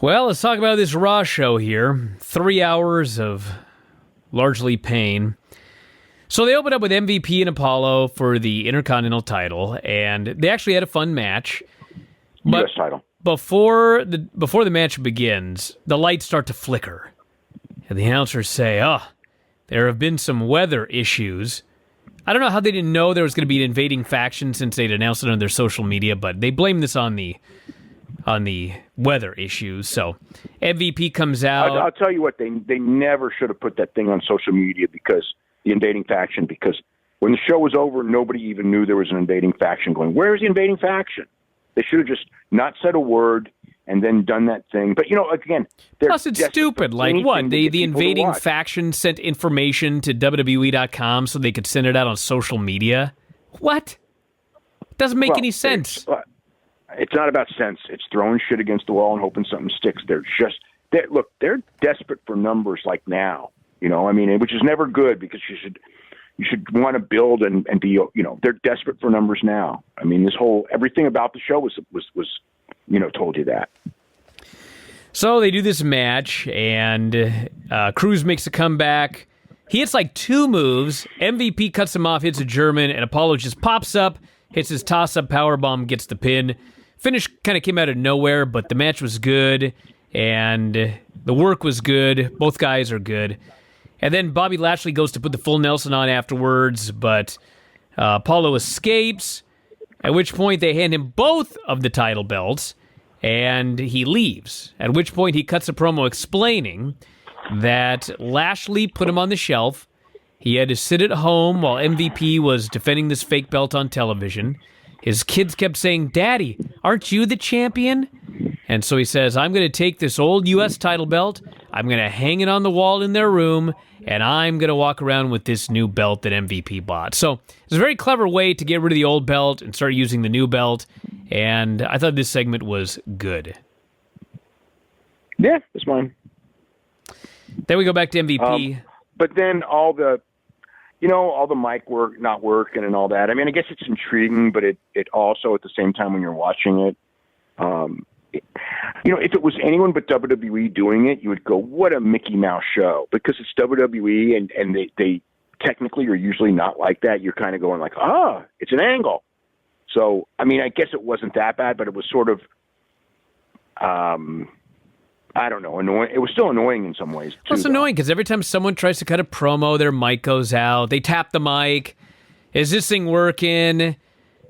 Well, let's talk about this Raw show here. 3 hours of largely pain. So they opened up with MVP and Apollo for the Intercontinental title, and they actually had a fun match. But U.S. title. Before the match begins, the lights start to flicker. And the announcers say, there have been some weather issues. I don't know how they didn't know there was going to be an invading faction since they'd announced it on their social media, but they blame this on the weather issues. So MVP comes out. I'll tell you what, they never should have put that thing on social media, because the invading faction, because when the show was over, nobody even knew there was an invading faction going. Where's the invading faction? They should have just not said a word and then done that thing. But, again, plus it's stupid. Like what? The invading faction sent information to WWE.com so they could send it out on social media? What? It doesn't make any sense. It's not about sense. It's throwing shit against the wall and hoping something sticks. They're desperate for numbers like now, which is never good, because you should want to build and be, they're desperate for numbers now. I mean, everything about the show was told you that. So they do this match, and Cruz makes a comeback. He hits like 2 moves. MVP cuts him off, hits a German, and Apollo just pops up, hits his toss-up powerbomb, gets the pin. Finish kind of came out of nowhere, but the match was good, and the work was good. Both guys are good. And then Bobby Lashley goes to put the full Nelson on afterwards, but Apollo escapes, at which point they hand him both of the title belts, and he leaves, at which point he cuts a promo explaining that Lashley put him on the shelf. He had to sit at home while MVP was defending this fake belt on television. His kids kept saying, "Daddy, aren't you the champion?" And so he says, "I'm going to take this old U.S. title belt, I'm going to hang it on the wall in their room, and I'm going to walk around with this new belt that MVP bought." So it's a very clever way to get rid of the old belt and start using the new belt, and I thought this segment was good. Yeah, it's fine. Then we go back to MVP. But then all the mic work not working and all that. I mean, I guess it's intriguing, but it also, at the same time when you're watching it, if it was anyone but WWE doing it, you would go, what a Mickey Mouse show. Because it's WWE, and they technically are usually not like that. You're kind of going like, it's an angle. So, I mean, I guess it wasn't that bad, but it was sort of, I don't know, annoying. It was still annoying in some ways, too. It's annoying because every time someone tries to cut a promo, their mic goes out. They tap the mic. Is this thing working?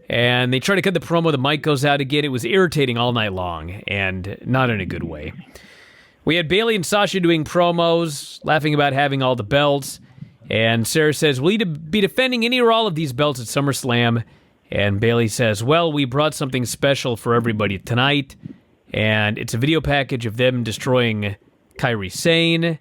And they try to cut the promo, the mic goes out again. It was irritating all night long, and not in a good way. We had Bayley and Sasha doing promos, laughing about having all the belts. And Sarah says, "Will you be defending any or all of these belts at SummerSlam?" And Bayley says, "Well, we brought something special for everybody tonight. And it's a video package of them destroying Kairi Sane.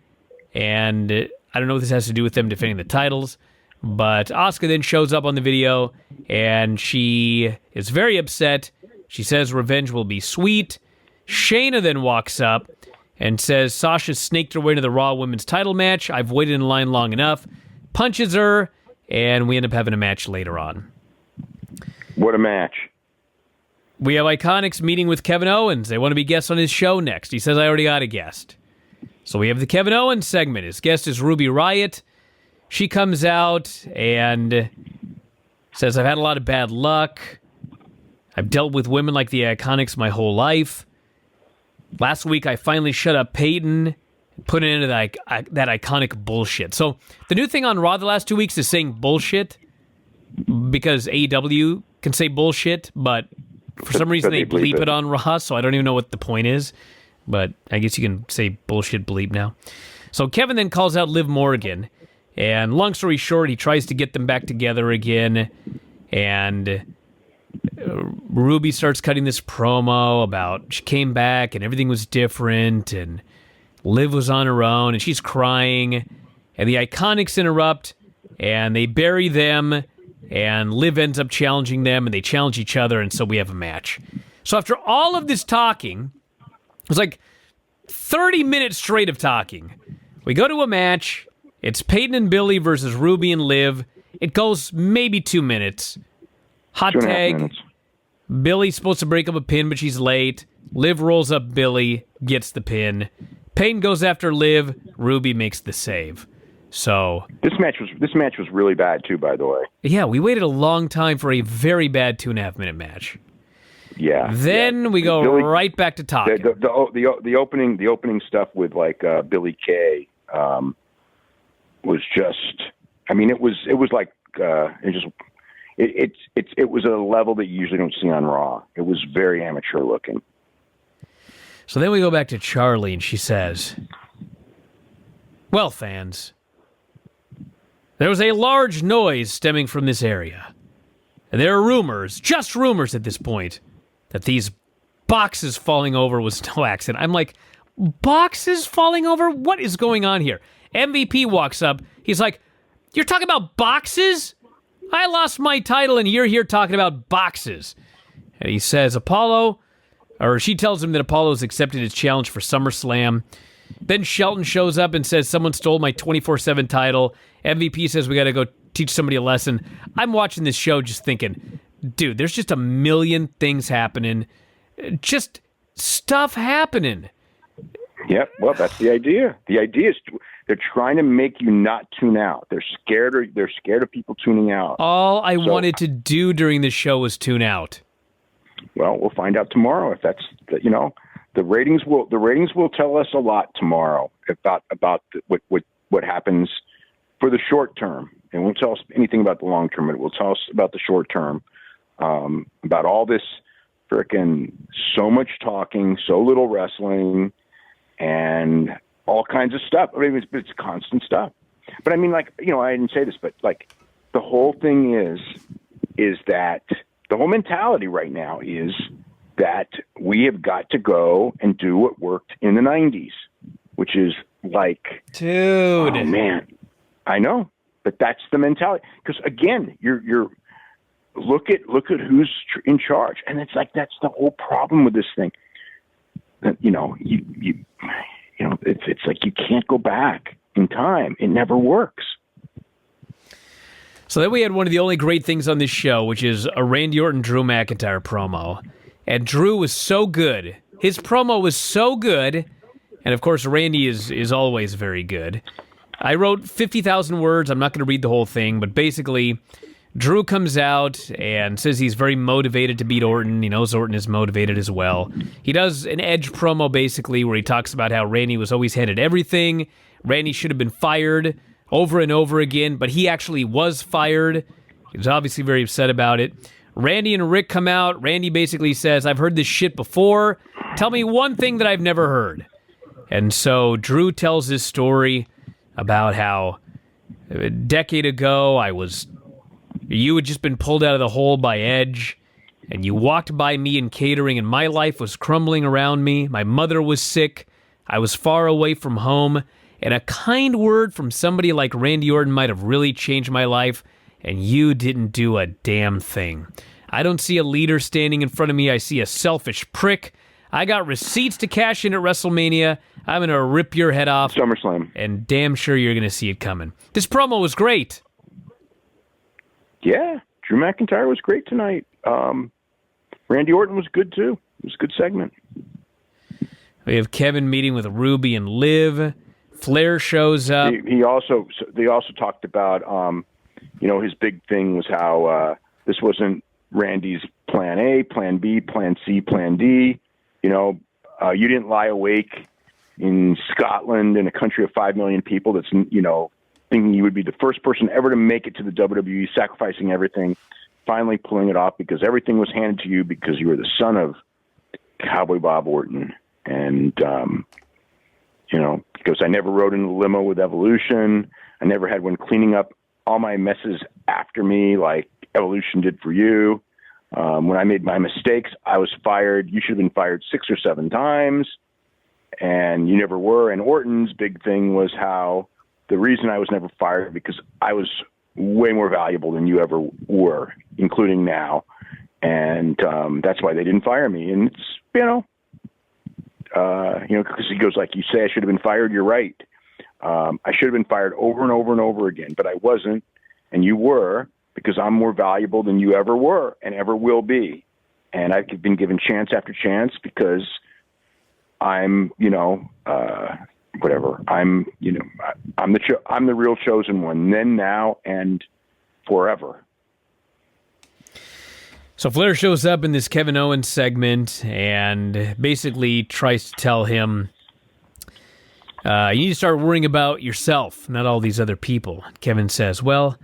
And I don't know what this has to do with them defending the titles. But Asuka then shows up on the video, and she is very upset. She says revenge will be sweet. Shayna then walks up and says Sasha snaked her way into the Raw Women's title match. I've waited in line long enough. Punches her, and we end up having a match later on. What a match. We have Iconics meeting with Kevin Owens. They want to be guests on his show next. He says, I already got a guest. So we have the Kevin Owens segment. His guest is Ruby Riott. She comes out and says, I've had a lot of bad luck. I've dealt with women like the Iconics my whole life. Last week, I finally shut up Peyton and put an end to that iconic bullshit. So the new thing on Raw the last 2 weeks is saying bullshit because AEW can say bullshit, but for some reason they bleep it on Raw, so I don't even know what the point is. But I guess you can say bullshit bleep now. So Kevin then calls out Liv Morgan. And long story short, he tries to get them back together again. And Ruby starts cutting this promo about she came back and everything was different. And Liv was on her own and she's crying. And the Iconics interrupt and they bury them. And Liv ends up challenging them and they challenge each other. And so we have a match. So after all of this talking, it was like 30 minutes straight of talking. We go to a match. It's Peyton and Billy versus Ruby and Liv. It goes maybe 2 minutes. Hot tag. Billy's supposed to break up a pin, but she's late. Liv rolls up Billy, gets the pin. Payne goes after Liv. Ruby makes the save. So this match was really bad too, by the way. Yeah, we waited a long time for a very bad 2.5-minute match. Yeah. Then we go Billy, right back to talking. The opening stuff with like Billy Kay was just. I mean, it was like it was at a level that you usually don't see on Raw. It was very amateur looking. So then we go back to Charlie, and she says, "Well, fans, there was a large noise stemming from this area. And there are rumors, just rumors at this point, that these boxes falling over was no accident." I'm like, boxes falling over? What is going on here? MVP walks up. He's like, "You're talking about boxes? I lost my title and you're here talking about boxes." And he says, she tells him that Apollo's accepted his challenge for SummerSlam. Then Shelton shows up and says, "Someone stole my 24/7 title." MVP says, "We got to go teach somebody a lesson." I'm watching this show just thinking, dude, there's just a million things happening. Just stuff happening. Yep. Well, that's the idea. The idea is they're trying to make you not tune out. They're scared of people tuning out. All I wanted to do during this show was tune out. Well, we'll find out tomorrow if that's the ratings will tell us a lot tomorrow about what happens for the short term. It won't tell us anything about the long term, but it will tell us about the short term, about all this frickin' so much talking, so little wrestling, and all kinds of stuff. I mean, it's constant stuff. But I mean, like, I didn't say this, but like the whole thing is that the whole mentality right now is that we have got to go and do what worked in the 90s, which is like, dude, oh man, I know, but that's the mentality. Because again, you're look at who's in charge, and it's like that's the whole problem with this thing. That it's like you can't go back in time. It never works. So then we had one of the only great things on this show, which is a Randy Orton Drew McIntyre promo. And Drew was so good. His promo was so good. And of course, Randy is always very good. I wrote 50,000 words. I'm not going to read the whole thing, but basically, Drew comes out and says he's very motivated to beat Orton. He knows Orton is motivated as well. He does an Edge promo, basically, where he talks about how Randy was always handed everything. Randy should have been fired over and over again, but he actually was fired. He was obviously very upset about it. Randy and Rick come out. Randy basically says, "I've heard this shit before. Tell me one thing that I've never heard." And so Drew tells his story about how a decade ago you had just been pulled out of the hole by Edge, and you walked by me in catering, and my life was crumbling around me. My mother was sick. I was far away from home. And a kind word from somebody like Randy Orton might have really changed my life, and you didn't do a damn thing. I don't see a leader standing in front of me. I see a selfish prick. I got receipts to cash in at WrestleMania. I'm going to rip your head off. SummerSlam. And damn sure you're going to see it coming. This promo was great. Yeah, Drew McIntyre was great tonight. Randy Orton was good, too. It was a good segment. We have Kevin meeting with Ruby and Liv. Flair shows up. They also talked about, his big thing was how this wasn't Randy's plan A, plan B, plan C, plan D. You didn't lie awake in Scotland in a country of 5 million people that's, thinking you would be the first person ever to make it to the WWE, sacrificing everything, finally pulling it off because everything was handed to you because you were the son of Cowboy Bob Orton. And, because I never rode in the limo with Evolution. I never had one cleaning up all my messes after me like Evolution did for you. When I made my mistakes, I was fired. You should have been fired 6 or 7 times, and you never were. And Orton's big thing was how the reason I was never fired because I was way more valuable than you ever were, including now. And that's why they didn't fire me. And it's, because he goes like, you say I should have been fired. You're right. I should have been fired over and over and over again, but I wasn't. And you were, because I'm more valuable than you ever were and ever will be. and I've been given chance after chance because I'm, whatever. I'm the real chosen one. Then, now, and forever. So Flair shows up in this Kevin Owens segment and basically tries to tell him, you need to start worrying about yourself, not all these other people. Kevin says, well,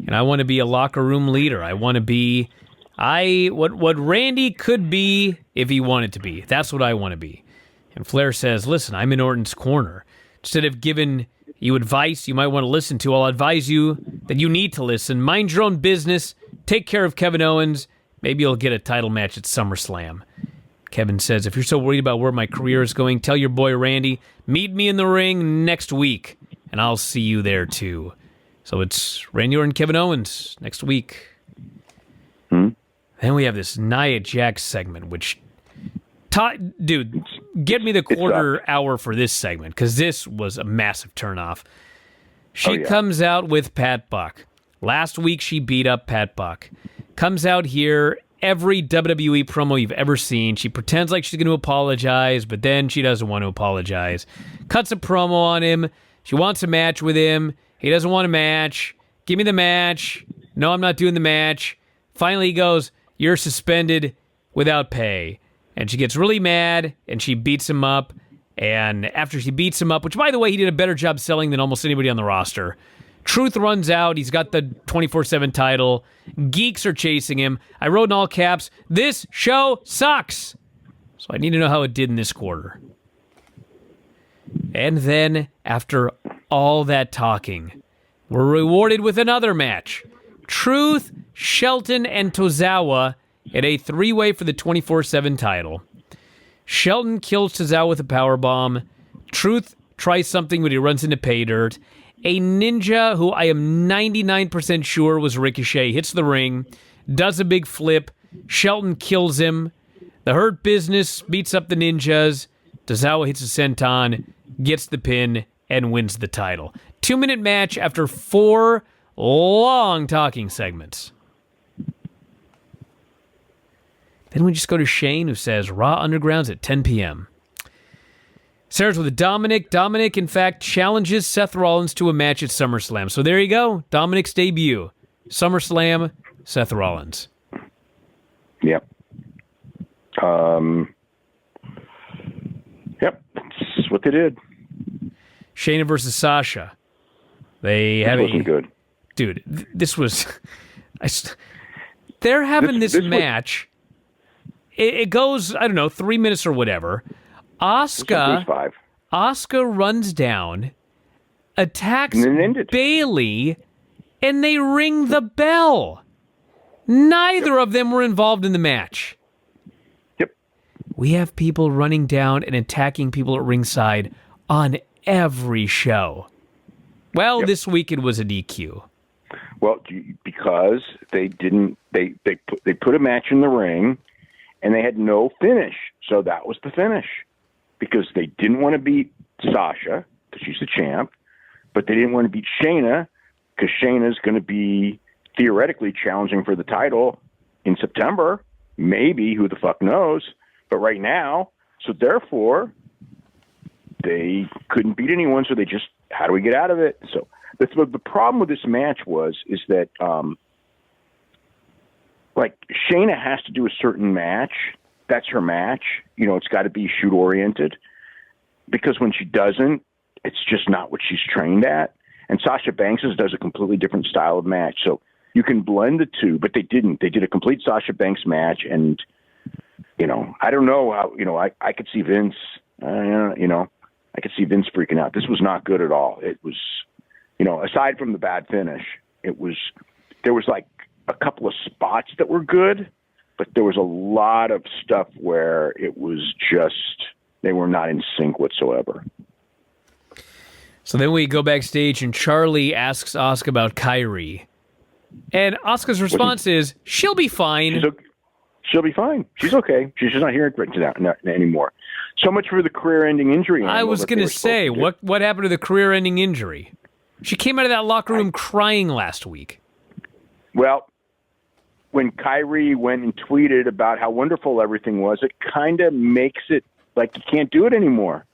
and I want to be a locker room leader. I want to be what Randy could be if he wanted to be. That's what I want to be. And Flair says, listen, I'm in Orton's corner. Instead of giving you advice you might want to listen to, I'll advise you that you need to listen. Mind your own business. Take care of Kevin Owens. Maybe you'll get a title match at SummerSlam. Kevin says, if you're so worried about where my career is going, tell your boy Randy, meet me in the ring next week, and I'll see you there too. So it's Randy Orton and Kevin Owens next week. Then we have this Nia Jax segment, which, dude, get me the quarter hour for this segment, because this was a massive turnoff. She comes out with Pat Buck. Last week she beat up Pat Buck. Comes out here, every WWE promo you've ever seen. She pretends like she's going to apologize, but then she doesn't want to apologize. Cuts a promo on him. She wants a match with him. He doesn't want a match. Give me the match. No, I'm not doing the match. Finally he goes, you're suspended without pay. And she gets really mad, and she beats him up. And after she beats him up, which, by the way, he did a better job selling than almost anybody on the roster, Truth runs out. He's got the 24/7 title. Geeks are chasing him. I wrote in all caps, this show sucks. So I need to know how it did in this quarter. And then, after all that talking, we're rewarded with another match. Truth, Shelton, and Tozawa in a three-way for the 24/7 title. Shelton kills Tozawa with a powerbomb. Truth tries something when he runs into pay dirt. A ninja, who I am 99% sure was Ricochet, hits the ring, does a big flip. Shelton kills him. The Hurt Business beats up the ninjas. Tozawa hits a senton, gets the pin, and wins the title. 2-minute match after 4 long talking segments. Then we just go to Shane, who says, Raw Underground's at 10 p.m. Sarah's with Dominic. Dominic, in fact, challenges Seth Rollins to a match at SummerSlam. So there you go. Dominic's debut. SummerSlam, Seth Rollins. Yep. Yep, that's what they did. Shayna versus Sasha. This wasn't good. Dude, this was... They're having this match. It goes, I don't know, 3 minutes or whatever. Asuka runs down, attacks Bayley, and they ring the bell. Neither of them were involved in the match. Yep. We have people running down and attacking people at ringside on every show. Well, this week it was a DQ. Well, because they put a match in the ring, and they had no finish, so that was the finish. Because they didn't want to beat Sasha, because she's the champ, but they didn't want to beat Shayna, because Shayna's going to be theoretically challenging for the title in September. Maybe, who the fuck knows? But right now, so therefore, they couldn't beat anyone, so they just, how do we get out of it? So the problem with this match is that, like, Shayna has to do a certain match. That's her match. You know, it's got to be shoot-oriented. Because when she doesn't, it's just not what she's trained at. And Sasha Banks does a completely different style of match. So you can blend the two, but they didn't. They did a complete Sasha Banks match. And, you know, I don't know how, you know, I could see Vince, I could see Vince freaking out. This was not good at all. It was, you know, aside from the bad finish, there was like a couple of spots that were good, but there was a lot of stuff where it was just, they were not in sync whatsoever. So then we go backstage and Charlie asks Asuka about Kyrie. And Asuka's response is, she'll be fine. She'll be fine. She's okay. She's just not here anymore. So much for the career-ending injury. I was going to say, what happened to the career-ending injury? She came out of that locker room crying last week. Well, when Kyrie went and tweeted about how wonderful everything was, it kind of makes it like you can't do it anymore.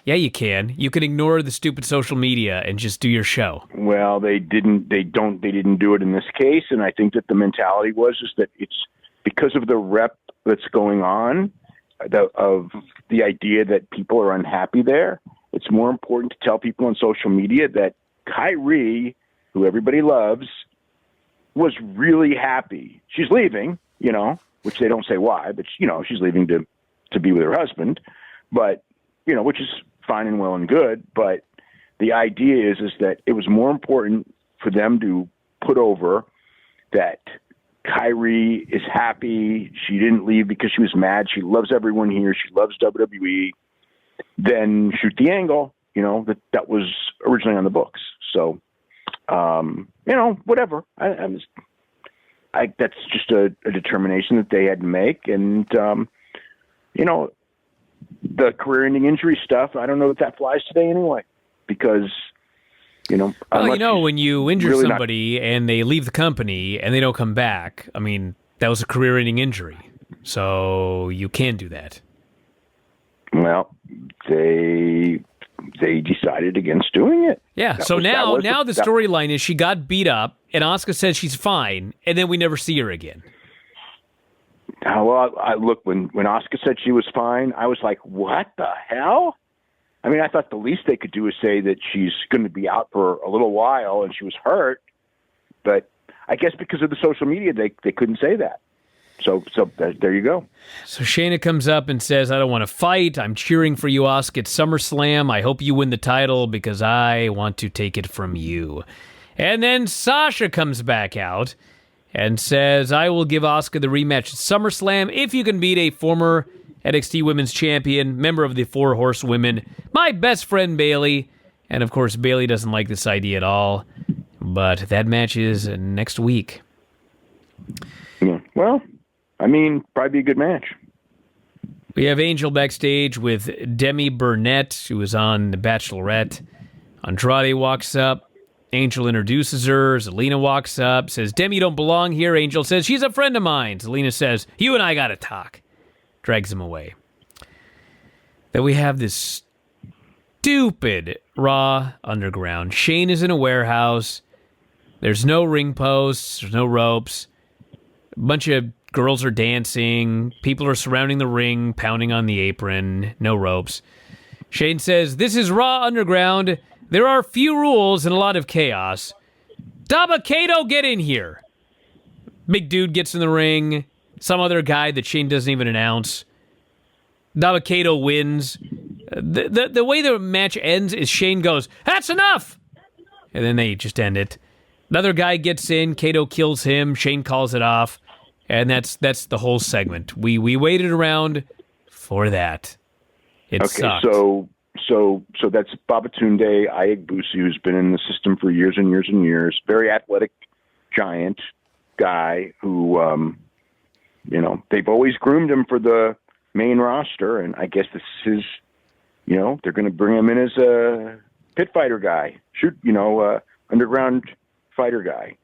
Yeah, you can. You can ignore the stupid social media and just do your show. Well, they didn't do it in this case, and I think that the mentality is that it's because of the rep that's going on, of the idea that people are unhappy there. It's more important to tell people on social media that Kyrie, who everybody loves, was really happy. She's leaving, which they don't say why, but she's leaving to be with her husband, but which is fine and well and good. But the idea is that it was more important for them to put over that Kyrie is happy. She didn't leave because she was mad. She loves everyone here. She loves WWE. Then shoot the angle, that was originally on the books. So, whatever. That's just a determination that they had to make. And, the career-ending injury stuff, I don't know that flies today anyway, because, when you injure really somebody and they leave the company and they don't come back, I mean, that was a career-ending injury. So you can do that. Well, they decided against doing it. Yeah, so now the storyline is she got beat up, and Asuka says she's fine, and then we never see her again. Well, look, when Asuka said she was fine, I was like, what the hell? I mean, I thought the least they could do is say that she's going to be out for a little while and she was hurt. But I guess because of the social media, they couldn't say that. So there you go. So Shayna comes up and says, I don't want to fight. I'm cheering for you, Asuka, at SummerSlam. I hope you win the title because I want to take it from you. And then Sasha comes back out and says, I will give Asuka the rematch at SummerSlam if you can beat a former NXT Women's Champion, member of the Four Horsewomen, my best friend Bayley. And of course, Bayley doesn't like this idea at all. But that match is next week. Yeah. Well, I mean, probably a good match. We have Angel backstage with Demi Burnett, who was on The Bachelorette. Andrade walks up. Angel introduces her. Zelina walks up, says, Demi, you don't belong here. Angel says, she's a friend of mine. Zelina says, you and I got to talk. Drags him away. Then we have this stupid Raw Underground. Shane is in a warehouse. There's no ring posts. There's no ropes. A bunch of girls are dancing. People are surrounding the ring, pounding on the apron. No ropes. Shane says, this is Raw Underground. There are few rules and a lot of chaos. Dabba-Kato, get in here. Big dude gets in the ring. Some other guy that Shane doesn't even announce. Dabba-Kato wins. The way the match ends is Shane goes, that's enough! And then they just end it. Another guy gets in. Kato kills him. Shane calls it off. And that's the whole segment. We waited around for that. It sucked. So that's Babatunde Ayagbusi, who's been in the system for years and years and years. Very athletic, giant guy who, they've always groomed him for the main roster. And I guess this is, they're going to bring him in as a pit fighter guy, underground fighter guy.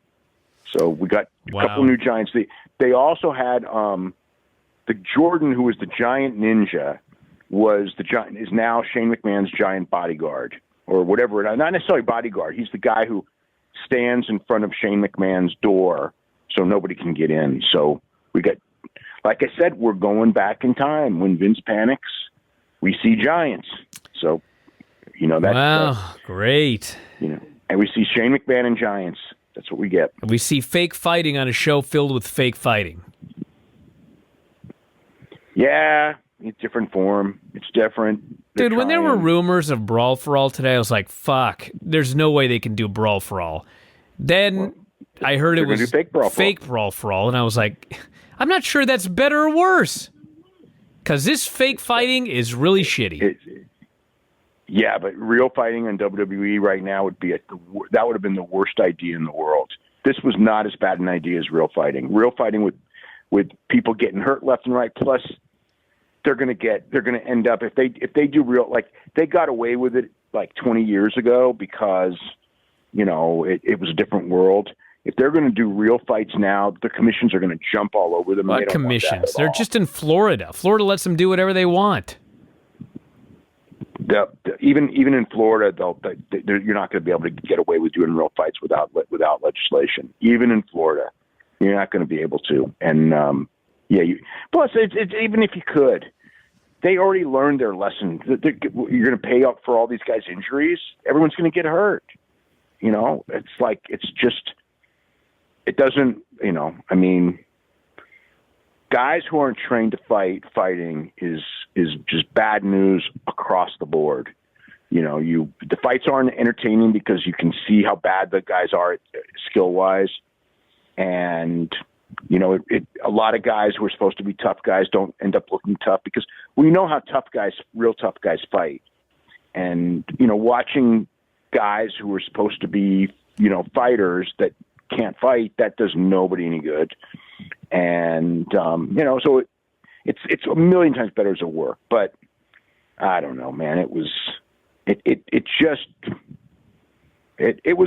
So we got a couple new giants. They also had the Jordan, who was the giant ninja, is now Shane McMahon's giant bodyguard or whatever. Not necessarily bodyguard. He's the guy who stands in front of Shane McMahon's door so nobody can get in. So we got, like I said, we're going back in time. When Vince panics, we see giants. So, that's great. And we see Shane McMahon and giants. That's what we get. We see fake fighting on a show filled with fake fighting. Yeah. It's different form. It's different. Dude, when there were rumors of Brawl for All today, I was like, fuck, there's no way they can do Brawl for All. Then I heard it was fake Brawl for All, and I was like, I'm not sure that's better or worse. Because this fake fighting is really shitty. Yeah, but real fighting on WWE right now would have been the worst idea in the world. This was not as bad an idea as real fighting. Real fighting with people getting hurt left and right, plus they're going to end up, if they do real, like they got away with it like 20 years ago because, it was a different world. if they're going to do real fights now, the commissions are going to jump all over them. What commissions? They're just in Florida. Florida lets them do whatever they want. Even in Florida, you're not going to be able to get away with doing real fights without legislation. Even in Florida, you're not going to be able to. And plus, it's even if you could, they already learned their lesson. You're going to pay up for all these guys' injuries. Everyone's going to get hurt. It doesn't. I mean, guys who aren't trained to fighting is just bad news across the board. The fights aren't entertaining because you can see how bad the guys are skill wise, and a lot of guys who are supposed to be tough guys don't end up looking tough because we know how real tough guys fight, and watching guys who are supposed to be fighters that can't fight, that does nobody any good. And so it's a million times better as a work, but I don't know, man. It was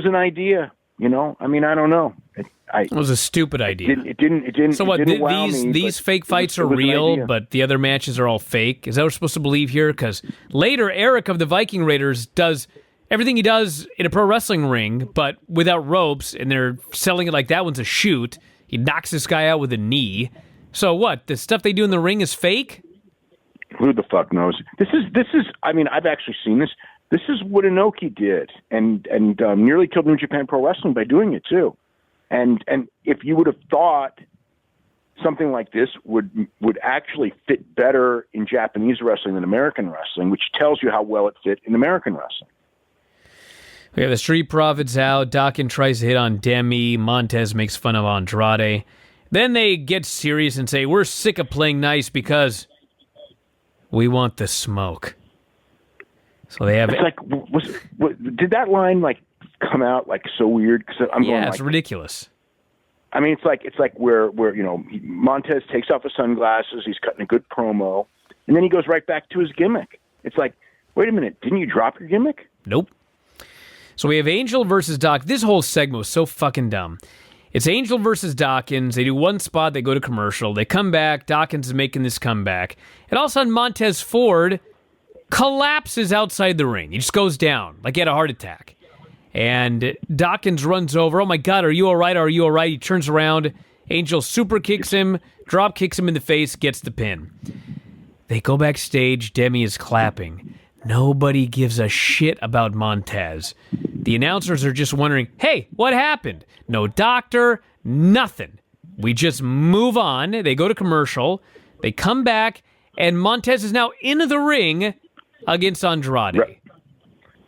an idea, I mean, I don't know. It was a stupid idea. It didn't. So what? These fake fights are real, but the other matches are all fake. Is that what we're supposed to believe here? Because later, Eric of the Viking Raiders does everything he does in a pro wrestling ring, but without ropes, and they're selling it like that one's a shoot. He knocks this guy out with a knee. So what? The stuff they do in the ring is fake? Who the fuck knows? This is. I mean, I've actually seen this. This is what Inoki did, and nearly killed New Japan Pro Wrestling by doing it too. And if you would have thought something like this would actually fit better in Japanese wrestling than American wrestling, which tells you how well it fit in American wrestling. We have the Street Profits out. Dawkins tries to hit on Demi. Montez makes fun of Andrade. Then they get serious and say, we're sick of playing nice because we want the smoke. So they have... It's like, did that line come out so weird? Cause it's ridiculous. I mean, it's like where Montez takes off his sunglasses, he's cutting a good promo, and then he goes right back to his gimmick. It's like, wait a minute, didn't you drop your gimmick? Nope. So we have Angel versus Dawkins. This whole segment was so fucking dumb. It's Angel versus Dawkins. They do one spot, they go to commercial, they come back, Dawkins is making this comeback, and all of a sudden Montez Ford collapses outside the ring. He just goes down, like he had a heart attack. And Dawkins runs over. Oh my God, are you all right? Are you all right? He turns around. Angel super kicks him, drop kicks him in the face, gets the pin. They go backstage. Demi is clapping. Nobody gives a shit about Montez. The announcers are just wondering, hey, what happened? No doctor, nothing. We just move on. They go to commercial. They come back, and Montez is now in the ring against Andrade.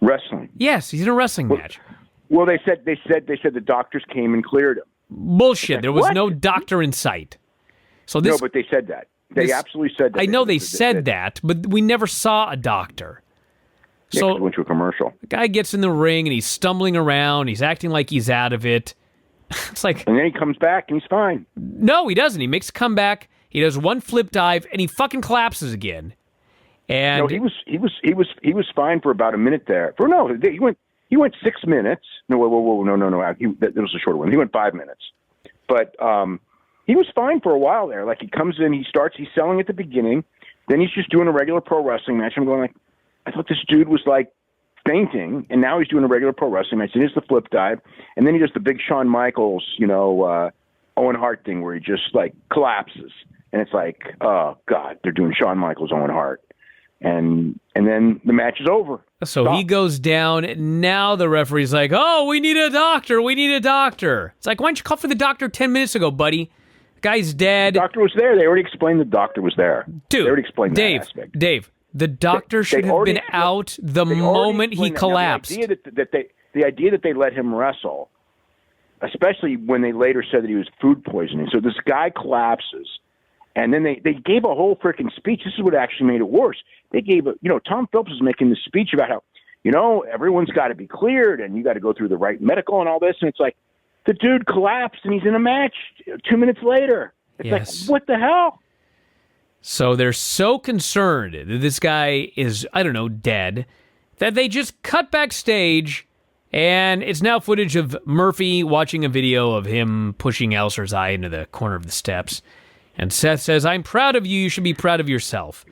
Wrestling. Yes, he's in a wrestling match. Well, they said the doctors came and cleared him. Bullshit. There was no doctor in sight. So this. No, but they said that. They absolutely said that. I know they said that, but we never saw a doctor. So we went to a commercial. The guy gets in the ring and he's stumbling around. He's acting like he's out of it. It's like, and then he comes back and he's fine. No, he doesn't. He makes a comeback. He does one flip dive and he fucking collapses again. And no, he was fine for about a minute there. He went 6 minutes. No, whoa, no. That was a shorter one. He went 5 minutes, but he was fine for a while there. Like he comes in, he's selling at the beginning, then he's just doing a regular pro wrestling match. I'm going like, I thought this dude was like fainting, and now he's doing a regular pro wrestling match. It is the flip dive, and then he does the big Shawn Michaels, Owen Hart thing where he just like collapses, and it's like, oh God, they're doing Shawn Michaels, Owen Hart. And then the match is over. So Stop. He goes down. Now the referee's like, oh, we need a doctor. We need a doctor. It's like, why didn't you call for the doctor 10 minutes ago, buddy? The guy's dead. The doctor was there. They already explained the doctor was there. Dude, they already explained that aspect. Dave, the doctor should have been out the moment he collapsed. The idea that they let him wrestle, especially when they later said that he was food poisoning. So this guy collapses. And then they gave a whole freaking speech. This is what actually made it worse. They gave Tom Phillips was making this speech about how, everyone's got to be cleared and you got to go through the right medical and all this. And it's like, the dude collapsed and he's in a match 2 minutes later. It's like, what the hell? So they're so concerned that this guy is, I don't know, dead, that they just cut backstage And it's now footage of Murphy watching a video of him pushing Alistair's eye into the corner of the steps. And Seth says, I'm proud of you. You should be proud of yourself.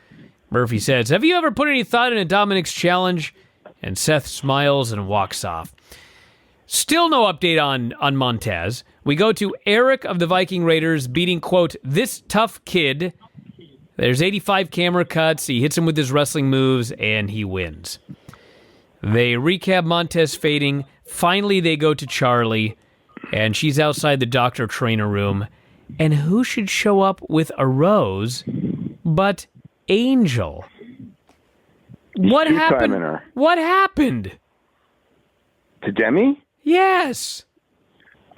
Murphy says, have you ever put any thought into Dominic's challenge? And Seth smiles and walks off. Still no update on Montez. We go to Eric of the Viking Raiders beating, quote, this tough kid. There's 85 camera cuts. He hits him with his wrestling moves, and he wins. They recap Montez fading. Finally, they go to Charlie, and she's outside the doctor-trainer room. And who should show up with a rose but Angel? What happened? What happened? To Demi? Yes.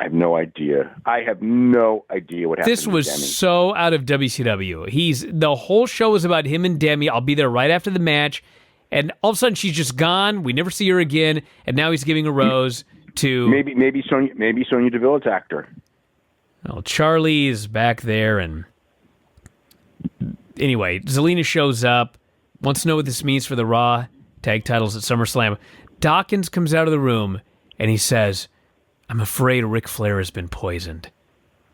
I have no idea. I have no idea what happened. This was so out of WCW. The whole show was about him and Demi. I'll be there right after the match. And all of a sudden, she's just gone. We never see her again. And now he's giving a rose to... Maybe Sonya Deville attacked her. Well, Charlie's back there, and... Anyway, Zelina shows up, wants to know what this means for the Raw tag titles at SummerSlam. Dawkins comes out of the room, and he says, I'm afraid Ric Flair has been poisoned.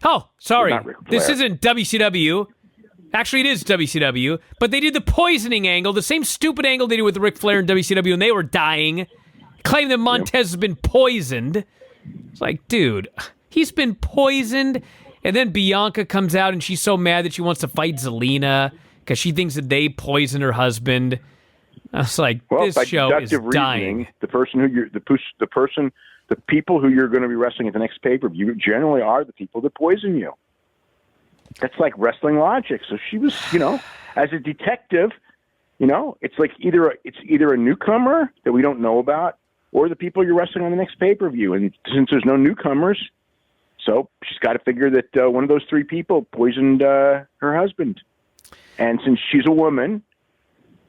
Oh, sorry. This isn't WCW. Actually, it is WCW, but they did the poisoning angle, the same stupid angle they did with Ric Flair and WCW, and they were dying. Claim that Montez has been poisoned. It's like, dude... He's been poisoned, and then Bianca comes out, and she's so mad that she wants to fight Zelina because she thinks that they poisoned her husband. I was like, this show is dying. The people who you're going to be wrestling at the next pay-per-view generally are the people that poison you. That's like wrestling logic. So she was, as a detective, it's like either a newcomer that we don't know about, or the people you're wrestling on the next pay-per-view. And since there's no newcomers. So she's got to figure that one of those three people poisoned her husband. And since she's a woman,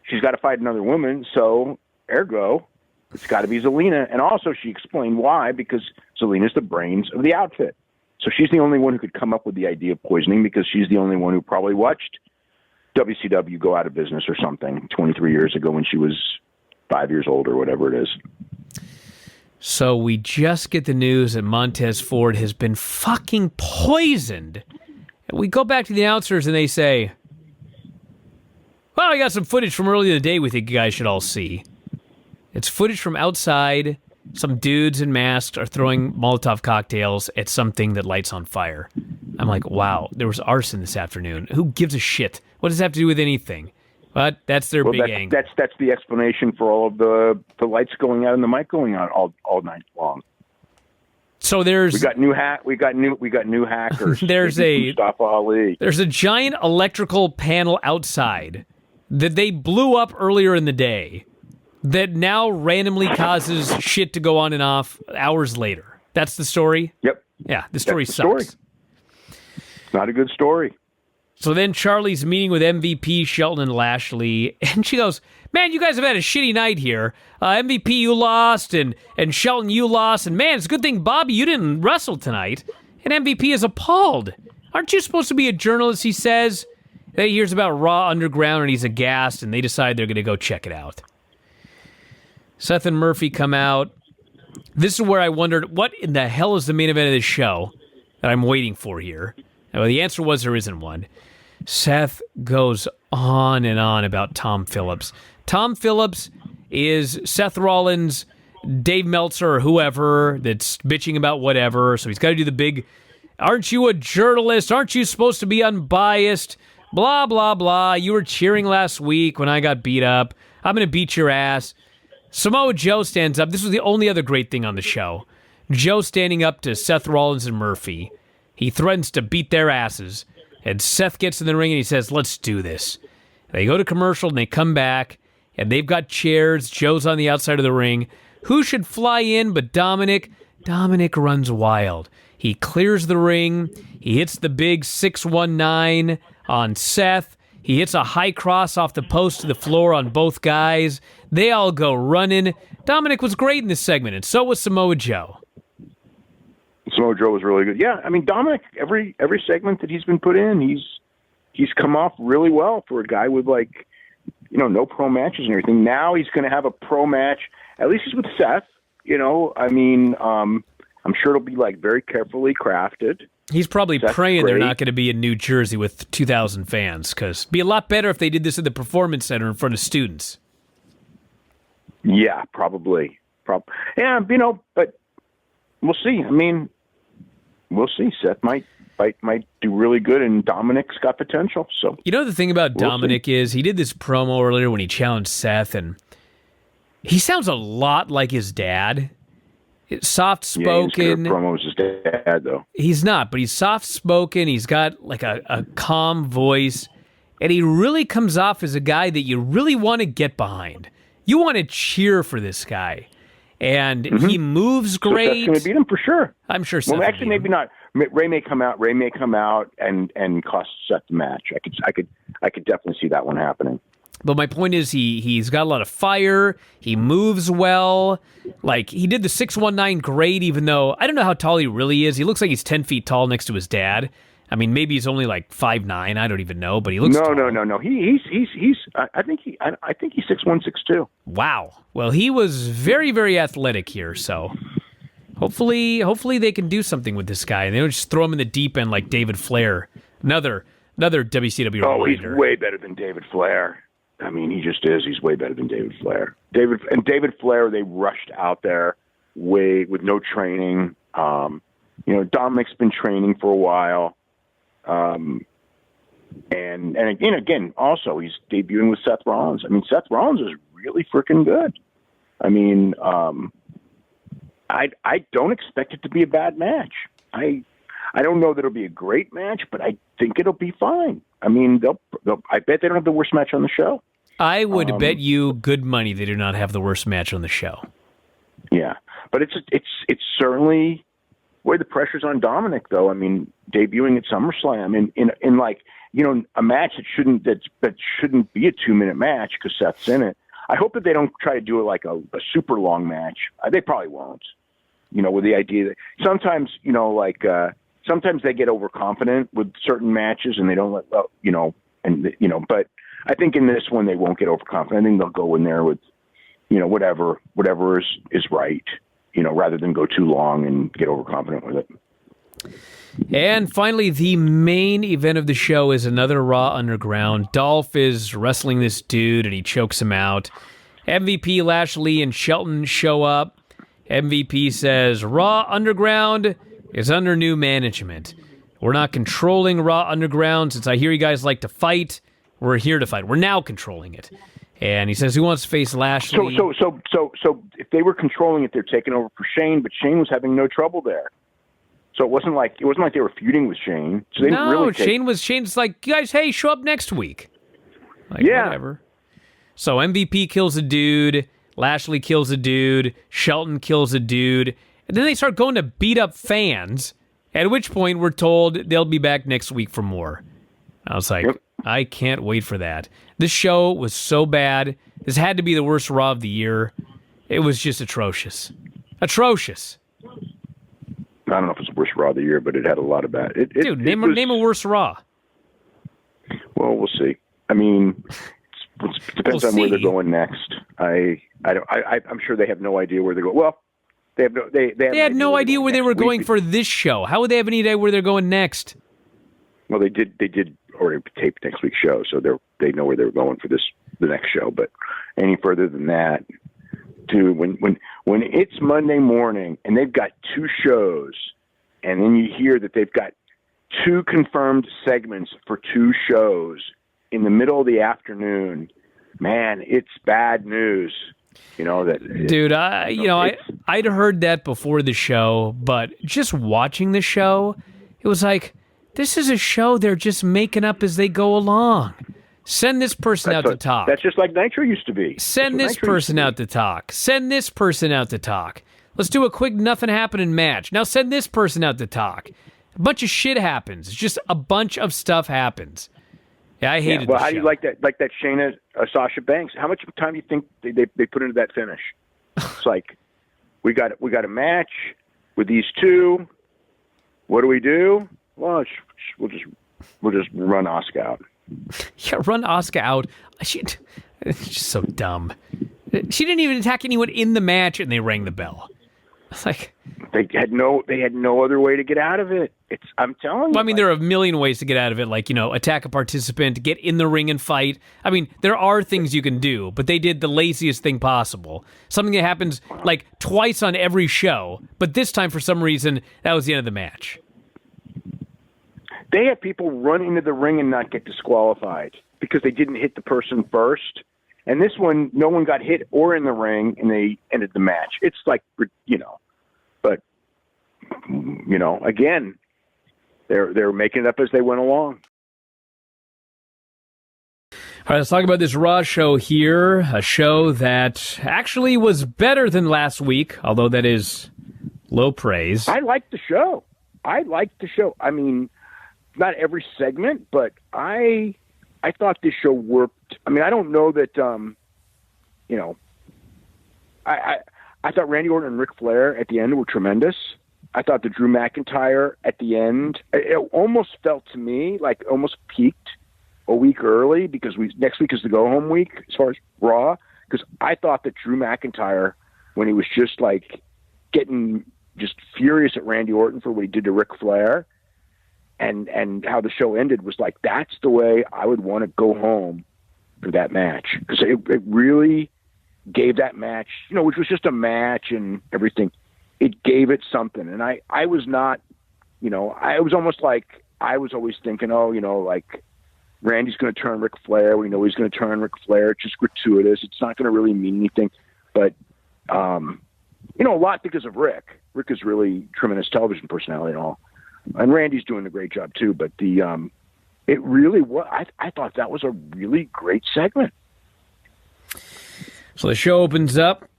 she's got to fight another woman. So, ergo, it's got to be Zelina. And also she explained why, because Zelina's the brains of the outfit. So she's the only one who could come up with the idea of poisoning, because she's the only one who probably watched WCW go out of business or something 23 years ago when she was 5 years old or whatever it is. So we just get the news that Montez Ford has been fucking poisoned. And we go back to the announcers and they say, well, we got some footage from earlier in the day we think you guys should all see. It's footage from outside. Some dudes in masks are throwing Molotov cocktails at something that lights on fire. I'm like, wow, there was arson this afternoon. Who gives a shit? What does that have to do with anything? But that's their big angle. That's the explanation for all of the lights going out and the mic going out all night long. So we got new hackers. There's Mustafa Ali. There's a giant electrical panel outside that they blew up earlier in the day that now randomly causes shit to go on and off hours later. That's the story? Yep. Yeah, the story sucks. It's not a good story. So then Charlie's meeting with MVP, Shelton, and Lashley, and she goes, man, you guys have had a shitty night here. MVP, you lost, and Shelton, you lost, and man, it's a good thing, Bobby, you didn't wrestle tonight. And MVP is appalled. Aren't you supposed to be a journalist, he says? Then he hears about Raw Underground, and he's aghast, and they decide they're going to go check it out. Seth and Murphy come out. This is where I wondered, what in the hell is the main event of this show that I'm waiting for here? Well, the answer was there isn't one. Seth goes on and on about Tom Phillips. Tom Phillips is Seth Rollins, Dave Meltzer, or whoever that's bitching about whatever. So he's got to do the big, aren't you a journalist? Aren't you supposed to be unbiased? Blah, blah, blah. You were cheering last week when I got beat up. I'm going to beat your ass. Samoa Joe stands up. This was the only other great thing on the show. Joe standing up to Seth Rollins and Murphy. He threatens to beat their asses. And Seth gets in the ring and he says, let's do this. They go to commercial and they come back. And they've got chairs. Joe's on the outside of the ring. Who should fly in but Dominic? Dominic runs wild. He clears the ring. He hits the big 619 on Seth. He hits a high cross off the post to the floor on both guys. They all go running. Dominic was great in this segment, and so was Samoa Joe. Samoa Joe was really good. Yeah, I mean, Dominic, every segment that he's been put in, he's come off really well for a guy with, no pro matches and everything. Now he's going to have a pro match. At least he's with Seth. I mean, I'm sure it'll be like very carefully crafted. He's probably That's praying they're great. not going to be in New Jersey with 2,000 fans, because it'd be a lot better if they did this at the Performance Center in front of students. Yeah, probably. Yeah, but we'll see. I mean, we'll see. Seth might do really good, and Dominic's got potential. So The thing about Dominic is he did this promo earlier when he challenged Seth, and he sounds a lot like his dad. Soft-spoken. Yeah, promos his dad, though. He's not, but he's soft-spoken. He's got like a calm voice, and he really comes off as a guy that you really want to get behind. You want to cheer for this guy, and he moves great. So Seth's going to beat him for sure. I'm sure Seth. Well, actually, maybe not. Ray may come out. and cost Seth the match. I could definitely see that one happening. But my point is, he's got a lot of fire. He moves well. Like, he did the 619 great, even though I don't know how tall he really is. He looks like he's 10 feet tall next to his dad. I mean, maybe he's only like 5'9". I don't even know, but he looks tall. No. He's. I think he's 6'1", 6'2". Wow. Well, he was very, very athletic here. So hopefully they can do something with this guy, and they don't just throw him in the deep end like David Flair, another WCW. Oh, reminder. He's way better than David Flair. I mean, he just is. He's way better than David Flair. David Flair, they rushed out there with no training. Dominic's been training for a while. And again, also he's debuting with Seth Rollins. I mean, Seth Rollins is really freaking good. I mean, I don't expect it to be a bad match. I don't know that it'll be a great match, but I think it'll be fine. I mean, I bet they don't have the worst match on the show. I would bet you good money they do not have the worst match on the show. Yeah, but it's certainly where the pressure's on Dominic, though. I mean, debuting at SummerSlam in like a match that shouldn't be a 2-minute match because Seth's in it. I hope that they don't try to do it like a super long match. They probably won't. With the idea that sometimes sometimes they get overconfident with certain matches and they don't but I think in this one they won't get overconfident. I think they'll go in there with, whatever is right, rather than go too long and get overconfident with it. And finally, the main event of the show is another Raw Underground. Dolph is wrestling this dude and he chokes him out. MVP, Lashley, and Shelton show up. MVP says, Raw Underground is under new management. We're not controlling Raw Underground. Since I hear you guys like to fight, we're here to fight. We're now controlling it. And he says, who wants to face Lashley? So if they were controlling it, they're taking over for Shane, but Shane was having no trouble there. So it wasn't like they were feuding with Shane. So they didn't really Shane's like, guys, hey, show up next week. Like, yeah. Whatever. So MVP kills a dude, Lashley kills a dude, Shelton kills a dude, and then they start going to beat up fans, at which point we're told they'll be back next week for more. I was like, I can't wait for that. This show was so bad. This had to be the worst Raw of the year. It was just atrocious. Atrocious. I don't know if it's the worst Raw of the year, but it had a lot of bad. Dude, name a worse Raw. Well, we'll see. I mean, it depends on where they're going next. I'm sure they have no idea where they're going. Well, they had no idea where they were going for this show. How would they have any idea where they're going next? Well, they did already tape next week's show, so they know where they were going for the next show. But any further than that, dude, when it's Monday morning and they've got 2 shows, and then you hear that they've got 2 confirmed segments for 2 shows in the middle of the afternoon, man, it's bad news. Dude, I'd heard that before the show, but just watching the show, it was like, this is a show they're just making up as they go along. Send this person out to talk. That's just like Nitro used to be. Send this person out to talk. Send this person out to talk. Let's do a quick nothing happening match. Now send this person out to talk. A bunch of shit happens. Just a bunch of stuff happens. Yeah, I hated Well, the how show. do you like that Shayna Sasha Banks? How much time do you think they put into that finish? It's like we got a match with these 2. What do we do? Well, we'll just run Asuka out. Yeah, run Asuka out. It's just so dumb. She didn't even attack anyone in the match, and they rang the bell. Like, they had no other way to get out of it. I'm telling you. Well, I mean, there are a million ways to get out of it, like, attack a participant, get in the ring and fight. I mean, there are things you can do, but they did the laziest thing possible. Something that happens, like, twice on every show, but this time, for some reason, that was the end of the match. They had people run into the ring and not get disqualified because they didn't hit the person first. And this one, no one got hit or in the ring, and they ended the match. It's like, but, again, they're making it up as they went along. All right, let's talk about this Raw show here, a show that actually was better than last week, although that is low praise. I liked the show. I mean, not every segment, but I thought this show worked. I mean, I don't know that, I thought Randy Orton and Ric Flair at the end were tremendous. I thought the Drew McIntyre at the end, it almost felt to me like almost peaked a week early because next week is the go-home week as far as Raw. Because I thought that Drew McIntyre, when he was just like getting just furious at Randy Orton for what he did to Ric Flair, and how the show ended was like, that's the way I would want to go home for that match. Because it really gave that match, which was just a match and everything, it gave it something. And I was not, I was almost like, I was always thinking, like Randy's going to turn Ric Flair. We know he's going to turn Ric Flair. It's just gratuitous. It's not going to really mean anything. But, a lot because of Rick. Rick is really tremendous television personality and all. And Randy's doing a great job too, but it really was. I thought that was a really great segment. So the show opens up.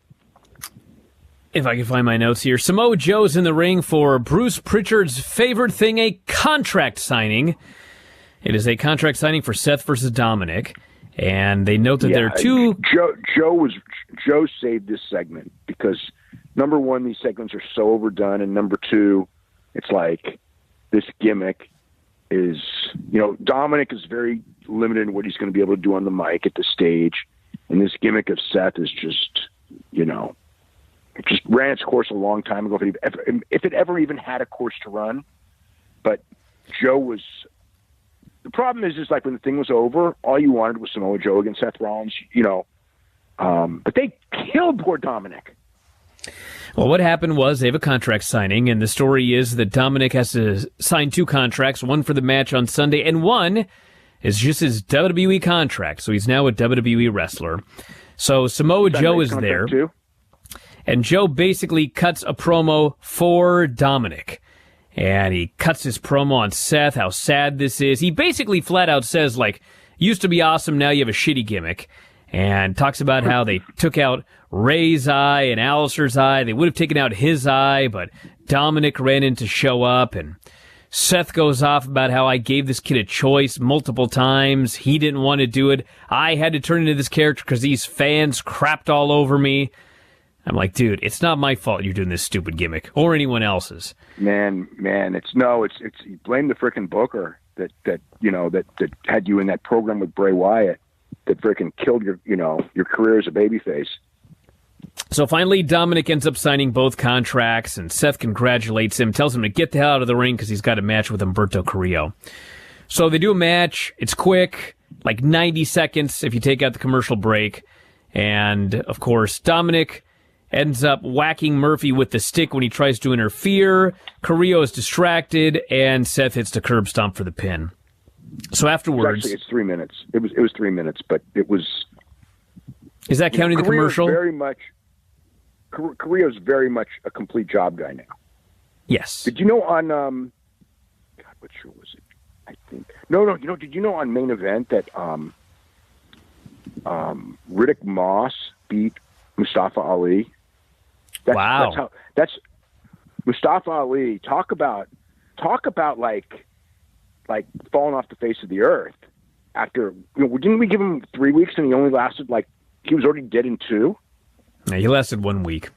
If I can find my notes here, Samoa Joe's in the ring for Bruce Pritchard's favorite thing, a contract signing. It is a contract signing for Seth versus Dominic, and they note that there are two. Joe saved this segment because number one, these segments are so overdone, and number two, it's like. This gimmick is, Dominic is very limited in what he's going to be able to do on the mic at the stage. And this gimmick of Seth is just, it just ran its course a long time ago. If it ever even had a course to run. But Joe was, the problem is like when the thing was over, all you wanted was Samoa Joe against Seth Rollins, but they killed poor Dominic. Well, what happened was they have a contract signing, and the story is that Dominic has to sign two contracts, one for the match on Sunday, and one is just his WWE contract. So he's now a WWE wrestler. So Samoa Joe is there, too. And Joe basically cuts a promo for Dominic. And he cuts his promo on Seth, how sad this is. He basically flat out says, like, used to be awesome, now you have a shitty gimmick. And talks about how they took out Ray's eye and Alistair's eye. They would have taken out his eye, but Dominic ran in to show up. And Seth goes off about how I gave this kid a choice multiple times. He didn't want to do it. I had to turn into this character because these fans crapped all over me. I'm like, dude, it's not my fault you're doing this stupid gimmick or anyone else's. Man, it's you blame the frickin' booker that had you in that program with Bray Wyatt. That freaking killed your career as a babyface. So finally, Dominic ends up signing both contracts, and Seth congratulates him, tells him to get the hell out of the ring because he's got a match with Humberto Carrillo. So they do a match. It's quick, like 90 seconds if you take out the commercial break. And, of course, Dominic ends up whacking Murphy with the stick when he tries to interfere. Carrillo is distracted, and Seth hits the curb stomp for the pin. So afterwards, actually, it's 3 minutes. It was 3 minutes, but it was. Is that counting the commercial? Carrillo's very much a complete job guy now. Yes. Did you know on God, what show was it? I think no. Did you know on Main Event that Riddick Moss beat Mustafa Ali? Wow. That's Mustafa Ali. Talk about like falling off the face of the earth after, didn't we give him 3 weeks and he only lasted he was already dead in 2? Yeah, he lasted 1 week.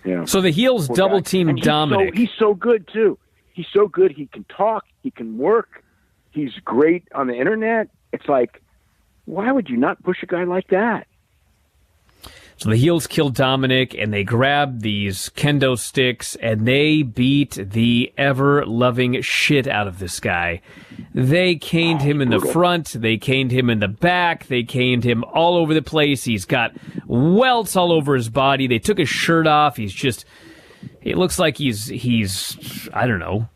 Yeah. So the heels double team Dominic. He's so good too. He's so good. He can talk. He can work. He's great on the internet. It's like, why would you not push a guy like that? So the heels kill Dominic, and they grab these kendo sticks, and they beat the ever-loving shit out of this guy. They caned him in the front, they caned him in the back, they caned him all over the place. He's got welts all over his body. They took his shirt off. It looks like he's I don't know,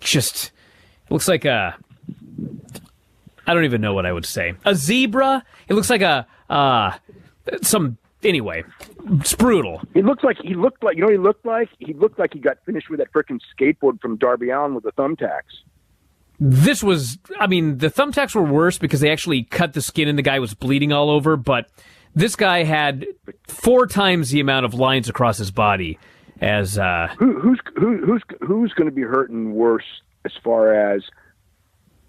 just looks like I don't even know what I would say. A zebra? It looks like anyway, it's brutal. He looked like you know what he looked like? He looked like he got finished with that frickin' skateboard from Darby Allin with the thumbtacks. The thumbtacks were worse because they actually cut the skin and the guy was bleeding all over, but this guy had 4 times the amount of lines across his body as who's going to be hurting worse as far as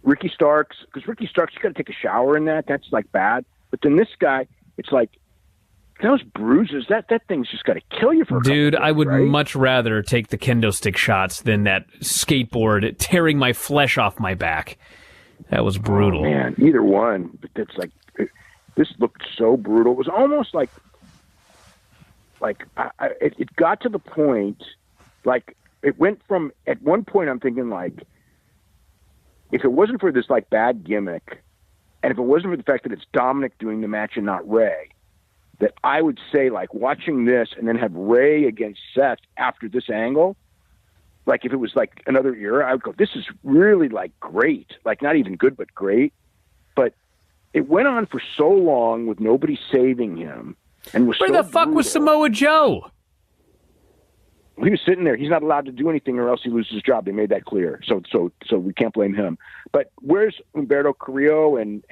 Ricky Starks? Because Ricky Starks, you got to take a shower in that. That's like bad. But then this guy, it's like those bruises. That thing's just got to kill you for a dude. couple days, I would right? much rather take the kendo stick shots than that skateboard tearing my flesh off my back. That was brutal. Oh, man, either one. But that's like this looked so brutal. It was almost like it got to the point, like it went from, at one point I'm thinking like, if it wasn't for this like bad gimmick, and if it wasn't for the fact that it's Dominic doing the match and not Ray, that I would say like watching this and then have Ray against Seth after this angle, like if it was like another era, I would go, this is really like great, like not even good, but great. But it went on for so long with nobody saving him. And was Where so the fuck brutal. was Samoa Joe? He was sitting there. He's not allowed to do anything or else he loses his job. They made that clear. So we can't blame him. But where's Humberto Carrillo and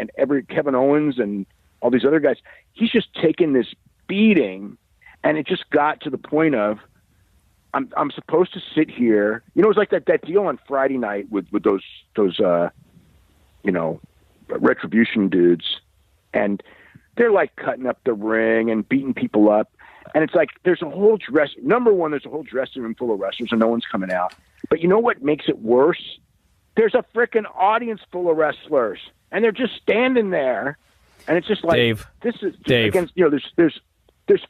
Kevin Owens and all these other guys? He's just taken this beating, and it just got to the point of, I'm supposed to sit here. You know, it was like that deal on Friday night with those Retribution dudes, and they're like cutting up the ring and beating people up. And it's like, there's a whole dressing room full of wrestlers and no one's coming out. But you know what makes it worse? There's a frickin' audience full of wrestlers and they're just standing there. And it's just like, this is against, there's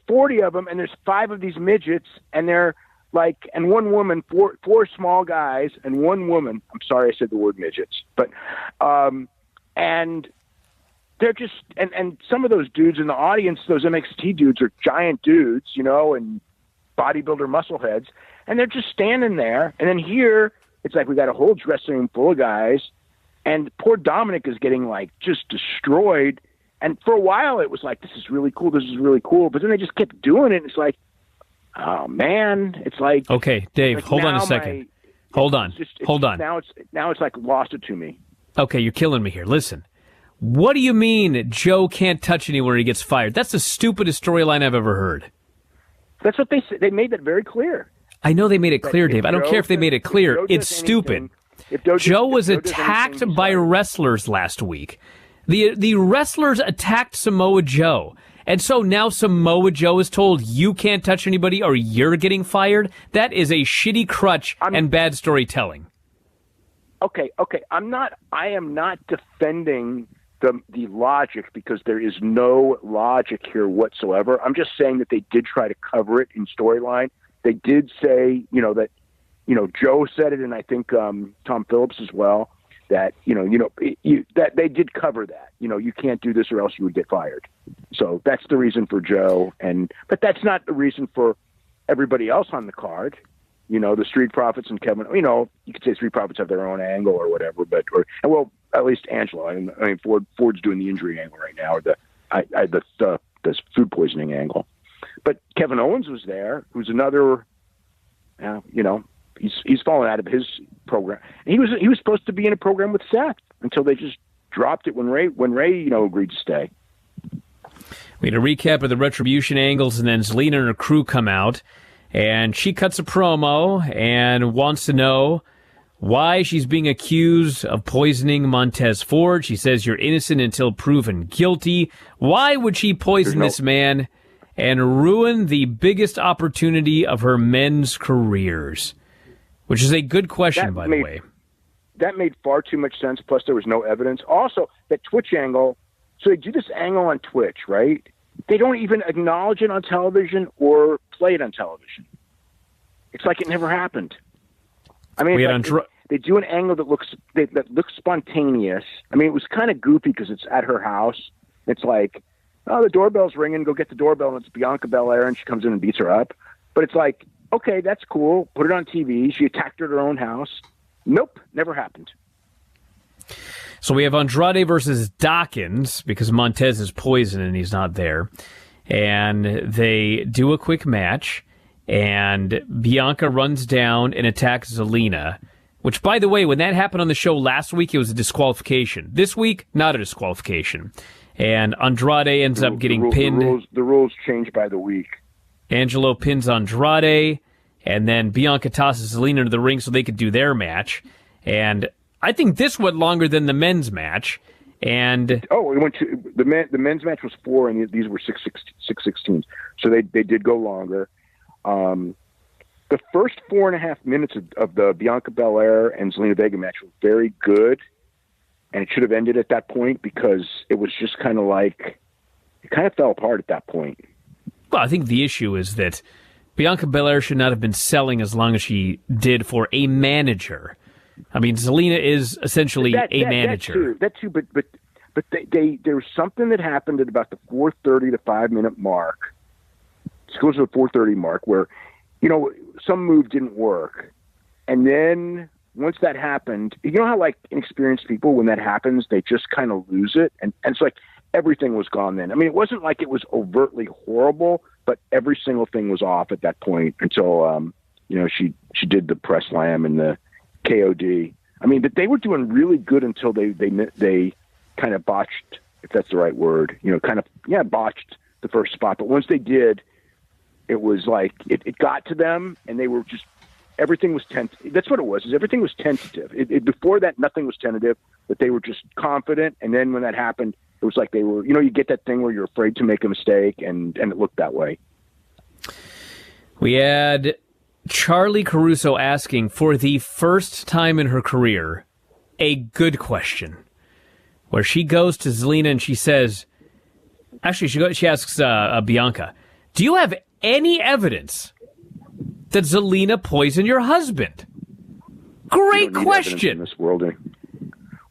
40 of them and there's 5 of these midgets and they're like, and one woman, four small guys and one woman. I'm sorry I said the word midgets, but, and they're just, and some of those dudes in the audience, those NXT dudes are giant dudes, and bodybuilder muscle heads, and they're just standing there. And then here, it's like we got a whole dressing room full of guys, and poor Dominic is getting like just destroyed. And for a while, it was like, this is really cool. But then they just kept doing it. And it's like, oh man, it's like, okay, Dave, like hold on a second. Hold on. Now it's like lost it to me. Okay, you're killing me here. Listen. What do you mean Joe can't touch anyone when he gets fired? That's the stupidest storyline I've ever heard. That's what they said. They made that very clear. I know they made it clear, Dave. I don't care if they made it clear. It's stupid. Joe was attacked by wrestlers last week. The wrestlers attacked Samoa Joe. And so now Samoa Joe is told you can't touch anybody or you're getting fired? That is a shitty crutch and bad storytelling. Okay. I am not defending the logic because there is no logic here whatsoever. I'm just saying that they did try to cover it in storyline. They did say, that, Joe said it, and I think Tom Phillips as well, that, that they did cover that. You can't do this or else you would get fired. So that's the reason for Joe. But that's not the reason for everybody else on the card. The Street Profits and Kevin, you could say Street Profits have their own angle or whatever, well, at least Angelo. I mean, Ford's doing the injury angle right now, or the food poisoning angle. But Kevin Owens was there, who's another, he's fallen out of his program. And he was supposed to be in a program with Seth until they just dropped it when Ray agreed to stay. We had a recap of the Retribution angles, and then Zelina and her crew come out. And she cuts a promo and wants to know why she's being accused of poisoning Montez Ford. She says you're innocent until proven guilty. Why would she poison this man and ruin the biggest opportunity of her men's careers? Which is a good question, by the way. That made far too much sense, plus there was no evidence. Also, that Twitch angle, so they do this angle on Twitch, right? they don't even acknowledge it on television or play it on television. It's like it never happened. I mean, they do an angle that looks spontaneous. I mean, it was kind of goofy because it's at her house. It's like, oh, the doorbell's ringing. Go get the doorbell, and it's Bianca Belair, and she comes in and beats her up. But it's like, okay, that's cool. Put it on TV. She attacked her at her own house. Nope, never happened. So we have Andrade versus Dawkins because Montez is poisoned and he's not there. And they do a quick match, and Bianca runs down and attacks Zelina, which, by the way, when that happened on the show last week, it was a disqualification. This week, not a disqualification. And Andrade ends up getting pinned. The rules change by the week. Angelo pins Andrade, and then Bianca tosses Zelina into the ring so they could do their match. And I think this went longer than the men's match. And it went to the men's match was 4, and these were 6/16. So they did go longer. The first 4.5 minutes of the Bianca Belair and Zelina Vega match was very good, and it should have ended at that point because it was just kind of like it kind of fell apart at that point. Well, I think the issue is that Bianca Belair should not have been selling as long as she did for a manager. I mean, Zelina is essentially a manager. That too, but there was something that happened at about the 4:30 to 5-minute mark. It goes to the 4:30 mark where, some move didn't work. And then once that happened, you know how like inexperienced people, when that happens, they just kind of lose it. And it's like everything was gone then. I mean, it wasn't like it was overtly horrible, but every single thing was off at that point until, she did the press slam and the KOD. I mean, but they were doing really good until they kind of botched, if that's the right word, botched the first spot. But once they did, it was like it got to them, and they were just everything was tentative. That's what it was. Is everything was tentative. Before that, nothing was tentative. But they were just confident, and then when that happened, it was like they were. You get that thing where you're afraid to make a mistake, and it looked that way. We had Charlie Caruso asking, for the first time in her career, a good question, where she goes to Zelina and she says, actually, she asks Bianca, do you have any evidence that Zelina poisoned your husband? Great question. In this world,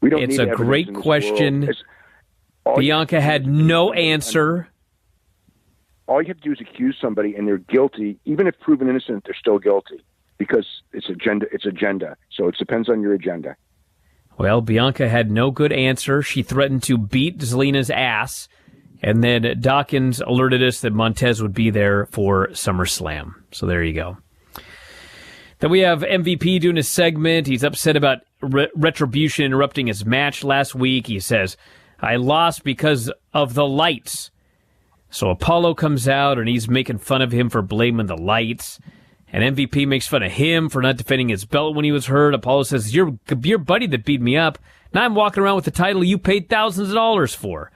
we don't. It's a great question. Bianca had no answer. All you have to do is accuse somebody, and they're guilty. Even if proven innocent, they're still guilty because it's agenda. It's agenda. So it depends on your agenda. Well, Bianca had no good answer. She threatened to beat Zelina's ass, and then Dawkins alerted us that Montez would be there for SummerSlam. So there you go. Then we have MVP doing a segment. He's upset about Retribution interrupting his match last week. He says, I lost because of the lights. So Apollo comes out, and he's making fun of him for blaming the lights. And MVP makes fun of him for not defending his belt when he was hurt. Apollo says, your buddy that beat me up. Now I'm walking around with the title you paid thousands of dollars for.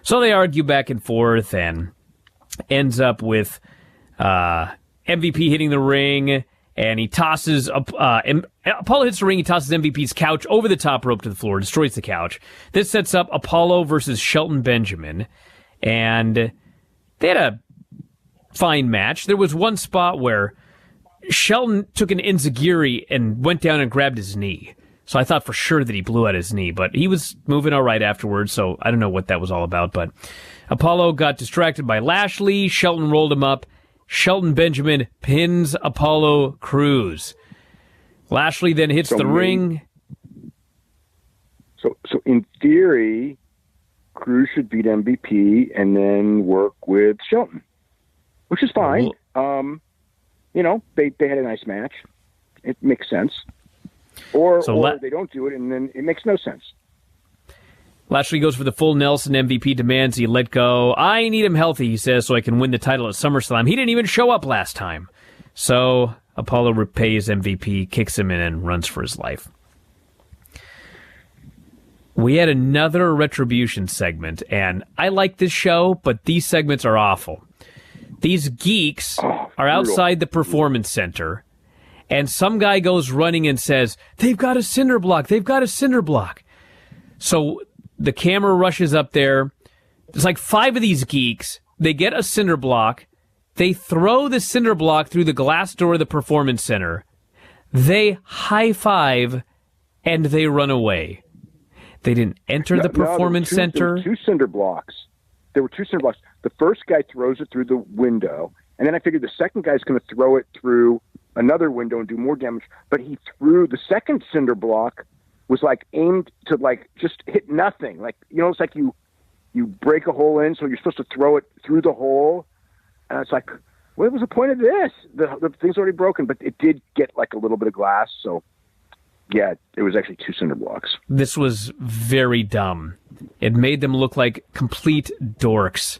So they argue back and forth, and ends up with MVP hitting the ring, and he tosses Apollo hits the ring. He tosses MVP's couch over the top rope to the floor, destroys the couch. This sets up Apollo versus Shelton Benjamin, and they had a fine match. There was one spot where Shelton took an enziguri and went down and grabbed his knee. So I thought for sure that he blew out his knee, but he was moving all right afterwards, so I don't know what that was all about. But Apollo got distracted by Lashley. Shelton rolled him up. Shelton Benjamin pins Apollo Crews. Lashley then hits the ring. So in theory, Crews should beat MVP and then work with Shelton, which is fine. They had a nice match. It makes sense. Or they don't do it, and then it makes no sense. Lashley goes for the full Nelson. MVP demands he let go. I need him healthy, he says, so I can win the title at SummerSlam. He didn't even show up last time. So Apollo repays MVP, kicks him in, and runs for his life. We had another Retribution segment, and I like this show, but these segments are awful. These geeks are outside the Performance Center, and some guy goes running and says, they've got a cinder block, they've got a cinder block. So the camera rushes up there. There's like 5 of these geeks. they get a cinder block. They throw the cinder block through the glass door of the Performance Center. They high-five, and they run away. They didn't enter the Performance Center. There were two cinder blocks. The first guy throws it through the window, and then I figured the second guy's going to throw it through another window and do more damage. But he threw the second cinder block was like aimed to like just hit nothing. Like, you know, it's like you break a hole in, so you're supposed to throw it through the hole. And it's like, what was the point of this? The thing's already broken, but it did get like a little bit of glass. So, yeah, it was actually two cinder blocks. This was very dumb. It made them look like complete dorks.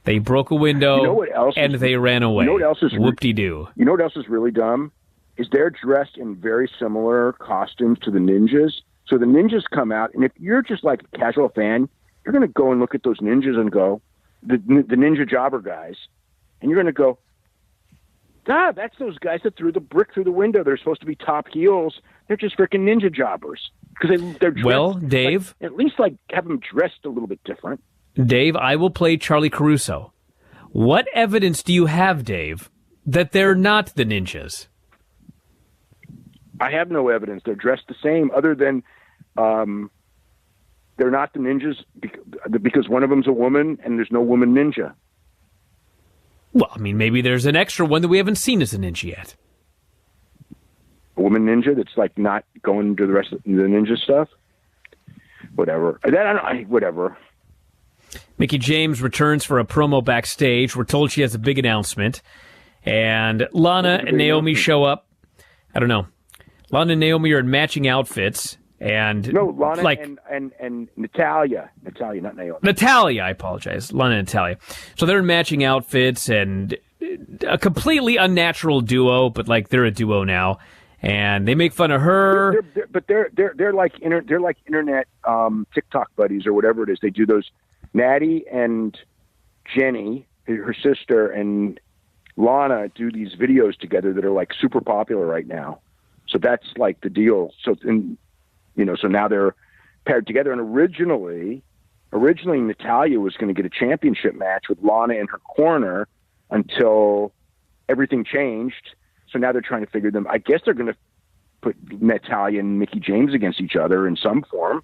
They broke a window and they ran away. You know what else is whoop-de-doo. You know what else is really dumb? Is they're dressed in very similar costumes to the ninjas. So the ninjas come out, and if you're just like a casual fan, you're going to go and look at those ninjas and go, the ninja jobber guys, and you're going to go, that's those guys that threw the brick through the window. They're supposed to be top heels. They're just freaking ninja jobbers. Because they're dressed, well, Dave, like, at least like have them dressed a little bit different. Dave, I will play Charlie Caruso. What evidence do you have, Dave, that they're not the ninjas? I have no evidence. They're dressed the same, other than they're not the ninjas because one of them's a woman and there's no woman ninja. Well, I mean, maybe there's an extra one that we haven't seen as a ninja yet. A woman ninja that's like not going to the rest of the ninja stuff. Whatever. Whatever. Mickie James returns for a promo backstage. We're told she has a big announcement. And Lana and Naomi show up. I don't know. Lana and Naomi are in matching outfits. And no, Lana and Natalia. Natalia, not Naomi. Natalia, I apologize. Lana and Natalia. So they're in matching outfits and a completely unnatural duo, but like they're a duo now. And they make fun of her. They're like internet TikTok buddies or whatever it is. They do those. Natty and Jenny, her sister, and Lana do these videos together that are like super popular right now. So that's like the deal. So now they're paired together. And originally Natalia was going to get a championship match with Lana in her corner until everything changed. So now they're trying to figure them. I guess they're going to put Natalia and Mickie James against each other in some form.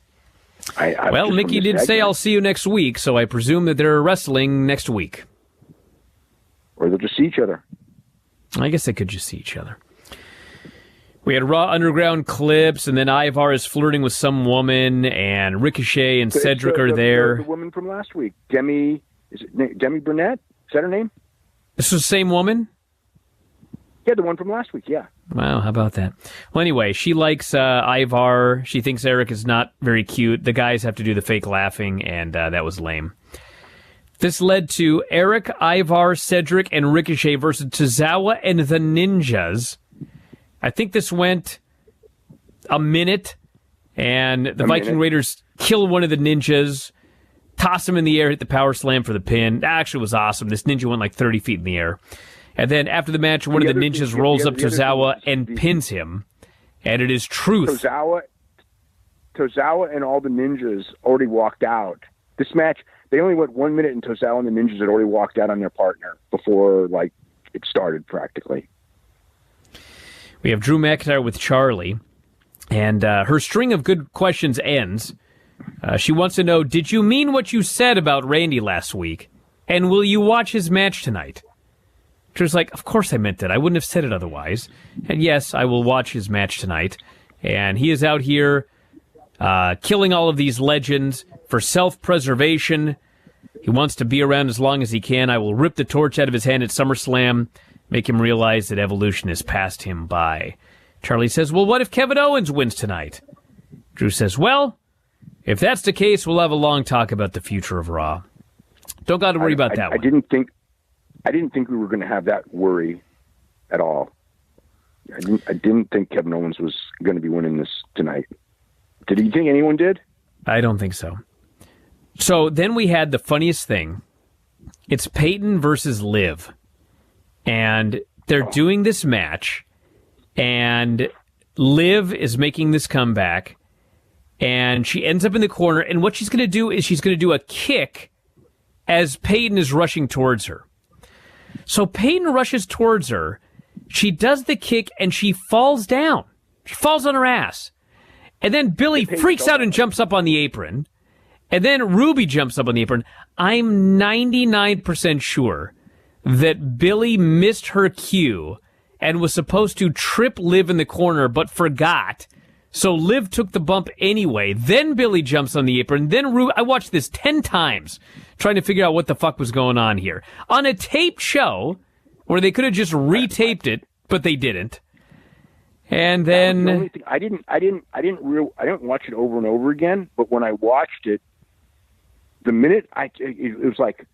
Well, Mickie did say, "I'll see you next week," so I presume that they're wrestling next week. Or they'll just see each other. I guess they could just see each other. We had Raw Underground clips, and then Ivar is flirting with some woman, and Ricochet and Cedric are there. The woman from last week, Demi Burnett? Is that her name? This is the same woman? Yeah, the one from last week, yeah. Wow, how about that? Well, anyway, she likes Ivar. She thinks Eric is not very cute. The guys have to do the fake laughing, and that was lame. This led to Eric, Ivar, Cedric, and Ricochet versus Tozawa and the Ninjas. I think this went a minute, and the Viking Raiders kill one of the Ninjas, toss him in the air, hit the power slam for the pin. That actually was awesome. This Ninja went like 30 feet in the air. And then after the match, one of the ninjas rolls up Tozawa and pins him. And it is truth. Tozawa and all the ninjas already walked out. This match, they only went 1 minute, and Tozawa and the ninjas had already walked out on their partner before it started practically. We have Drew McIntyre with Charlie. And her string of good questions ends. She wants to know, did you mean what you said about Randy last week? And will you watch his match tonight? Drew's like, of course I meant it. I wouldn't have said it otherwise. And yes, I will watch his match tonight. And he is out here killing all of these legends for self-preservation. He wants to be around as long as he can. I will rip the torch out of his hand at SummerSlam, make him realize that Evolution has passed him by. Charlie says, well, what if Kevin Owens wins tonight? Drew says, well, if that's the case, we'll have a long talk about the future of Raw. Don't got to worry about that one. I didn't think we were going to have that worry at all. I didn't think Kevin Owens was going to be winning this tonight. Did you think anyone did? I don't think so. So then we had the funniest thing. It's Peyton versus Liv. And they're doing this match. And Liv is making this comeback. And she ends up in the corner. And what she's going to do is she's going to do a kick as Peyton is rushing towards her. So Peyton rushes towards her. She does the kick, and she falls down. She falls on her ass. And then Billy freaks out and jumps up on the apron. And then Ruby jumps up on the apron. I'm 99% sure that Billy missed her cue and was supposed to trip Liv in the corner, but forgot. So Liv took the bump anyway. Then Billy jumps on the apron. Then I watched this 10 times trying to figure out what the fuck was going on here. On a taped show where they could have just retaped it, but they didn't. And then the only thing, I didn't watch it over and over again, but when I watched it, the minute it was like,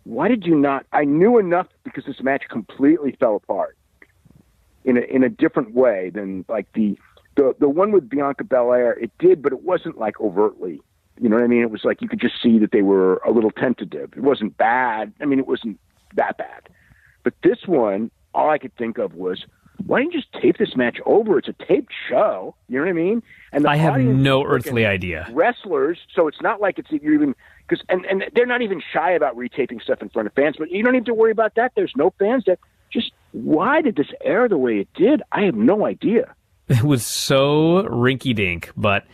why did you not? I knew enough because this match completely fell apart in a different way than like the one with Bianca Belair. It did, but it wasn't like overtly. You know what I mean? It was like you could just see that they were a little tentative. It wasn't bad. I mean, it wasn't that bad. But this one, all I could think of was, why didn't you just tape this match over? It's a taped show. You know what I mean? And I have no earthly idea. Wrestlers, so it's not like you're even because and they're not even shy about retaping stuff in front of fans. But you don't need to worry about that. There's no fans. That just why did this air the way it did? I have no idea. It was so rinky-dink, but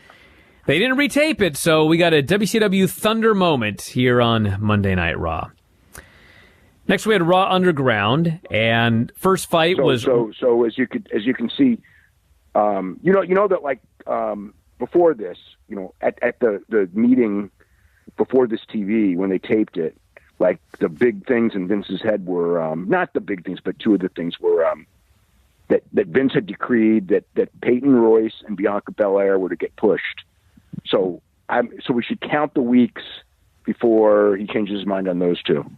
they didn't retape it, so we got a WCW Thunder moment here on Monday Night Raw. Next, we had Raw Underground, and first fight was so as you can see, you know that like before this, you know, at the meeting before this TV when they taped it, like the big things in Vince's head were not the big things, but two of the things were that Vince had decreed that Peyton Royce and Bianca Belair were to get pushed. So we should count the weeks before he changes his mind on those two.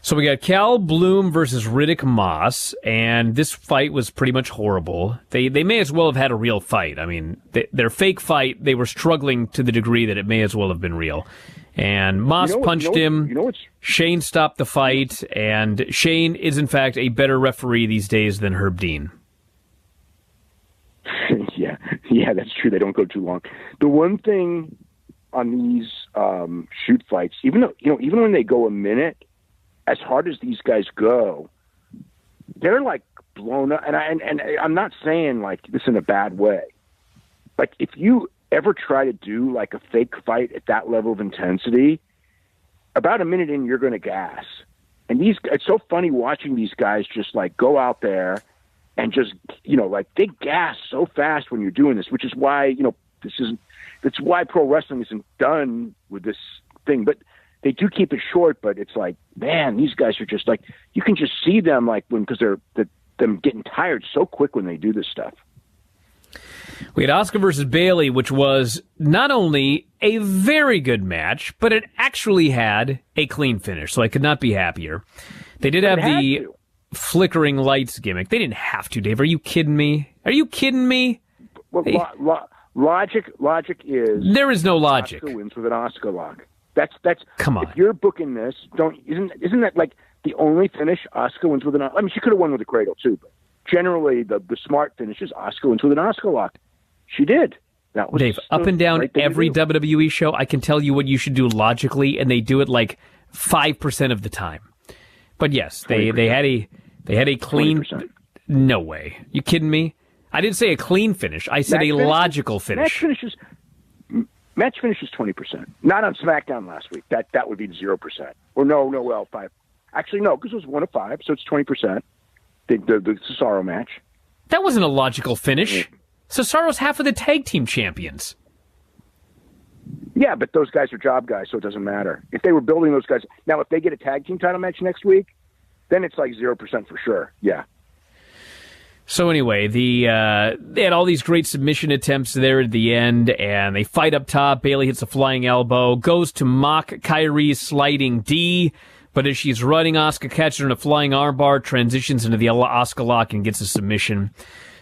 So we got Cal Bloom versus Riddick Moss, and this fight was pretty much horrible. They may as well have had a real fight. I mean, their fake fight, they were struggling to the degree that it may as well have been real. And Moss punched him. Shane stopped the fight, and Shane is, in fact, a better referee these days than Herb Dean. Yeah, that's true. They don't go too long. The one thing on these shoot fights, even when they go a minute, as hard as these guys go, they're like blown up. And I'm not saying like this in a bad way. Like if you ever try to do like a fake fight at that level of intensity, about a minute in, you're going to gas. And it's so funny watching these guys just like go out there and just, you know, like they gas so fast when you're doing this, which is why, you know, that's why pro wrestling isn't done with this thing. But they do keep it short, but it's like, man, these guys are just like, you can just see them like because they're them getting tired so quick when they do this stuff. We had Asuka versus Bayley, which was not only a very good match, but it actually had a clean finish, so I could not be happier. They did have the flickering lights gimmick. They didn't have to, Dave. Are you kidding me? Well, logic is there is no logic. Asuka wins with an Asuka lock. That's come on. If you're booking this, isn't that like the only finish? Asuka wins with an. I mean, she could have won with a cradle too, but generally the smart finish is Asuka wins with an Asuka lock. She did. That was Dave. Up and down right every WWE show, I can tell you what you should do logically, and they do it like 5% of the time. But yes, they had a clean. 20%. No way. You kidding me? I didn't say a clean finish. I said logical finish. Match finishes 20%. Not on SmackDown last week. That would be 0%. Or 5. Actually, no, because it was 1 of 5, so it's 20%. The Cesaro match. That wasn't a logical finish. Cesaro's half of the tag team champions. Yeah, but those guys are job guys, so it doesn't matter. If they were building those guys... Now, if they get a tag team title match next week, then it's like 0% for sure. Yeah. So anyway, they had all these great submission attempts there at the end, and they fight up top. Bayley hits a flying elbow, goes to mock Kyrie's sliding D, but as she's running, Asuka catches her in a flying armbar, transitions into the Asuka lock, and gets a submission.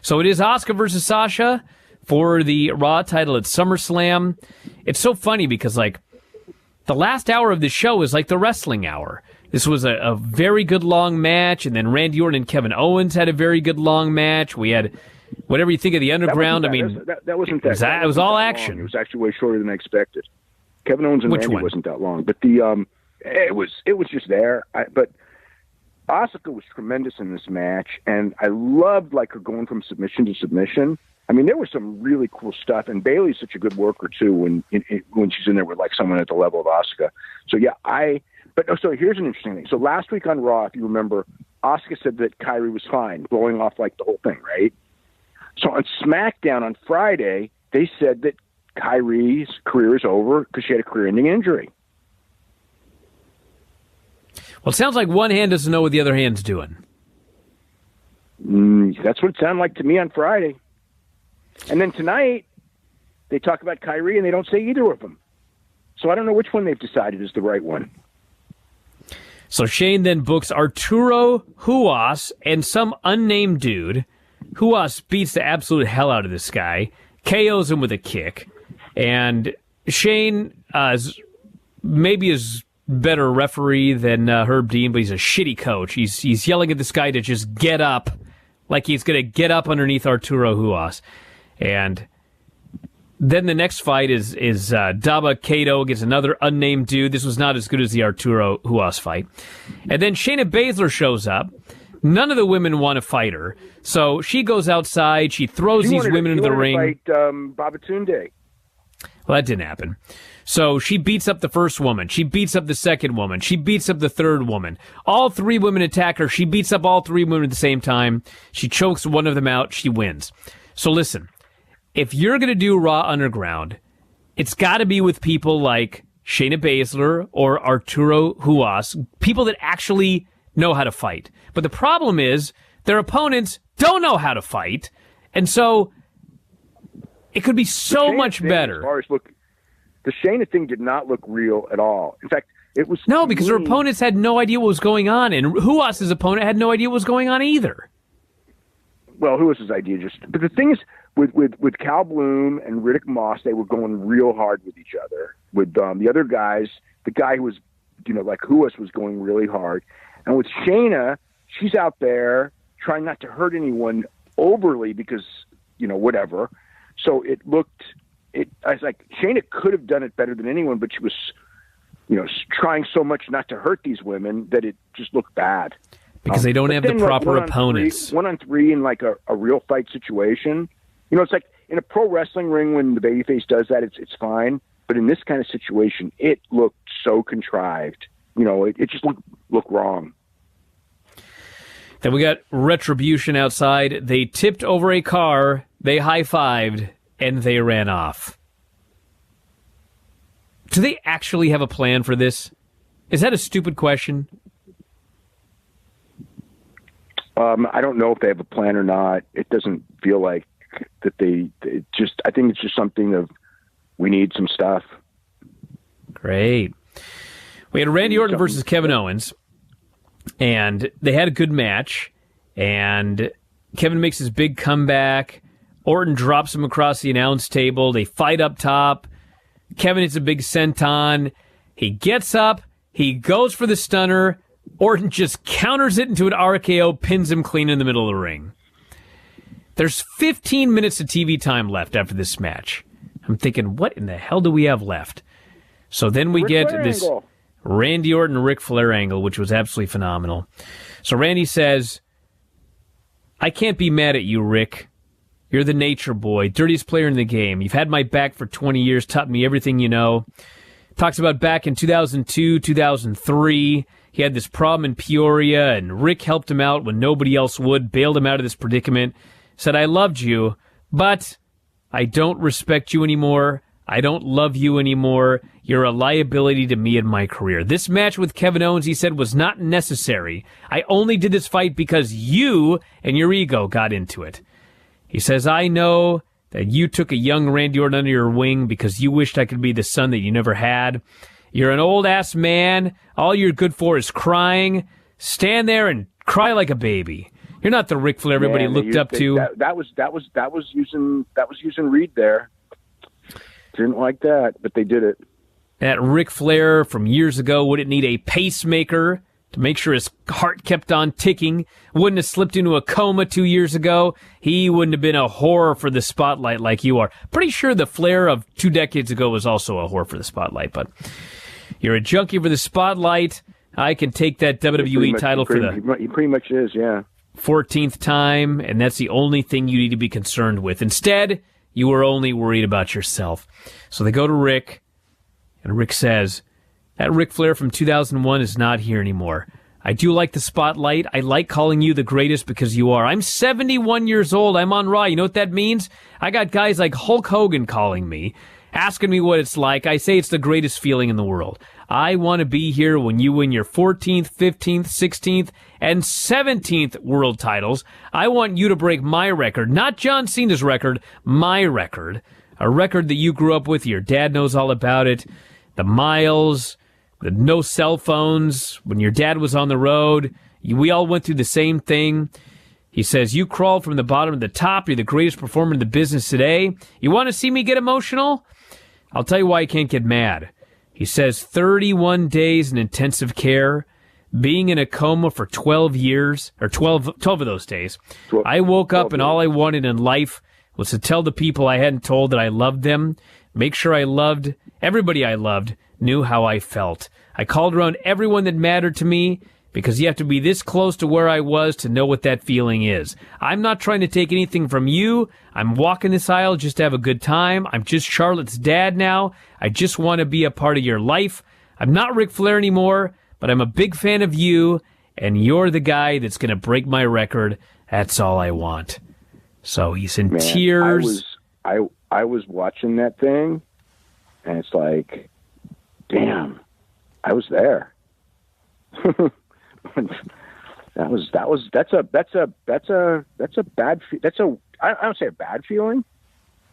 So it is Asuka versus Sasha for the Raw title at SummerSlam. It's so funny because, like, the last hour of the show is like the wrestling hour. This was a very good long match, and then Randy Orton and Kevin Owens had a very good long match. We had whatever you think of the Underground. That wasn't that. It was all action. Long. It was actually way shorter than I expected. Kevin Owens and Which Randy one? wasn't that long, but it was just there. But Asuka was tremendous in this match, and I loved like her going from submission to submission. I mean, there was some really cool stuff, and Bayley's such a good worker too when she's in there with like someone at the level of Asuka. So yeah, so here's an interesting thing. So last week on Raw, if you remember, Asuka said that Kyrie was fine, blowing off like the whole thing, right? So on SmackDown on Friday, they said that Kyrie's career is over because she had a career-ending injury. Well, it sounds like one hand doesn't know what the other hand's doing. That's what it sounded like to me on Friday. And then tonight, they talk about Kyrie, and they don't say either of them. So I don't know which one they've decided is the right one. So Shane then books Arturo Huas and some unnamed dude. Huas beats the absolute hell out of this guy, KOs him with a kick, and Shane maybe is better referee than Herb Dean, but he's a shitty coach. He's yelling at this guy to just get up, like he's going to get up underneath Arturo Huas. And then the next fight is Daba Kato against another unnamed dude. This was not as good as the Arturo Huas fight. And then Shayna Baszler shows up. None of the women want to fight her. So she goes outside. She throws these women into the ring. Fight Babatunde. Well, that didn't happen. So she beats up the first woman. She beats up the second woman. She beats up the third woman. All three women attack her. She beats up all three women at the same time. She chokes one of them out. She wins. So listen, if you're going to do Raw Underground, it's got to be with people like Shayna Baszler or Arturo Huas, people that actually know how to fight. But the problem is their opponents don't know how to fight, and so it could be so much better. As far as look, the Shayna thing did not look real at all. In fact, it was because her opponents had no idea what was going on, and Huas's opponent had no idea what was going on either. Well, Huas's idea but the thing is, with Cal Bloom and Riddick Moss, they were going real hard with each other. With the other guys, the guy who was, like Huas was going really hard. And with Shayna, she's out there trying not to hurt anyone overly because, whatever. So I was like, Shayna could have done it better than anyone, but she was, trying so much not to hurt these women that it just looked bad. Because they don't have the proper opponents. 1-on-3 in like a real fight situation. It's like in a pro wrestling ring when the babyface does that, it's fine. But in this kind of situation, it looked so contrived. It just looked wrong. Then we got Retribution outside. They tipped over a car, they high-fived, and they ran off. Do they actually have a plan for this? Is that a stupid question? I don't know if they have a plan or not. It doesn't feel like that I think it's just something of, we need some stuff. Great. We had Randy Orton versus Kevin Owens, and they had a good match, and Kevin makes his big comeback. Orton drops him across the announce table. They fight up top. Kevin hits a big senton. He gets up. He goes for the stunner. Orton just counters it into an RKO, pins him clean in the middle of the ring. There's 15 minutes of TV time left after this match. I'm thinking, what in the hell do we have left? So then we get this angle. Randy Orton Ric Flair angle, which was absolutely phenomenal. So Randy says, I can't be mad at you, Rick. You're the nature boy, dirtiest player in the game. You've had my back for 20 years, taught me everything you know. Talks about back in 2002, 2003. He had this problem in Peoria, and Rick helped him out when nobody else would, bailed him out of this predicament. Said, I loved you, but I don't respect you anymore. I don't love you anymore. You're a liability to me and my career. This match with Kevin Owens, he said, was not necessary. I only did this fight because you and your ego got into it. He says, I know that you took a young Randy Orton under your wing because you wished I could be the son that you never had. You're an old-ass man. All you're good for is crying. Stand there and cry like a baby. You're not the Ric Flair everybody looked up to. That was using Reed there. Didn't like that, but they did it. That Ric Flair from years ago wouldn't need a pacemaker to make sure his heart kept on ticking, wouldn't have slipped into a coma 2 years ago. He wouldn't have been a whore for the spotlight like you are. Pretty sure the Flair of 2 decades ago was also a whore for the spotlight, but you're a junkie for the spotlight. I can take that WWE title for He pretty much is, yeah. 14th time, and that's the only thing you need to be concerned with. Instead, you were only worried about yourself. So they go to Rick, and Rick says, that Ric Flair from 2001 is not here anymore. I do like the spotlight. I like calling you the greatest because you are. I'm 71 years old. I'm on Raw. You know what that means? I got guys like Hulk Hogan calling me, asking me what it's like. I say it's the greatest feeling in the world. I want to be here when you win your 14th, 15th, 16th, and 17th world titles. I want you to break my record, not John Cena's record, my record. A record that you grew up with. Your dad knows all about it. The miles, the no cell phones, when your dad was on the road. We all went through the same thing. He says, you crawled from the bottom to the top. You're the greatest performer in the business today. You want to see me get emotional? I'll tell you why I can't get mad. He says 31 days in intensive care, being in a coma for 12 years, or 12 of those days. I woke up and all I wanted in life was to tell the people I hadn't told that I loved them, make sure everybody I loved knew how I felt. I called around everyone that mattered to me because you have to be this close to where I was to know what that feeling is. I'm not trying to take anything from you. I'm walking this aisle just to have a good time. I'm just Charlotte's dad now. I just want to be a part of your life. I'm not Ric Flair anymore, but I'm a big fan of you, and you're the guy that's going to break my record. That's all I want. So he's in tears. I was watching that thing, and it's like, damn, I was there. That's a bad. I don't say a bad feeling.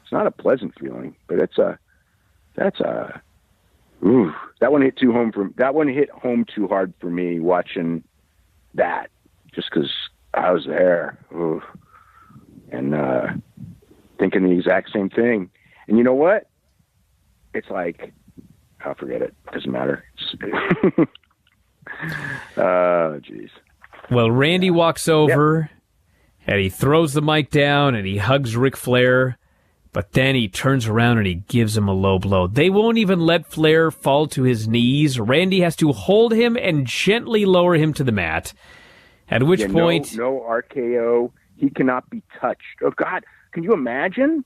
It's not a pleasant feeling, but that one hit home too hard for me watching that, just because I was there. Ooh. And thinking the exact same thing. And you know what? It's like, I'll forget it. Doesn't matter. Oh, jeez. Well, Randy walks over, and he throws the mic down, and he hugs Ric Flair, but then he turns around and he gives him a low blow. They won't even let Flair fall to his knees. Randy has to hold him and gently lower him to the mat, at which point... No RKO. He cannot be touched. Oh, God. Can you imagine?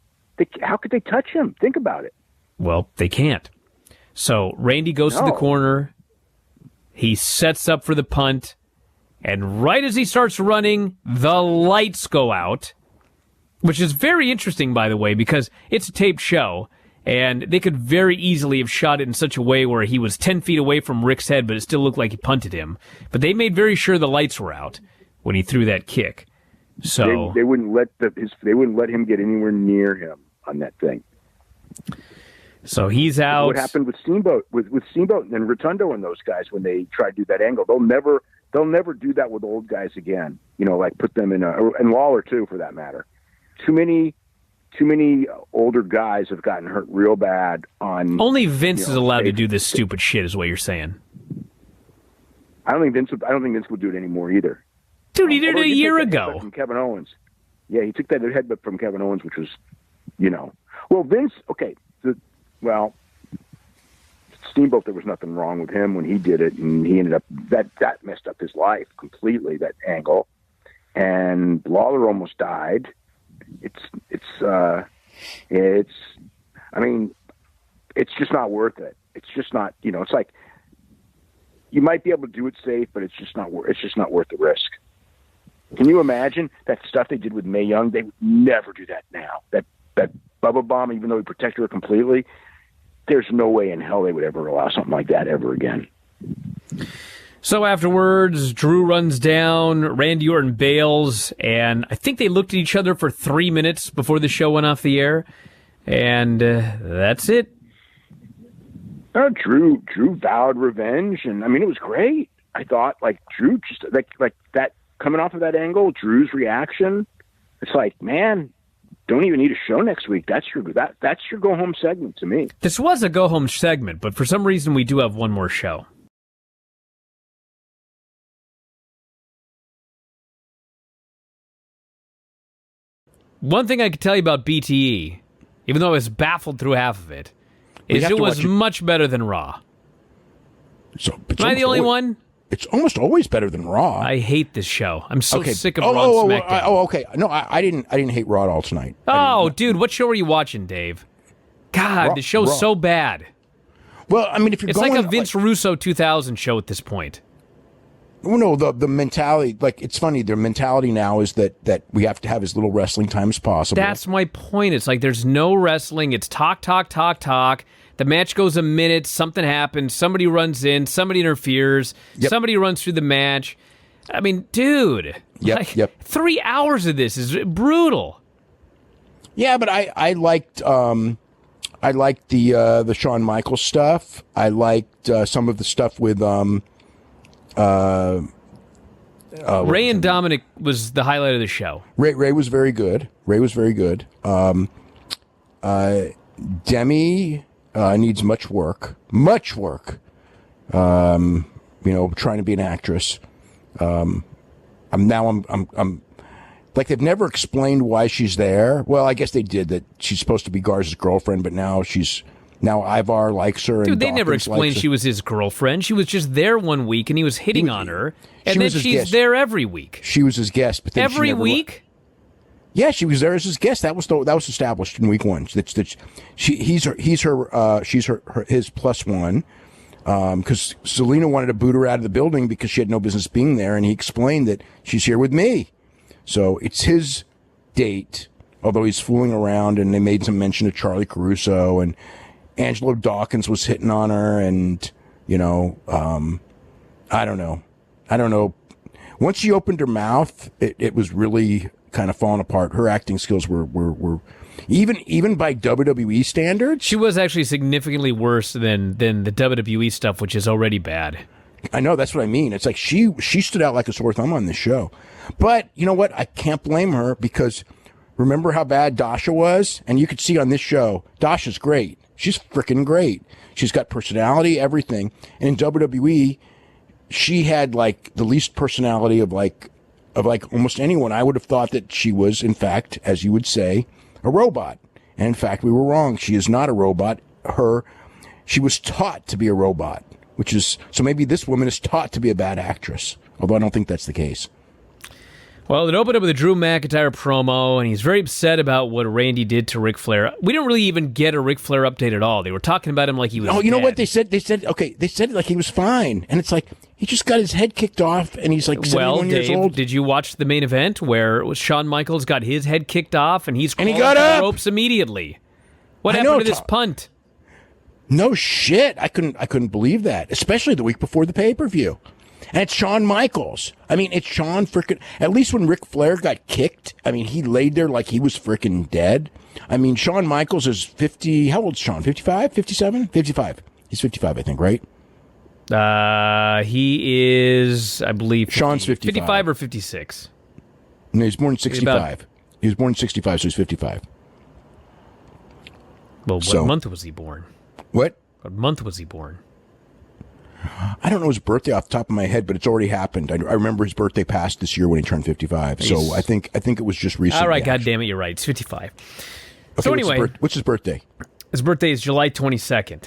How could they touch him? Think about it. Well, they can't. So Randy goes to the corner. He sets up for the punt. And right as he starts running, the lights go out, which is very interesting, by the way, because it's a taped show, and they could very easily have shot it in such a way where he was 10 feet away from Rick's head, but it still looked like he punted him. But they made very sure the lights were out when he threw that kick. So they wouldn't let him get anywhere near him on that thing. So he's out. What happened with Steamboat, with Steamboat and Rotundo and those guys when they tried to do that angle? They'll never do that with old guys again. You know, like put them in and Lawler too, for that matter. Too many older guys have gotten hurt real bad on. Only Vince is allowed to do this stupid shit, is what you're saying. I don't think Vince would do it anymore either. Dude, he did it a year ago. From Kevin Owens. Yeah, he took that headbutt from Kevin Owens, which was, well, Vince. Okay, Steamboat, there was nothing wrong with him when he did it, and he ended up that messed up his life completely. That angle, and Lawler almost died. I mean, it's just not worth it. It's just not. It's like you might be able to do it safe, but it's just not worth the risk. Can you imagine that stuff they did with Mae Young? They would never do that now. That Bubba Bomb, even though he protected her completely, there's no way in hell they would ever allow something like that ever again. So afterwards, Drew runs down, Randy Orton bails, and I think they looked at each other for 3 minutes before the show went off the air, and that's it. Drew vowed revenge, and I mean, it was great. I thought, Drew just like that coming off of that angle, Drew's reaction. It's like, man, don't even need a show next week. That's your go home segment to me. This was a go home segment, but for some reason we do have one more show. One thing I could tell you about BTE, even though I was baffled through half of it, is it was much better than Raw. So, Am I the only one? It's almost always better than Raw. I hate this show. I'm so sick of Raw and SmackDown. Okay. No, I didn't hate Raw at all tonight. Oh, dude, what show are you watching, Dave? God, the show's so bad. Well, I mean, if you're it's going... like a Vince Russo 2000 show at this point. Well, no, the mentality, like, it's funny, their mentality now is that we have to have as little wrestling time as possible. That's my point. It's like there's no wrestling. It's talk. The match goes a minute, something happens, somebody runs in, somebody interferes, somebody runs through the match. I mean, dude, 3 hours of this is brutal. Yeah, but I liked the Shawn Michaels stuff. I liked some of the stuff with Ray and Dominic was the highlight of the show. Ray was very good. Demi needs much work. Trying to be an actress. I'm like, they've never explained why she's there. Well, I guess they did, that she's supposed to be Garza's girlfriend, but now Ivar likes her. Dude, and they never explained she was his girlfriend. She was just there one week, and he was hitting on her, and then she's there every week. She was his guest, but then every week. Yeah, she was there as his guest. That was established in week one. She's his plus one. Because Selena wanted to boot her out of the building because she had no business being there, and he explained that she's here with me. So it's his date, although he's fooling around, and they made some mention of Charlie Caruso, and Angelo Dawkins was hitting on her, and, I don't know. Once she opened her mouth, it was really kind of falling apart. Her acting skills were even by WWE standards. She was actually significantly worse than the WWE stuff, which is already bad. I know, that's what I mean. It's like she stood out like a sore thumb on this show. But you know what? I can't blame her, because remember how bad Dasha was? And you could see on this show, Dasha's great. She's freaking great. She's got personality, everything. And in WWE, she had like the least personality of almost anyone. I would have thought that she was, in fact, as you would say, a robot. And in fact, we were wrong. She is not a robot. She was taught to be a robot, so maybe this woman is taught to be a bad actress, although I don't think that's the case. Well, it opened up with a Drew McIntyre promo, and he's very upset about what Randy did to Ric Flair. We didn't really even get a Ric Flair update at all. They were talking about him like he was Oh, you dead. know what they said? They said like he was fine. And it's like, he just got his head kicked off, and he's like 71 years old. Did you watch the main event where Shawn Michaels got his head kicked off, and he got up the ropes immediately? What happened to this punt? No shit. I couldn't believe that, especially the week before the pay-per-view. And it's Shawn Michaels. I mean, it's Shawn freaking... At least when Ric Flair got kicked, I mean, he laid there like he was freaking dead. I mean, Shawn Michaels is 50... How old's Shawn? 55? 57? 55. He's 55, I think, right? He is, I believe... Shawn's 55. 55 or 56. No, he's born in 65. He was born in 65, so he's 55. Well, what month was he born? What? What month was he born? I don't know his birthday off the top of my head, but it's already happened. I remember his birthday passed this year when he turned 55. So I think it was just recent. All right, God damn it, you're right. It's 55. Okay, so anyway, what's his birthday? His birthday is July 22nd.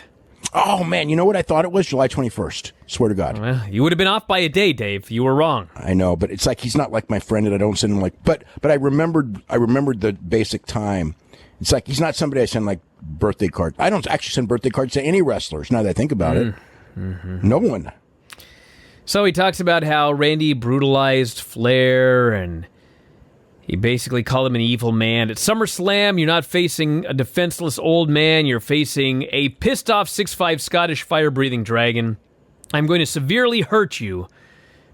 Oh man, you know what I thought it was? July 21st. Swear to God. Well, you would have been off by a day, Dave. You were wrong. I know, but it's like he's not like my friend, and I don't send him like. But I remembered the basic time. It's like he's not somebody I send like birthday cards. I don't actually send birthday cards to any wrestlers. Now that I think about it. Mm-hmm. No one. So he talks about how Randy brutalized Flair, and he basically called him an evil man. At SummerSlam, you're not facing a defenseless old man. You're facing a pissed-off 6'5" Scottish fire-breathing dragon. I'm going to severely hurt you,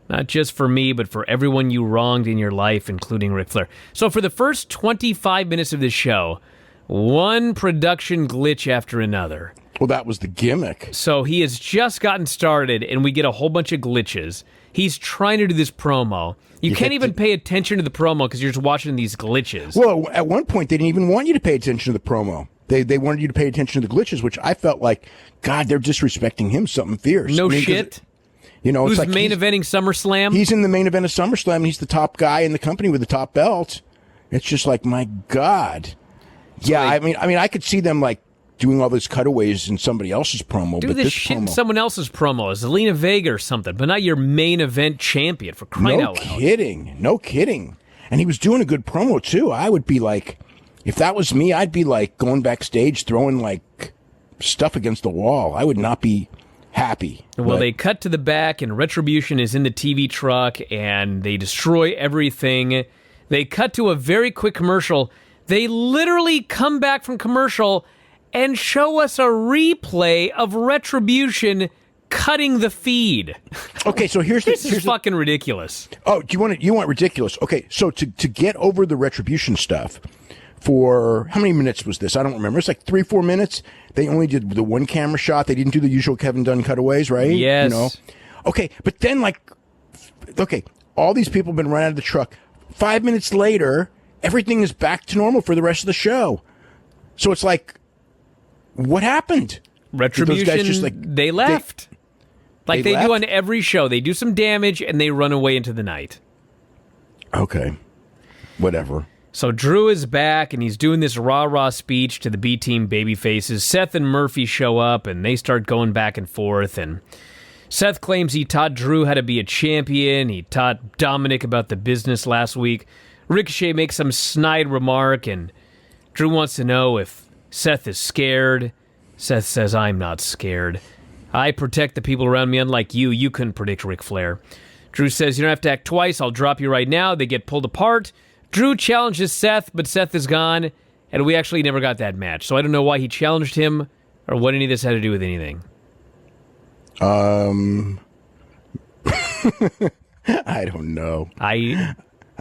not just for me, but for everyone you wronged in your life, including Ric Flair. So for the first 25 minutes of this show, one production glitch after another. Well, that was the gimmick. So he has just gotten started, and we get a whole bunch of glitches. He's trying to do this promo. You can't even pay attention to the promo because you're just watching these glitches. Well, at one point, they didn't even want you to pay attention to the promo. They wanted you to pay attention to the glitches, which I felt like, God, they're disrespecting him something fierce. No shit. You know, who's it's like main eventing SummerSlam? He's in the main event of SummerSlam, and he's the top guy in the company with the top belt. It's just like, my God. Yeah, I mean, I could see them like doing all those cutaways in somebody else's promo. Do but this shit in someone else's promo, as Zelina Vega or something, but not your main event champion, for crying out loud. No kidding. And he was doing a good promo too. I would be like, if that was me, I'd be like going backstage throwing like stuff against the wall. I would not be happy. Well, they cut to the back, and Retribution is in the TV truck, and they destroy everything. They cut to a very quick commercial. They literally come back from commercial and show us a replay of Retribution cutting the feed. Okay, so here's this is fucking ridiculous. Oh, you want ridiculous? Okay, so to get over the Retribution stuff, for how many minutes was this? I don't remember. It's like 3-4 minutes. They only did the one camera shot. They didn't do the usual Kevin Dunn cutaways, right? Yes. You know? Okay, but then all these people have been run out of the truck. 5 minutes later, everything is back to normal for the rest of the show. So it's like, what happened? Retribution, they left. They do on every show. They do some damage, and they run away into the night. Okay. Whatever. So Drew is back, and he's doing this rah-rah speech to the B-Team babyfaces. Seth and Murphy show up, and they start going back and forth, and Seth claims he taught Drew how to be a champion. He taught Dominic about the business last week. Ricochet makes some snide remark, and Drew wants to know if Seth is scared. Seth says, I'm not scared. I protect the people around me, unlike you. You couldn't predict Ric Flair. Drew says, you don't have to act twice. I'll drop you right now. They get pulled apart. Drew challenges Seth, but Seth is gone, and we actually never got that match. So I don't know why he challenged him or what any of this had to do with anything. I don't know. I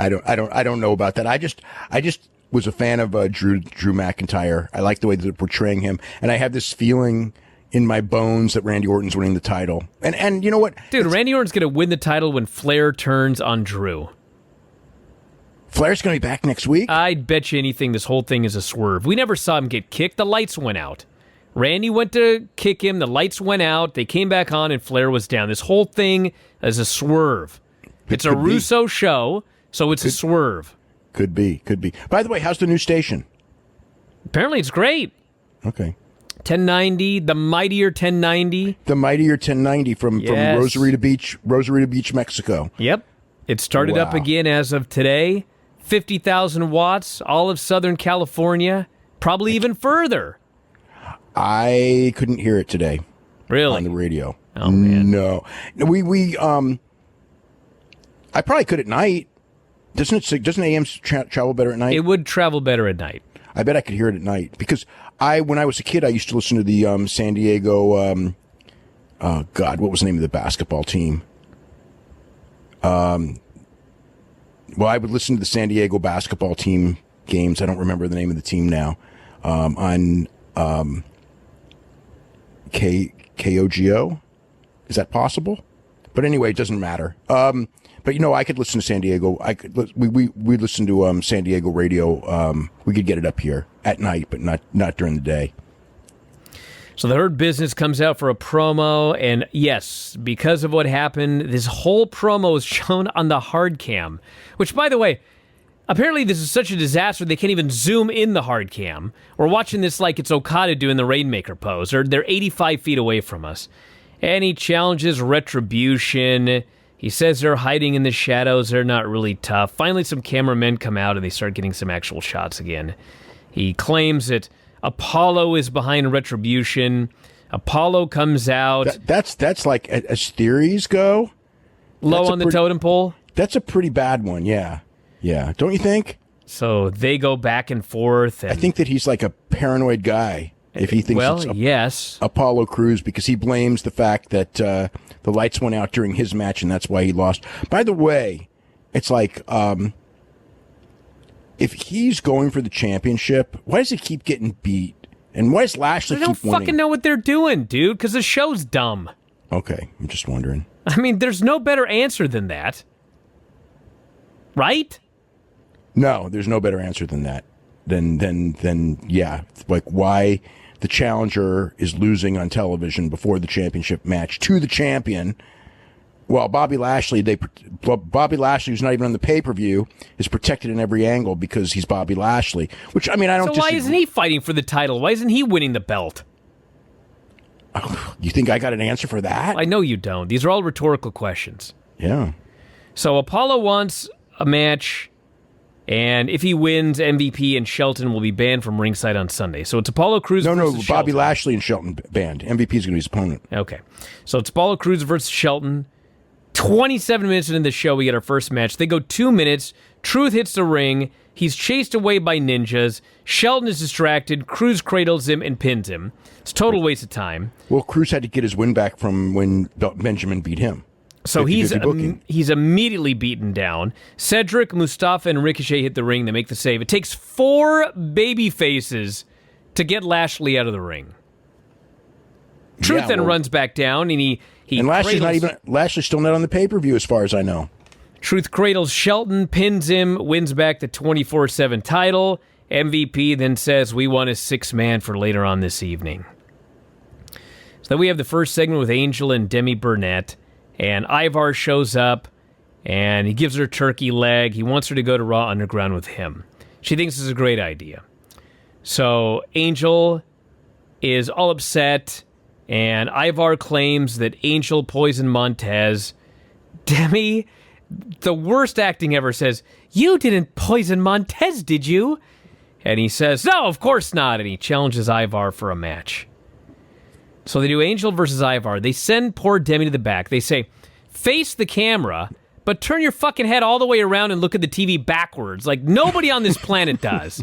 don't know about that. I just was a fan of Drew McIntyre. I like the way that they're portraying him, and I have this feeling in my bones that Randy Orton's winning the title. And you know what, dude? Randy Orton's going to win the title when Flair turns on Drew. Flair's going to be back next week? I'd bet you anything this whole thing is a swerve. We never saw him get kicked. The lights went out. Randy went to kick him. The lights went out. They came back on, and Flair was down. This whole thing is a swerve. It's a Russo show, so it's a swerve. Could be. By the way, how's the new station? Apparently it's great. Okay. 1090, the mightier 1090. The mightier 1090 from Rosarito Beach, Mexico. Yep. It started up again as of today. 50,000 watts, all of Southern California, probably even further. I couldn't hear it today. Really? On the radio. Oh, man. No. I probably could at night. Doesn't AM travel better at night? It would travel better at night. I bet I could hear it at night because when I was a kid, I used to listen to the San Diego. What was the name of the basketball team? Well, I would listen to the San Diego basketball team games. I don't remember the name of the team now. On KOGO, is that possible? But anyway, it doesn't matter. But I could listen to San Diego. We listen to San Diego radio. We could get it up here at night, but not during the day. So the Hurt Business comes out for a promo, and yes, because of what happened, this whole promo is shown on the hard cam. Which, by the way, apparently this is such a disaster they can't even zoom in the hard cam. We're watching this like it's Okada doing the Rainmaker pose, or they're 85 feet away from us. And he challenges Retribution. He says they're hiding in the shadows. They're not really tough. Finally, some cameramen come out and they start getting some actual shots again. He claims that Apollo is behind Retribution. Apollo comes out. That's like, as theories go, low on the totem pole. That's a pretty bad one, yeah. Yeah, don't you think? So they go back and forth. And I think that he's like a paranoid guy. If he thinks yes, Apollo Crews, because he blames the fact that the lights went out during his match and that's why he lost. By the way, it's like, if he's going for the championship, why does he keep getting beat? And why does Lashley keep winning? I don't fucking know what they're doing, dude, because the show's dumb. Okay, I'm just wondering. I mean, there's no better answer than that. Right? No, there's no better answer than that. Yeah, like why the challenger is losing on television before the championship match to the champion, Well, Bobby Lashley, who's not even on the pay-per-view, is protected in every angle because he's Bobby Lashley. Which, I mean, I don't. So why isn't he fighting for the title? Why isn't he winning the belt? You think I got an answer for that? I know you don't. These are all rhetorical questions. Yeah. So Apollo wants a match, and if he wins, MVP and Shelton will be banned from ringside on Sunday. So it's Apollo Crews versus Bobby Shelton. Lashley and Shelton banned. MVP is going to be his opponent. Okay. So it's Apollo Crews versus Shelton. 27 minutes into the show, we get our first match. They go 2 minutes. Truth hits the ring. He's chased away by ninjas. Shelton is distracted. Crews cradles him and pins him. It's a total waste of time. Well, Crews had to get his win back from when Benjamin beat him. So he's immediately beaten down. Cedric, Mustafa, and Ricochet hit the ring. They make the save. It takes 4 baby faces to get Lashley out of the ring. Truth then runs back down, and he and Lashley's still not on the pay-per-view as far as I know. Truth cradles Shelton, pins him, wins back the 24/7 title. MVP then says, we want a 6-man for later on this evening. So then we have the first segment with Angel and Demi Burnett, and Ivar shows up, and he gives her a turkey leg. He wants her to go to Raw Underground with him. She thinks it's a great idea. So Angel is all upset, and Ivar claims that Angel poisoned Montez. Demi, the worst acting ever, says, you didn't poison Montez, did you? And he says, no, of course not. And he challenges Ivar for a match. So they do Angel versus Ivar. They send poor Demi to the back. They say, face the camera, but turn your fucking head all the way around and look at the TV backwards. Like nobody on this planet does.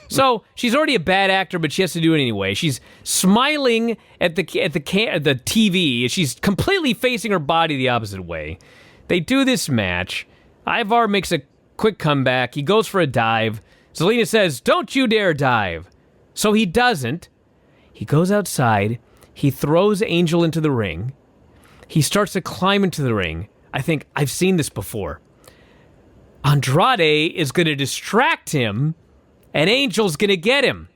So she's already a bad actor, but she has to do it anyway. She's smiling at the TV. She's completely facing her body the opposite way. They do this match. Ivar makes a quick comeback. He goes for a dive. Zelina says, don't you dare dive. So he doesn't. He goes outside. He throws Angel into the ring. He starts to climb into the ring. I think I've seen this before. Andrade is going to distract him, and Angel's going to get him.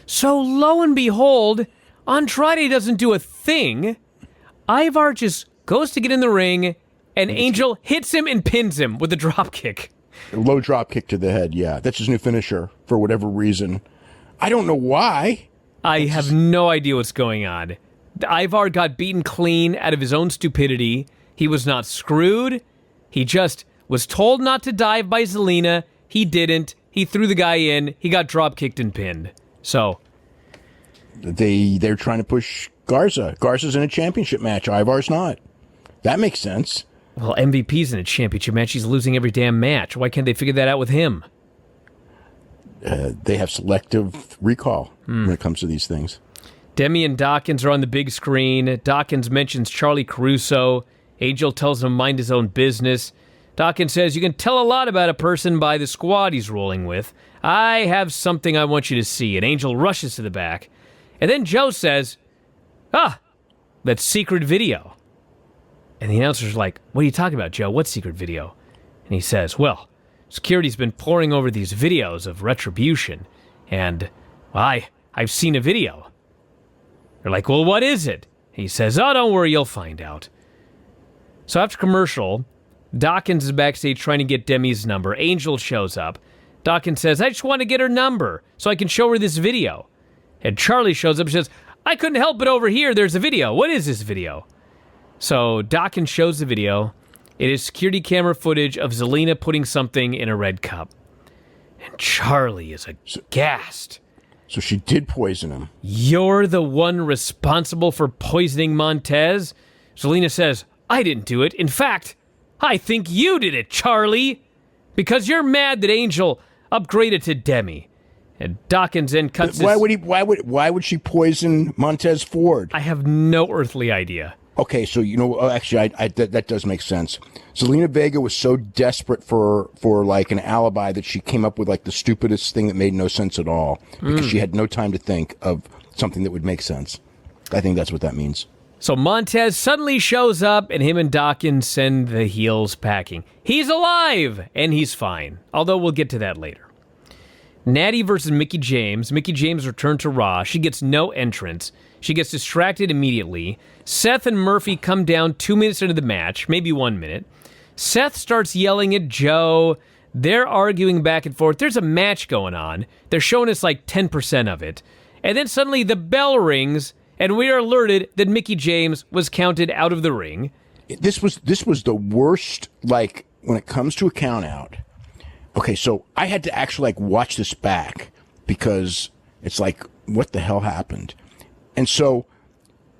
So lo and behold, Andrade doesn't do a thing. Ivar just goes to get in the ring, and Angel hits him and pins him with a drop kick. A low drop kick to the head, yeah. That's his new finisher for whatever reason. I don't know why. I have no idea what's going on. Ivar got beaten clean out of his own stupidity. He was not screwed. He just was told not to dive by Zelina. He didn't. He threw the guy in. He got drop kicked and pinned. So they're trying to push Garza. Garza's in a championship match. Ivar's not. That makes sense. Well, MVP's in a championship match. He's losing every damn match. Why can't they figure that out with him? They have selective recall when it comes to these things. Demi and Dawkins are on the big screen. Dawkins mentions Charlie Caruso. Angel tells him to mind his own business. Dawkins says, you can tell a lot about a person by the squad he's rolling with. I have something I want you to see. And Angel rushes to the back. And then Joe says, that's secret video. And the announcer's like, what are you talking about, Joe? What secret video? And he says, well, security's been poring over these videos of Retribution. And, well, I've seen a video. They're like, well, what is it? He says, oh, don't worry, you'll find out. So after commercial, Dawkins is backstage trying to get Demi's number. Angel shows up. Dawkins says, I just want to get her number so I can show her this video. And Charlie shows up and says, I couldn't help but overhear there's a video. What is this video? So Dawkins shows the video. It is security camera footage of Zelina putting something in a red cup. And Charlie is aghast. So she did poison him. You're the one responsible for poisoning Montez? Zelina says, I didn't do it. In fact, I think you did it, Charlie. Because you're mad that Angel upgraded to Demi. And Dawkins then cuts why would she poison Montez Ford? I have no earthly idea. Okay, so actually, that does make sense. Zelina Vega was so desperate for like an alibi that she came up with like the stupidest thing that made no sense at all because she had no time to think of something that would make sense. I think that's what that means. So Montez suddenly shows up, and him and Dawkins send the heels packing. He's alive, and he's fine. Although we'll get to that later. Natty versus Mickie James. Mickie James returned to Raw. She gets no entrance. She gets distracted immediately. Seth and Murphy come down 2 minutes into the match, maybe 1 minute. Seth starts yelling at Joe. They're arguing back and forth. There's a match going on. They're showing us like 10% of it. And then suddenly the bell rings, and we are alerted that Mickie James was counted out of the ring. This was the worst, like, when it comes to a count out. Okay, so I had to actually, like, watch this back because it's like, what the hell happened? And so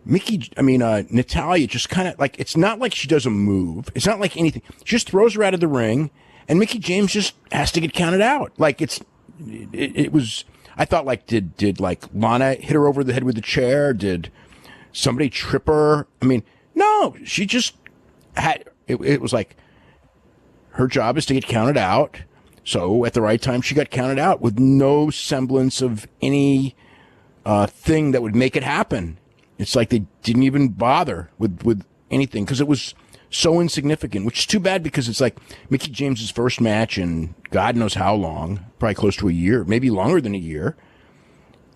Natalya just kind of, like, it's not like she does a move. It's not like anything. She just throws her out of the ring, and Mickie James just has to get counted out. Like, it was, I thought, like, did like Lana hit her over the head with the chair? Did somebody trip her? I mean, no, she just had, it was like, her job is to get counted out. So at the right time, she got counted out with no semblance of any thing that would make it happen. It's like they didn't even bother with anything because it was so insignificant, which is too bad because it's like Mickie James's first match in God knows how long, probably close to a year, maybe longer than a year.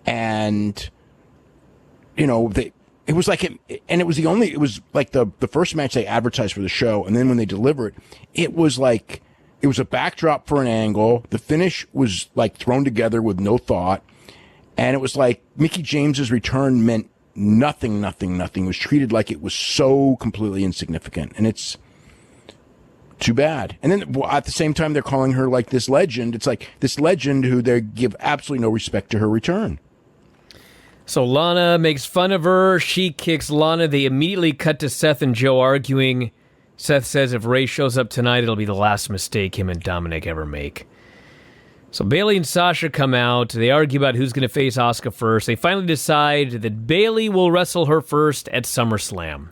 And, you know, it was like, it was like the first match they advertised for the show. And then when they deliver it, it was like, it was a backdrop for an angle. The finish was like thrown together with no thought. And it was like Mickie James's return meant nothing. It was treated like it was so completely insignificant. And it's too bad. And then at the same time, they're calling her like this legend. It's like this legend who they give absolutely no respect to her return. So Lana makes fun of her. She kicks Lana. They immediately cut to Seth and Joe arguing. Seth says if Ray shows up tonight, it'll be the last mistake him and Dominic ever make. So Bayley and Sasha come out. They argue about who's going to face Asuka first. They finally decide that Bayley will wrestle her first at SummerSlam.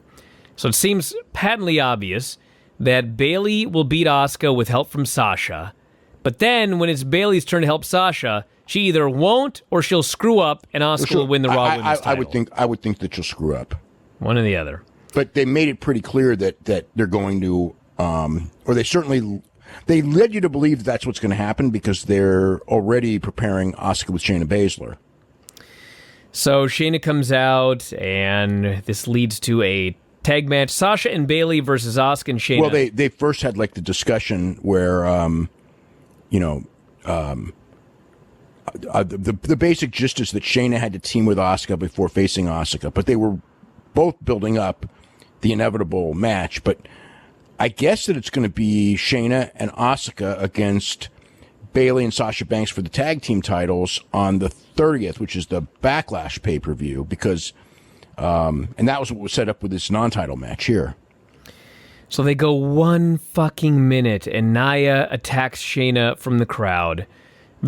So it seems patently obvious that Bayley will beat Asuka with help from Sasha. But then when it's Bayley's turn to help Sasha, she either won't or she'll screw up and Asuka will win the Raw Women's title. I would think that she'll screw up. One or the other. But they made it pretty clear that they're going to, or they led you to believe that's what's going to happen because they're already preparing Asuka with Shayna Baszler. So Shayna comes out, and this leads to a tag match: Sasha and Bayley versus Asuka and Shayna. Well, they first had like the discussion where, the basic gist is that Shayna had to team with Asuka before facing Asuka, but they were both building up the inevitable match. But I guess that it's going to be Shayna and Asuka against Bayley and Sasha Banks for the tag team titles on the 30th, which is the Backlash pay-per-view, because and that was what was set up with this non-title match here. So they go 1 fucking minute, and Nia attacks Shayna from the crowd,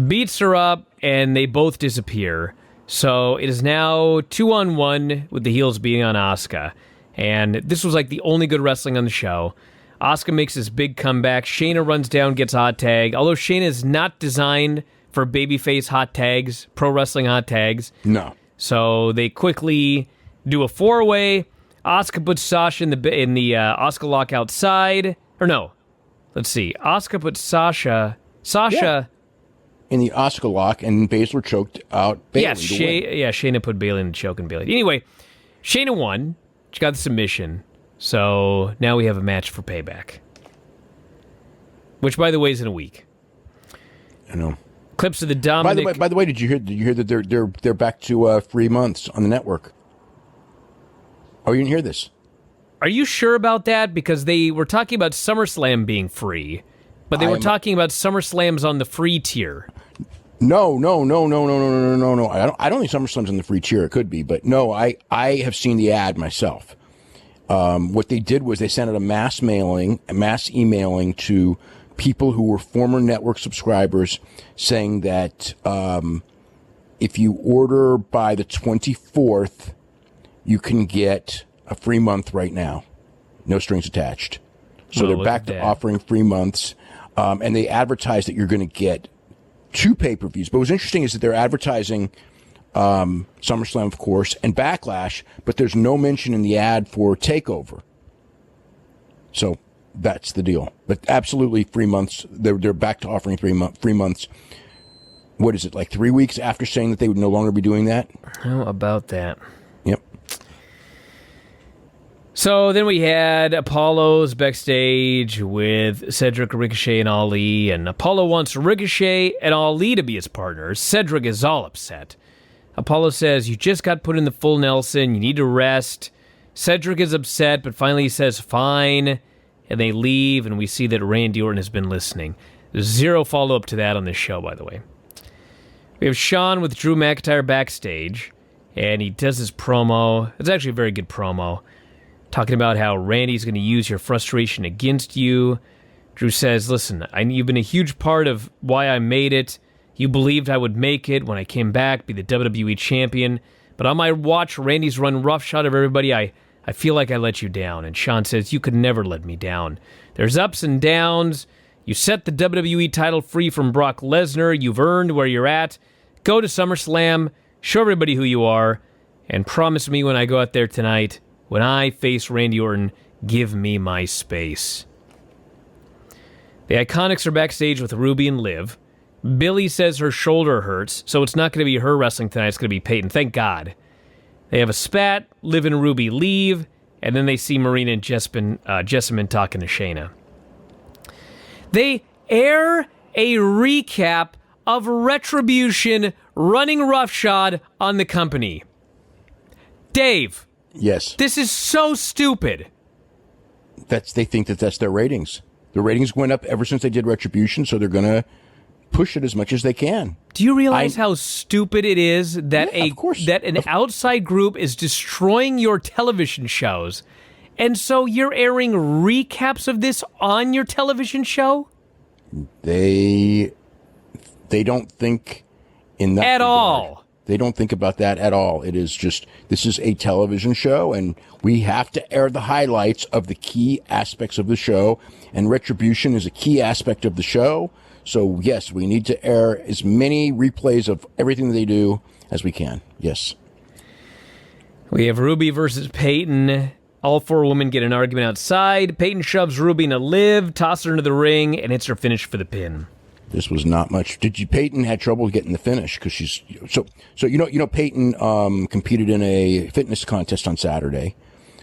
beats her up, and they both disappear. So it is now 2-on-1 with the heels beating on Asuka. And this was like the only good wrestling on the show. Asuka makes this big comeback. Shayna runs down, gets hot tag. Although Shayna is not designed for babyface hot tags, pro wrestling hot tags. No. So they quickly do a 4-way. Asuka puts Sasha in the Asuka lock outside. Or no. Let's see. Asuka puts Sasha... Yeah. In the Asuka lock, and Baszler choked out Bayley. Shayna put Bayley in the choke and Bayley. Anyway, Shayna won. She got the submission. So now we have a match for Payback. Which, by the way, is in a week. I know. Clips of the Dominic... By the way, did you hear that they're back to free months on the network? Oh, you didn't hear this? Are you sure about that? Because they were talking about SummerSlam being free, but they were talking about SummerSlams on the free tier. No. I don't think SummerSlam's on the free tier. It could be, but no, I have seen the ad myself. What they did was they sent out a mass emailing to people who were former network subscribers saying that if you order by the 24th, you can get a free month right now. No strings attached. So they're back to offering free months. And they advertise that you're going to get 2 pay-per-views. But what's interesting is that they're advertising SummerSlam, of course, and Backlash, but there's no mention in the ad for TakeOver. So that's the deal. But absolutely free months. They're back to offering free months. What is it, like 3 weeks after saying that they would no longer be doing that? How about that? Yep. So then we had Apollo's backstage with Cedric, Ricochet, and Ali, and Apollo wants Ricochet and Ali to be his partners. Cedric is all upset. Apollo says, you just got put in the full Nelson, you need to rest. Cedric is upset, but finally he says, fine, and they leave, and we see that Randy Orton has been listening. There's zero follow-up to that on this show, by the way. We have Shawn with Drew McIntyre backstage, and he does his promo. It's actually a very good promo, talking about how Randy's going to use your frustration against you. Drew says, listen, you've been a huge part of why I made it. You believed I would make it when I came back, be the WWE champion. But on my watch, Randy's run roughshod of everybody. I feel like I let you down. And Shawn says, you could never let me down. There's ups and downs. You set the WWE title free from Brock Lesnar. You've earned where you're at. Go to SummerSlam, show everybody who you are, and promise me when I go out there tonight, when I face Randy Orton, give me my space. The Iconics are backstage with Ruby and Liv. Billy says her shoulder hurts, so it's not going to be her wrestling tonight, it's going to be Peyton. Thank God. They have a spat, Liv and Ruby leave, and then they see Marina and Jessamine talking to Shayna. They air a recap of Retribution running roughshod on the company. Dave. Yes. This is so stupid. They think that's their ratings. The ratings went up ever since they did Retribution, so they're going to push it as much as they can. Do you realize how stupid it is that an outside group is destroying your television shows, and so you're airing recaps of this on your television show? They don't think in that at regard. all. They don't think about that at all. It is just, this is a television show, and we have to air the highlights of the key aspects of the show, and Retribution is a key aspect of the show. So, yes, we need to air as many replays of everything that they do as we can. Yes. We have Ruby versus Peyton. All four women get an argument outside. Peyton shoves Ruby into Liv, tosses her into the ring, and hits her finish for the pin. This was not much. Peyton had trouble getting the finish because she's so. Peyton competed in a fitness contest on Saturday,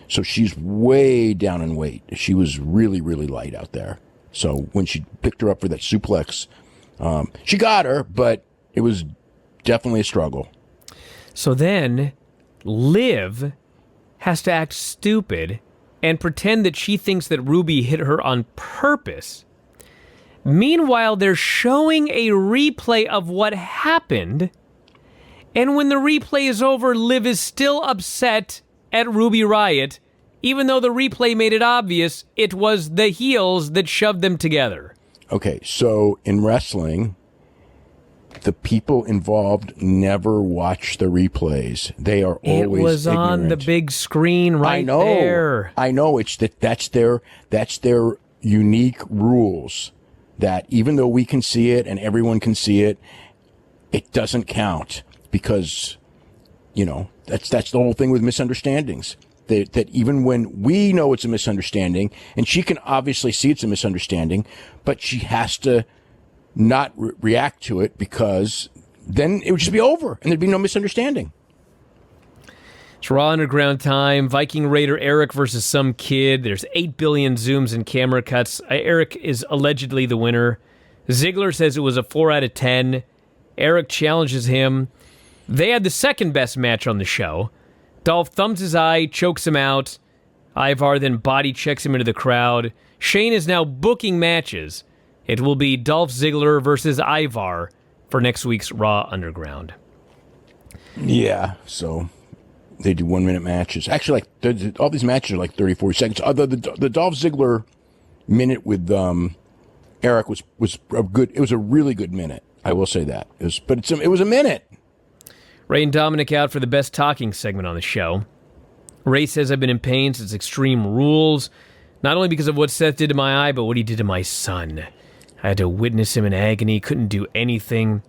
so she's way down in weight. She was really, really light out there. So when she picked her up for that suplex, she got her, but it was definitely a struggle. So then, Liv has to act stupid and pretend that she thinks that Ruby hit her on purpose. Meanwhile, they're showing a replay of what happened, and when the replay is over, Liv is still upset at Ruby Riott, even though the replay made it obvious it was the heels that shoved them together. Okay, so in wrestling, the people involved never watch the replays. They are always It was ignorant. on the big screen there. I know. It's that's their unique rules. That even though we can see it and everyone can see it, it doesn't count because, that's the whole thing with misunderstandings. That even when we know it's a misunderstanding, and she can obviously see it's a misunderstanding, but she has to not react to it because then it would just be over and there'd be no misunderstanding. It's Raw Underground time. Viking Raider Eric versus some kid. There's 8 billion zooms and camera cuts. Eric is allegedly the winner. Ziggler says it was a 4 out of 10. Eric challenges him. They had the second best match on the show. Dolph thumbs his eye, chokes him out. Ivar then body checks him into the crowd. Shane is now booking matches. It will be Dolph Ziggler versus Ivar for next week's Raw Underground. Yeah, so they do 1 minute matches. Actually, all these matches are like 30, 40 seconds. The Dolph Ziggler minute with Eric was a good. It was a really good minute. I will say that. It was a minute. Ray and Dominic out for the best talking segment on the show. Ray says, I've been in pain since Extreme Rules, not only because of what Seth did to my eye, but what he did to my son. I had to witness him in agony, couldn't do anything.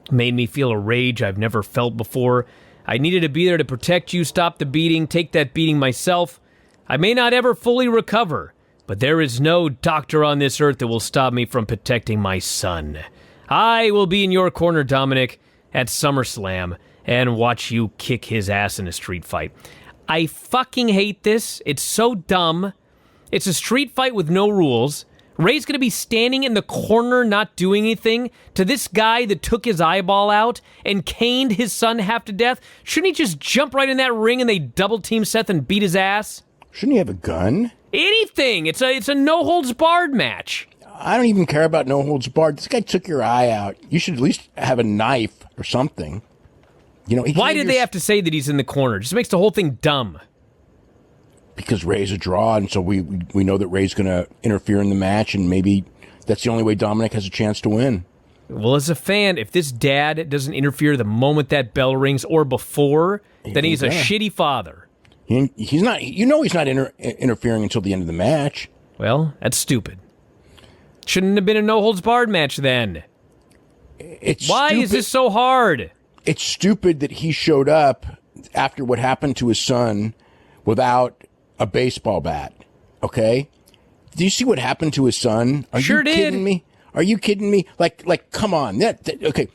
Made me feel a rage I've never felt before. I needed to be there to protect you, stop the beating, take that beating myself. I may not ever fully recover, but there is no doctor on this earth that will stop me from protecting my son. I will be in your corner, Dominic, at SummerSlam, and watch you kick his ass in a street fight. I fucking hate this. It's so dumb. It's a street fight with no rules. Ray's going to be standing in the corner not doing anything to this guy that took his eyeball out and caned his son half to death. Shouldn't he just jump right in that ring and they double team Seth and beat his ass? Shouldn't he have a gun? Anything. It's a no-holds-barred match. I don't even care about no holds barred. This guy took your eye out. You should at least have a knife or something. You know, Why did they have to say that he's in the corner? It just makes the whole thing dumb. Because Ray's a draw, and so we know that Ray's going to interfere in the match, and maybe that's the only way Dominic has a chance to win. Well, as a fan, if this dad doesn't interfere the moment that bell rings or before, then he's a shitty father. He's not. You know, he's not interfering until the end of the match. Well, that's stupid. Shouldn't have been a no-holds-barred match then. Why is this so hard? It's stupid that he showed up after what happened to his son without a baseball bat. Okay? Do you see what happened to his son? Are you kidding me? Are you kidding me? Like, come on. Okay.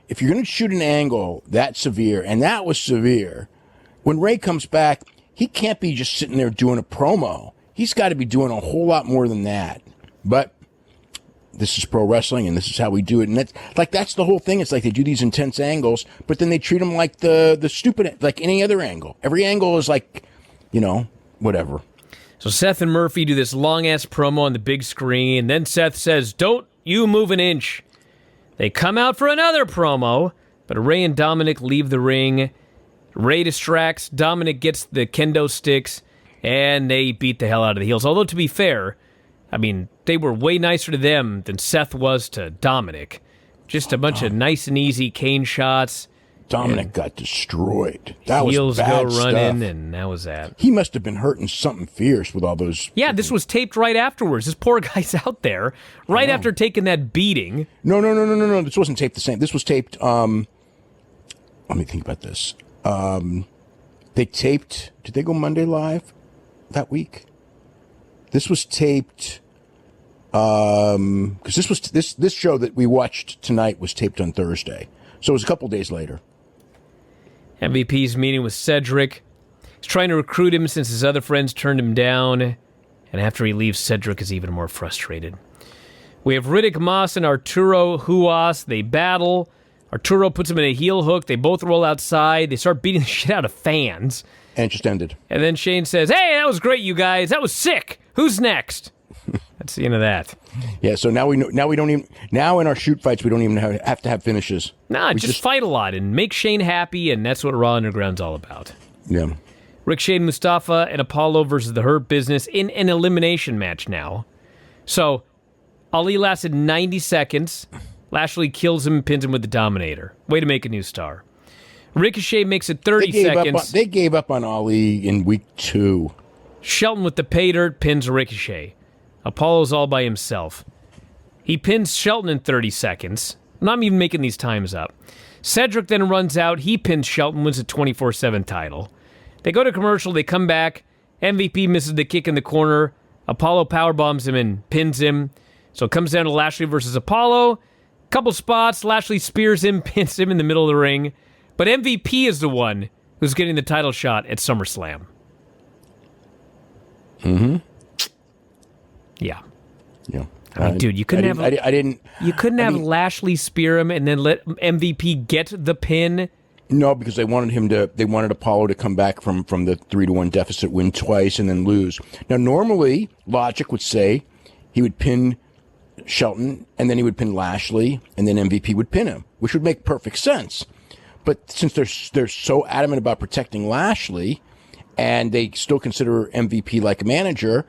If you're going to shoot an angle that severe, and that was severe, when Ray comes back, he can't be just sitting there doing a promo. He's got to be doing a whole lot more than that. But this is pro wrestling, and this is how we do it. And that's the whole thing. It's like they do these intense angles, but then they treat them like the stupid, like any other angle. Every angle is like, whatever. So Seth and Murphy do this long-ass promo on the big screen. Then Seth says, "Don't you move an inch." They come out for another promo, but Ray and Dominic leave the ring. Ray distracts. Dominic gets the kendo sticks, and they beat the hell out of the heels. Although, to be fair, I mean, they were way nicer to them than Seth was to Dominic. Just a bunch of nice and easy cane shots. Dominic got destroyed. That was heels bad go running, stuff. and that was that. He must have been hurting something fierce with all those. Yeah, this was taped right afterwards. This poor guy's out there right after taking that beating. No. This wasn't taped the same. This was taped. Let me think about this. They taped. Did they go Monday live that week? This was taped. Because this show that we watched tonight was taped on Thursday, so it was a couple days later. MVP's meeting with Cedric. He's trying to recruit him since his other friends turned him down. And after he leaves, Cedric is even more frustrated. We have Riddick Moss and Arturo Huas. They battle. Arturo puts him in a heel hook. They both roll outside. They start beating the shit out of fans. And it just ended. And then Shane says, "Hey, that was great, you guys. That was sick. Who's next?" That's the end of that. Yeah, so now we know. Now we don't even. Now in our shoot fights, we don't even have to have finishes. Nah, just fight a lot and make Shane happy, and that's what Raw Underground's all about. Yeah. Ricochet, Mustafa, and Apollo versus the Hurt Business in an elimination match now. So, Ali lasted 90 seconds. Lashley kills him and pins him with the Dominator. Way to make a new star. Ricochet makes it 30 seconds. They gave up on Ali in week 2. Shelton with the pay dirt pins Ricochet. Apollo's all by himself. He pins Shelton in 30 seconds. I'm not even making these times up. Cedric then runs out. He pins Shelton, wins the 24/7 title. They go to commercial. They come back. MVP misses the kick in the corner. Apollo powerbombs him and pins him. So it comes down to Lashley versus Apollo. Couple spots. Lashley spears him, pins him in the middle of the ring. But MVP is the one who's getting the title shot at SummerSlam. Mm-hmm. Yeah. Yeah. I mean, dude, you couldn't have Lashley spear him and then let MVP get the pin. No, because they wanted Apollo to come back from the 3-1 deficit, win twice, and then lose. Now, normally, logic would say he would pin Shelton, and then he would pin Lashley, and then MVP would pin him, which would make perfect sense. But since they're so adamant about protecting Lashley, and they still consider MVP like a manager,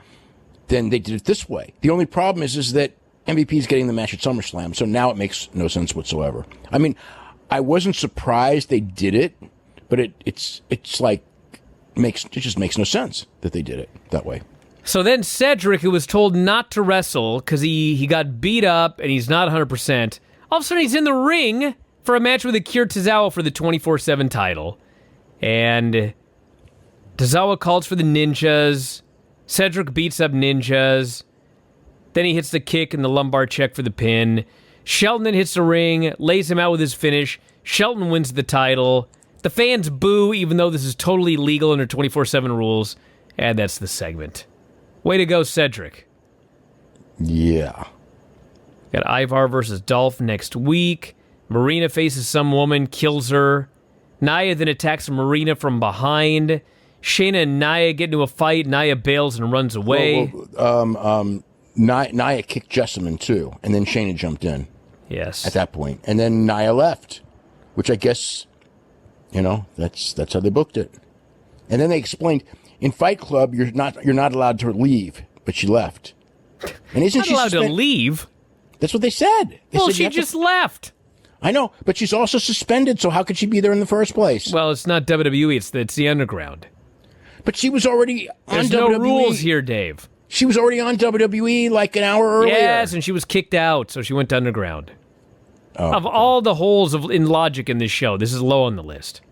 then they did it this way. The only problem is that MVP is getting the match at SummerSlam, so now it makes no sense whatsoever. I mean, I wasn't surprised they did it, but it's like it just makes no sense that they did it that way. So then Cedric, who was told not to wrestle because he got beat up and he's not 100%, all of a sudden he's in the ring for a match with Akira Tozawa for the 24/7 title. And Tozawa calls for the ninjas. Cedric beats up ninjas. Then he hits the kick and the lumbar check for the pin. Shelton then hits the ring, lays him out with his finish. Shelton wins the title. The fans boo, even though this is totally legal under 24/7 rules. And that's the segment. Way to go, Cedric. Yeah. Got Ivar versus Dolph next week. Marina faces some woman, kills her. Nia then attacks Marina from behind. Shayna and Nia get into a fight. Nia bails and runs away. Nia kicked Jessamine too, and then Shayna jumped in. Yes. At that point, and then Nia left, which I guess, that's how they booked it. And then they explained in Fight Club you're not allowed to leave, but she left. And isn't not she allowed to leave? That's what they said. Well, she just left. I know, but she's also suspended, so how could she be there in the first place? Well, it's not WWE, it's the Underground. But she was already on There's WWE. no rules here, Dave. She was already on WWE like an hour earlier. Yes, and she was kicked out, so she went to Underground. Of all the holes in logic in this show, this is low on the list.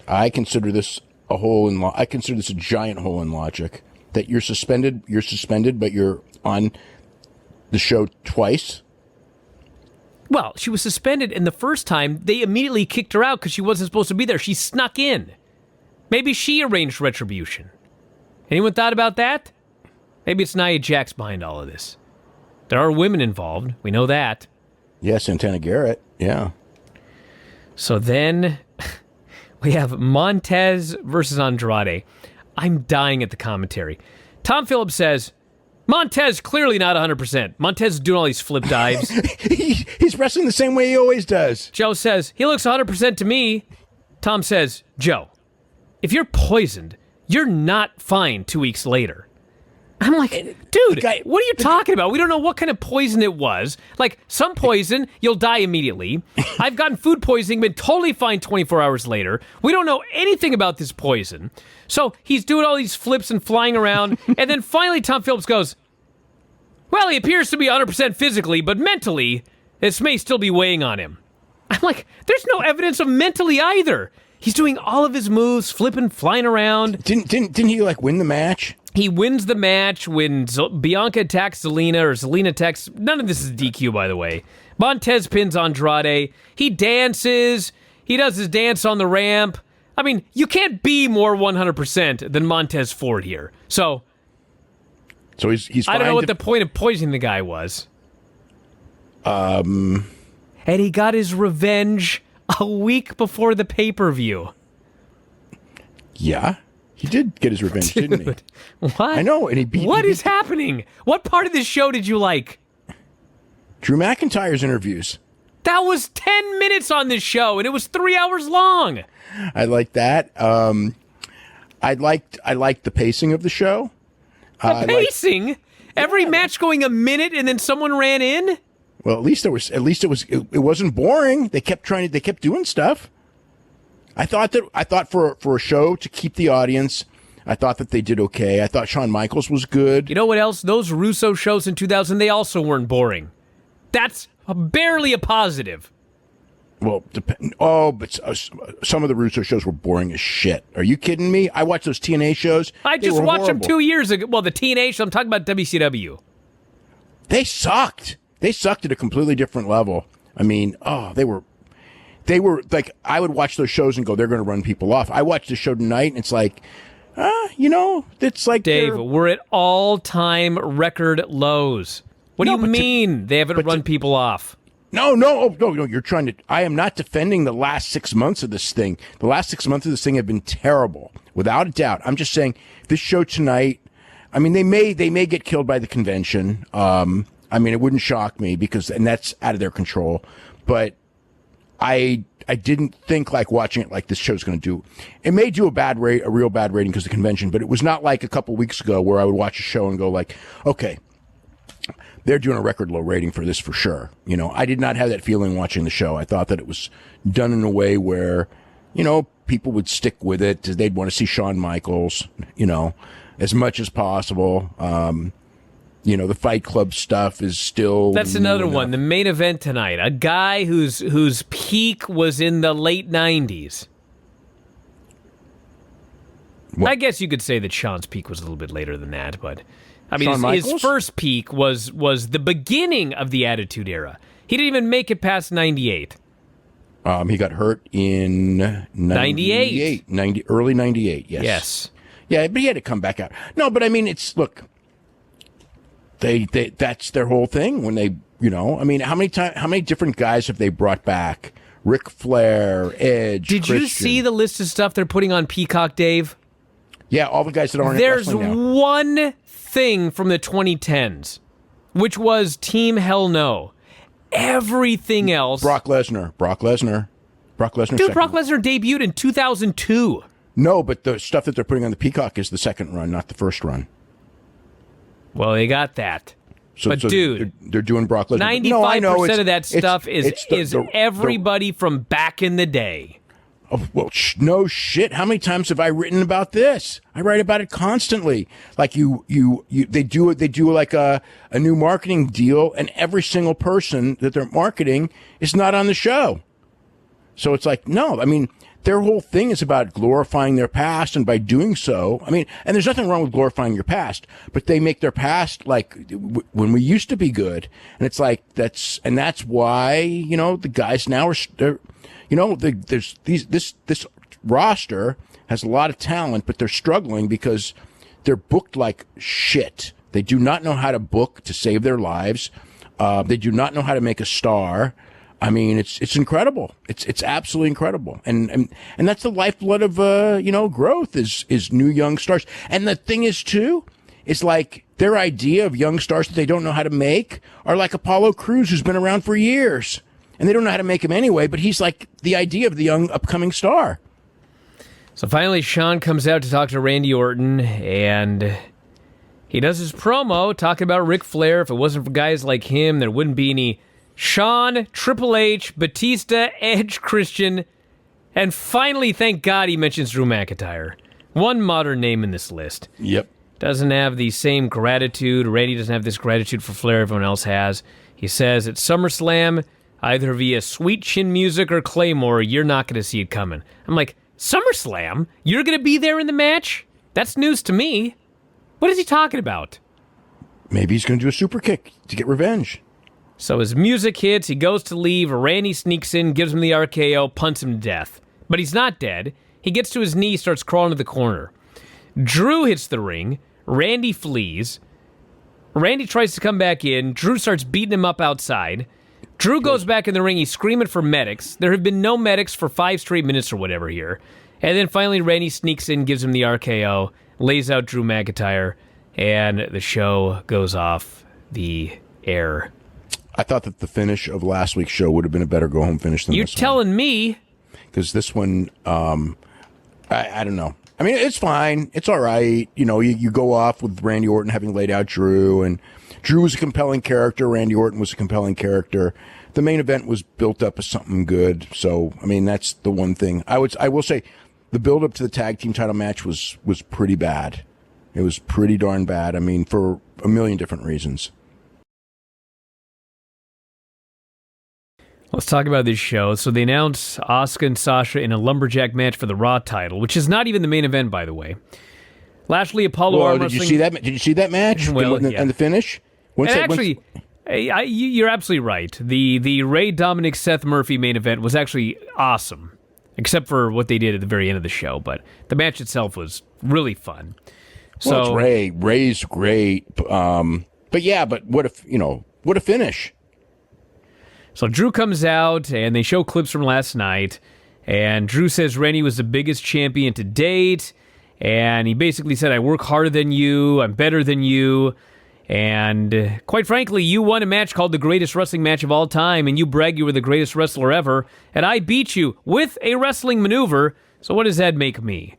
I consider this a hole in I consider this a giant hole in logic. That you're suspended, but you're on the show twice. Well, she was suspended, and the first time, they immediately kicked her out because she wasn't supposed to be there. She snuck in. Maybe she arranged retribution. Anyone thought about that? Maybe it's Nia Jax behind all of this. There are women involved. We know that. Yeah, Santana Garrett. Yeah. So then we have Montez versus Andrade. I'm dying at the commentary. Tom Phillips says, Montez clearly not 100%. Montez is doing all these flip dives. He's wrestling the same way he always does. Joe says, he looks 100% to me. Tom says, Joe, if you're poisoned, you're not fine 2 weeks later. I'm like, dude, what are you talking about? We don't know what kind of poison it was. Like, some poison, you'll die immediately. I've gotten food poisoning, been totally fine 24 hours later. We don't know anything about this poison. So he's doing all these flips and flying around. And then finally Tom Phillips goes, well, he appears to be 100% physically, but mentally, this may still be weighing on him. I'm like, there's no evidence of mentally either. He's doing all of his moves, flipping, flying around. Didn't he, win the match? He wins the match when Bianca attacks Zelina, or Zelina attacks... None of this is DQ, by the way. Montez pins Andrade. He dances. He does his dance on the ramp. I mean, you can't be more 100% than Montez Ford here. So he's I don't know what the point of poisoning the guy was. And he got his revenge a week before the pay-per-view. Yeah. He did get his revenge, didn't he? What? I know, and he beat... What is happening? What part of this show did you like? Drew McIntyre's interviews. That was 10 minutes on this show, and it was 3 hours long. I like that. I liked the pacing of the show. The pacing? Every match going a minute, and then someone ran in? Well, at least it wasn't boring. They kept doing stuff. I thought for a show to keep the audience, I thought that they did okay. I thought Shawn Michaels was good. You know what else? Those Russo shows in 2000, they also weren't boring. That's barely a positive. Well, but some of the Russo shows were boring as shit. Are you kidding me? I watched those TNA shows. I just watched them 2 years ago. Well, the TNA show, I'm talking about WCW. They sucked. They sucked at a completely different level. I mean, they were like, I would watch those shows and go, they're going to run people off. I watched the show tonight and it's like, it's like... Dave, we're at all-time record lows. What do you mean they haven't run people off? No, you're trying to... I am not defending the last 6 months of this thing. The last 6 months of this thing have been terrible, without a doubt. I'm just saying, this show tonight, I mean, they may get killed by the convention. I mean, it wouldn't shock me and that's out of their control. But I didn't think watching it like this show's going to do. It may do a real bad rating because of the convention, but it was not like a couple weeks ago where I would watch a show and go okay, they're doing a record low rating for this for sure. I did not have that feeling watching the show. I thought that it was done in a way where, people would stick with it. They'd want to see Shawn Michaels, as much as possible. The Fight Club stuff is still... That's another one. The main event tonight. A guy whose peak was in the late 90s. What? I guess you could say that Shawn's peak was a little bit later than that, but... I mean, his first peak was the beginning of the Attitude Era. He didn't even make it past 98. He got hurt in 98. Early 98, yes. Yes. Yeah, but he had to come back out. No, but I mean, look, they that's their whole thing when they, I mean, how many different guys have they brought back? Ric Flair, Edge, Did Christian. you see the list of stuff they're putting on Peacock, Dave? Yeah, all the guys that aren't There's wrestling now. one thing from the 2010s, which was Team Hell No. Everything else. Brock Lesnar. Dude, Brock Lesnar debuted in 2002. No, but the stuff that they're putting on the Peacock is the second run, not the first run. Well, they got that. So, dude, they're doing Brock Lesnar. 95% of that stuff is everybody from back in the day. Oh, well, no shit. How many times have I written about this? I write about it constantly. Like they do like a new marketing deal, and every single person that they're marketing is not on the show. So it's like, no, I mean, their whole thing is about glorifying their past, and by doing so, I mean, and there's nothing wrong with glorifying your past, but they make their past like when we used to be good, and it's like that's why the guys now are. There's this roster has a lot of talent, but they're struggling because they're booked like shit. They do not know how to book to save their lives. They do not know how to make a star. I mean, it's incredible. It's absolutely incredible. And that's the lifeblood of, growth is new young stars. And the thing is too, it's like their idea of young stars that they don't know how to make are like Apollo Crews, who's been around for years. And they don't know how to make him anyway, but he's like the idea of the young upcoming star. So finally, Sean comes out to talk to Randy Orton, and he does his promo talking about Ric Flair. If it wasn't for guys like him, there wouldn't be any Shawn, Triple H, Batista, Edge, Christian, and finally, thank God, he mentions Drew McIntyre. One modern name in this list. Yep. Doesn't have the same gratitude. Randy doesn't have this gratitude for Flair everyone else has. He says at SummerSlam, either via Sweet Chin Music or Claymore, you're not going to see it coming. I'm like, SummerSlam? You're going to be there in the match? That's news to me. What is he talking about? Maybe he's going to do a super kick to get revenge. So his music hits, he goes to leave, Randy sneaks in, gives him the RKO, punts him to death. But he's not dead. He gets to his knee, starts crawling to the corner. Drew hits the ring. Randy flees. Randy tries to come back in. Drew starts beating him up outside. Drew goes back in the ring. He's screaming for medics. There have been no medics for 5 straight minutes or whatever here. And then finally Randy sneaks in, gives him the RKO, lays out Drew McIntyre, and the show goes off the air. I thought that the finish of last week's show would have been a better go-home finish than You're this one. You're telling me. Because this one, I don't know. I mean, it's fine. It's all right. You go off with Randy Orton having laid out Drew, and Drew was a compelling character. Randy Orton was a compelling character. The main event was built up as something good. So, I mean, that's the one thing. I will say the build-up to the tag team title match was pretty bad. It was pretty darn bad. I mean, for a million different reasons. Let's talk about this show. So they announced Asuka and Sasha in a lumberjack match for the Raw title, which is not even the main event, by the way. Lashley, Apollo arm wrestling. Did you see that match? Well, and the finish? You're absolutely right. The Ray Dominic Seth Murphy main event was actually awesome, except for what they did at the very end of the show. But the match itself was really fun. Well, it's Ray. Ray's great. But what a finish. So Drew comes out, and they show clips from last night, and Drew says Randy was the biggest champion to date, and he basically said, I work harder than you, I'm better than you, and quite frankly, you won a match called the greatest wrestling match of all time, and you brag you were the greatest wrestler ever, and I beat you with a wrestling maneuver, so what does that make me?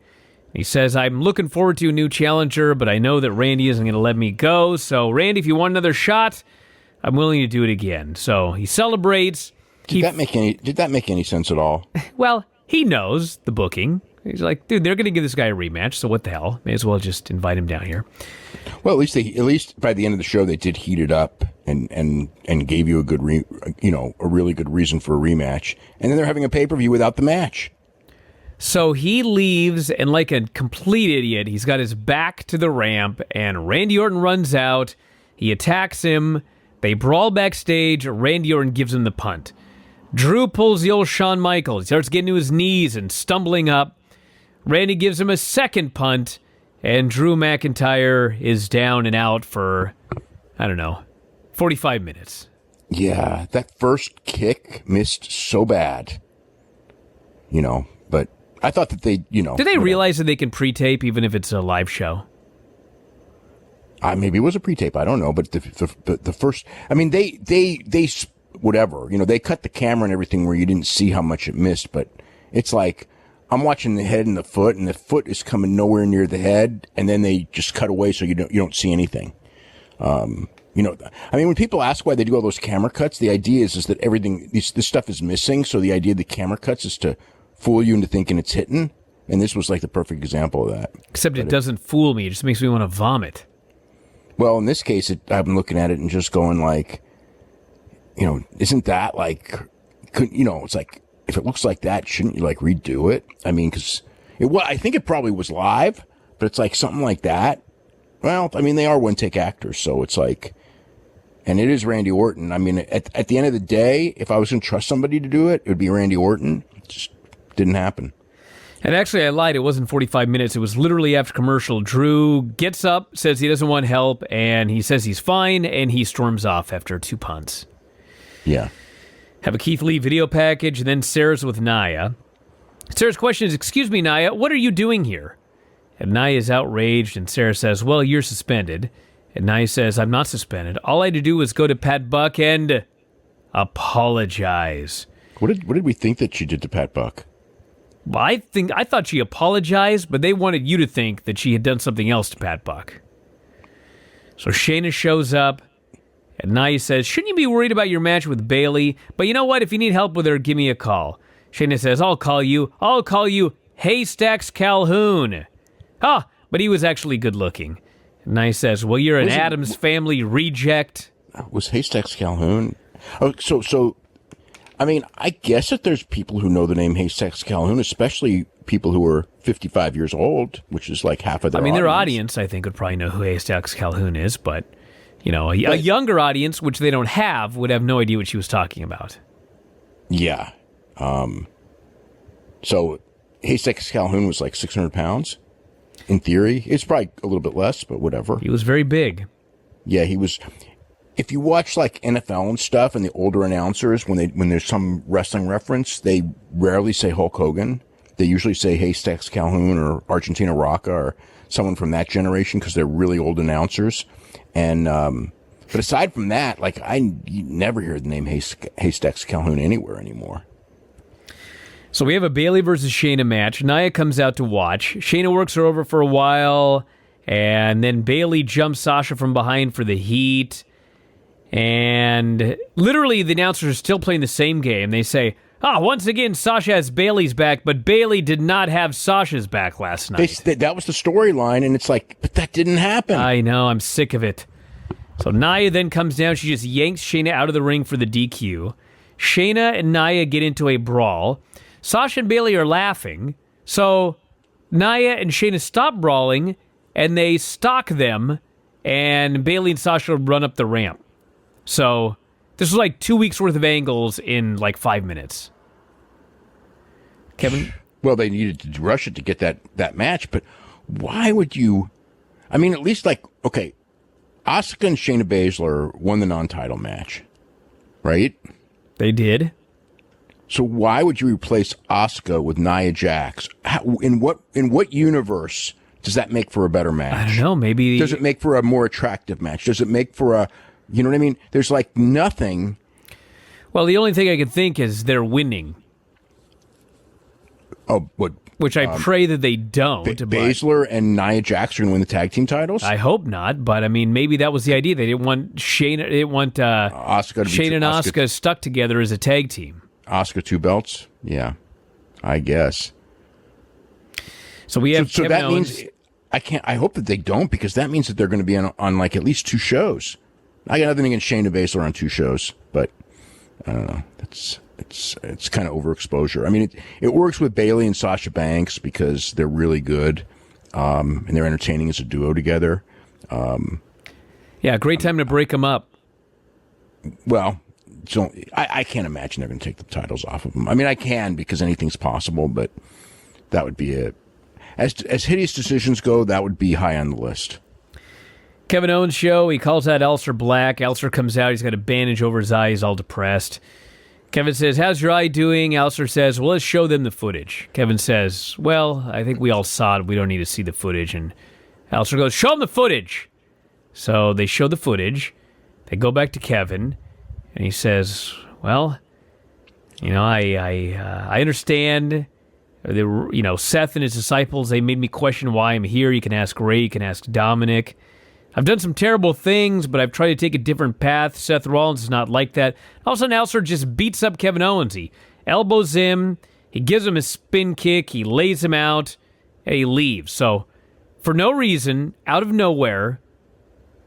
He says, I'm looking forward to a new challenger, but I know that Randy isn't going to let me go, so Randy, if you want another shot, I'm willing to do it again. So he celebrates. Did that make any sense at all? Well, he knows the booking. He's like, dude, they're going to give this guy a rematch, so what the hell? May as well just invite him down here. Well, at least by the end of the show, they did heat it up and gave you a good, a really good reason for a rematch. And then they're having a pay-per-view without the match. So he leaves, and like a complete idiot, he's got his back to the ramp, and Randy Orton runs out. He attacks him. They brawl backstage. Randy Orton gives him the punt. Drew pulls the old Shawn Michaels. He starts getting to his knees and stumbling up. Randy gives him a second punt, and Drew McIntyre is down and out for, 45 minutes. Yeah, that first kick missed so bad. But I thought that they, Did they realize that they can pre-tape even if it's a live show? Maybe it was a pre-tape. I don't know. But the first, they whatever. They cut the camera and everything where you didn't see how much it missed. But it's like I'm watching the head and the foot is coming nowhere near the head, and then they just cut away so you don't see anything. When people ask why they do all those camera cuts, the idea is that everything, this stuff is missing. So the idea of the camera cuts is to fool you into thinking it's hitting. And this was like the perfect example of that. Except it doesn't fool me. It just makes me want to vomit. Well, in this case, I'm looking at it and just going like, isn't that like, it's like, if it looks like that, shouldn't you like redo it? I mean, because I think it probably was live, but it's like something like that. Well, they are one-take actors, so it's like, and it is Randy Orton. At the end of the day, if I was going to trust somebody to do it, it would be Randy Orton. It just didn't happen. And actually, I lied. It wasn't 45 minutes. It was literally after commercial. Drew gets up, says he doesn't want help, and he says he's fine, and he storms off after 2 punts. Yeah. Have a Keith Lee video package, and then Sarah's with Nia. Sarah's question is, "Excuse me, Nia, what are you doing here?" And Nia is outraged, and Sarah says, "Well, you're suspended." And Nia says, "I'm not suspended. All I had to do was go to Pat Buck and apologize." What did we think that she did to Pat Buck? Well, I thought she apologized, but they wanted you to think that she had done something else to Pat Buck. So Shayna shows up, and Nia says, "Shouldn't you be worried about your match with Bayley? But you know what? If you need help with her, give me a call." Shayna says, I'll call you Haystacks Calhoun." But he was actually good looking. And Nia says, "Well, you're an Addams Family reject." Was Haystacks Calhoun? Oh, so I guess that there's people who know the name Haystacks Calhoun, especially people who are 55 years old, which is like half of their audience. Their audience, I think, would probably know who Haystacks Calhoun is, but, a younger audience, which they don't have, would have no idea what she was talking about. Yeah. So Haystacks Calhoun was like 600 pounds, in theory. It's probably a little bit less, but whatever. He was very big. Yeah, he was. If you watch like NFL and stuff, and the older announcers, when there's some wrestling reference, they rarely say Hulk Hogan. They usually say Haystacks Calhoun or Argentina Rocca or someone from that generation because they're really old announcers. And but aside from that, like you never hear the name Haystacks Calhoun anywhere anymore. So we have a Bayley versus Shayna match. Nia comes out to watch. Shayna works her over for a while, and then Bayley jumps Sasha from behind for the heat. And literally, the announcers are still playing the same game. They say, once again, Sasha has Bayley's back, but Bayley did not have Sasha's back last night. That was the storyline, and it's like, but that didn't happen. I know, I'm sick of it. So Nia then comes down. She just yanks Shayna out of the ring for the DQ. Shayna and Nia get into a brawl. Sasha and Bayley are laughing. So Nia and Shayna stop brawling, and they stalk them, and Bayley and Sasha run up the ramp. So this was like 2 weeks worth of angles in like 5 minutes. Kevin? Well, they needed to rush it to get that match, but why would you? At least okay, Asuka and Shayna Baszler won the non-title match, right? They did. So why would you replace Asuka with Nia Jax? In what universe does that make for a better match? I don't know. Maybe does it make for a more attractive match? Does it make for a, you know what I mean? There's like nothing. Well, the only thing I can think is they're winning. Oh, what? Which I pray that they don't. Baszler and Nia Jax are going to win the tag team titles? I hope not, but maybe that was the idea. They didn't want Shayna. They didn't want Asuka Shayna and Asuka stuck together as a tag team. Asuka 2 belts? Yeah, I guess. So we have so Kevin that Owens. means I hope that they don't, because that means that they're going to be on like at least 2 shows. I got nothing against Shayna Baszler on 2 shows, but I don't know. It's kind of overexposure. It works with Bayley and Sasha Banks because they're really good, and they're entertaining as a duo together. Yeah, great time to break them up. Well, I can't imagine they're going to take the titles off of them. I mean, I can because anything's possible, but that would be as hideous decisions go, that would be high on the list. Kevin Owens show, he calls out Aleister Black. Aleister comes out, he's got a bandage over his eye, he's all depressed. Kevin says, how's your eye doing? Aleister says, well, let's show them the footage. Kevin says, well, I think we all saw it, we don't need to see the footage. And Aleister goes, show them the footage. So they show the footage, they go back to Kevin, and he says, well, I understand. Seth and his disciples, they made me question why I'm here. You can ask Ray, you can ask Dominic. I've done some terrible things, but I've tried to take a different path. Seth Rollins is not like that. All of a sudden, Aleister just beats up Kevin Owens. He elbows him, he gives him a spin kick, he lays him out, and he leaves. So, for no reason, out of nowhere,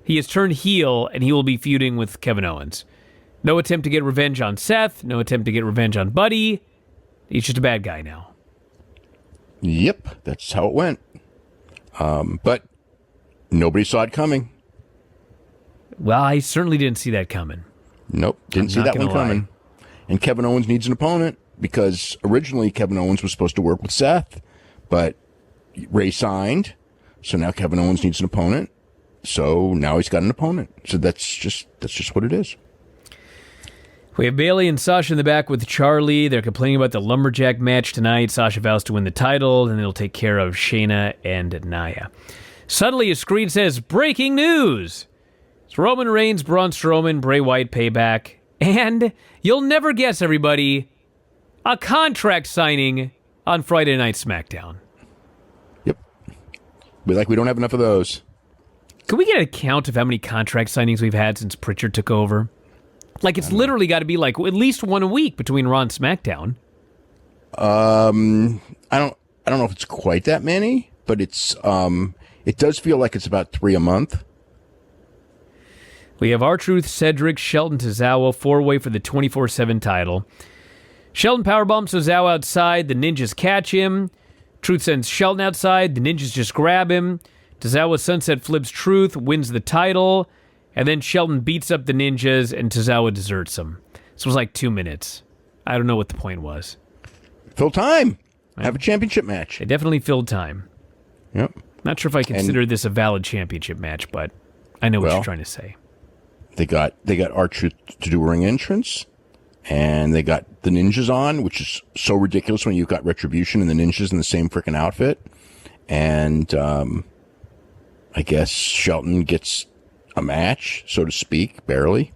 he has turned heel, and he will be feuding with Kevin Owens. No attempt to get revenge on Seth, no attempt to get revenge on Buddy. He's just a bad guy now. Yep, that's how it went. But nobody saw it coming. Well, I certainly didn't see that coming. Nope, didn't see that one coming. And Kevin Owens needs an opponent because originally Kevin Owens was supposed to work with Seth, but Ray signed, so now Kevin Owens needs an opponent. So now he's got an opponent. So that's just what it is. We have Bayley and Sasha in the back with Charlie. They're complaining about the lumberjack match tonight. Sasha vows to win the title, and they'll take care of Shayna and Nia. Suddenly, a screen says, breaking news! It's Roman Reigns, Braun Strowman, Bray Wyatt payback, and you'll never guess, everybody, a contract signing on Friday Night SmackDown. Yep. We don't have enough of those. Can we get a count of how many contract signings we've had since Pritchard took over? Like, it's literally got to be like at least one a week between Raw and SmackDown. I don't know if it's quite that many, but it's it does feel like it's about 3 a month. We have R-Truth, Cedric, Shelton, Tozawa, 4-way for the 24/7 title. Shelton powerbombs Tozawa outside, the Ninjas catch him. Truth sends Shelton outside, the Ninjas just grab him. Tozawa sunset flips Truth, wins the title. And then Shelton beats up the Ninjas, and Tozawa deserts him. This was like 2 minutes. I don't know what the point was. Fill time. Have a championship match. They definitely filled time. Yep. Not sure if I consider this a valid championship match, but I know what you're trying to say. They got R-Truth to do a ring entrance, and they got the Ninjas on, which is so ridiculous when you've got Retribution and the Ninjas in the same freaking outfit. And I guess Shelton gets a match, so to speak, barely.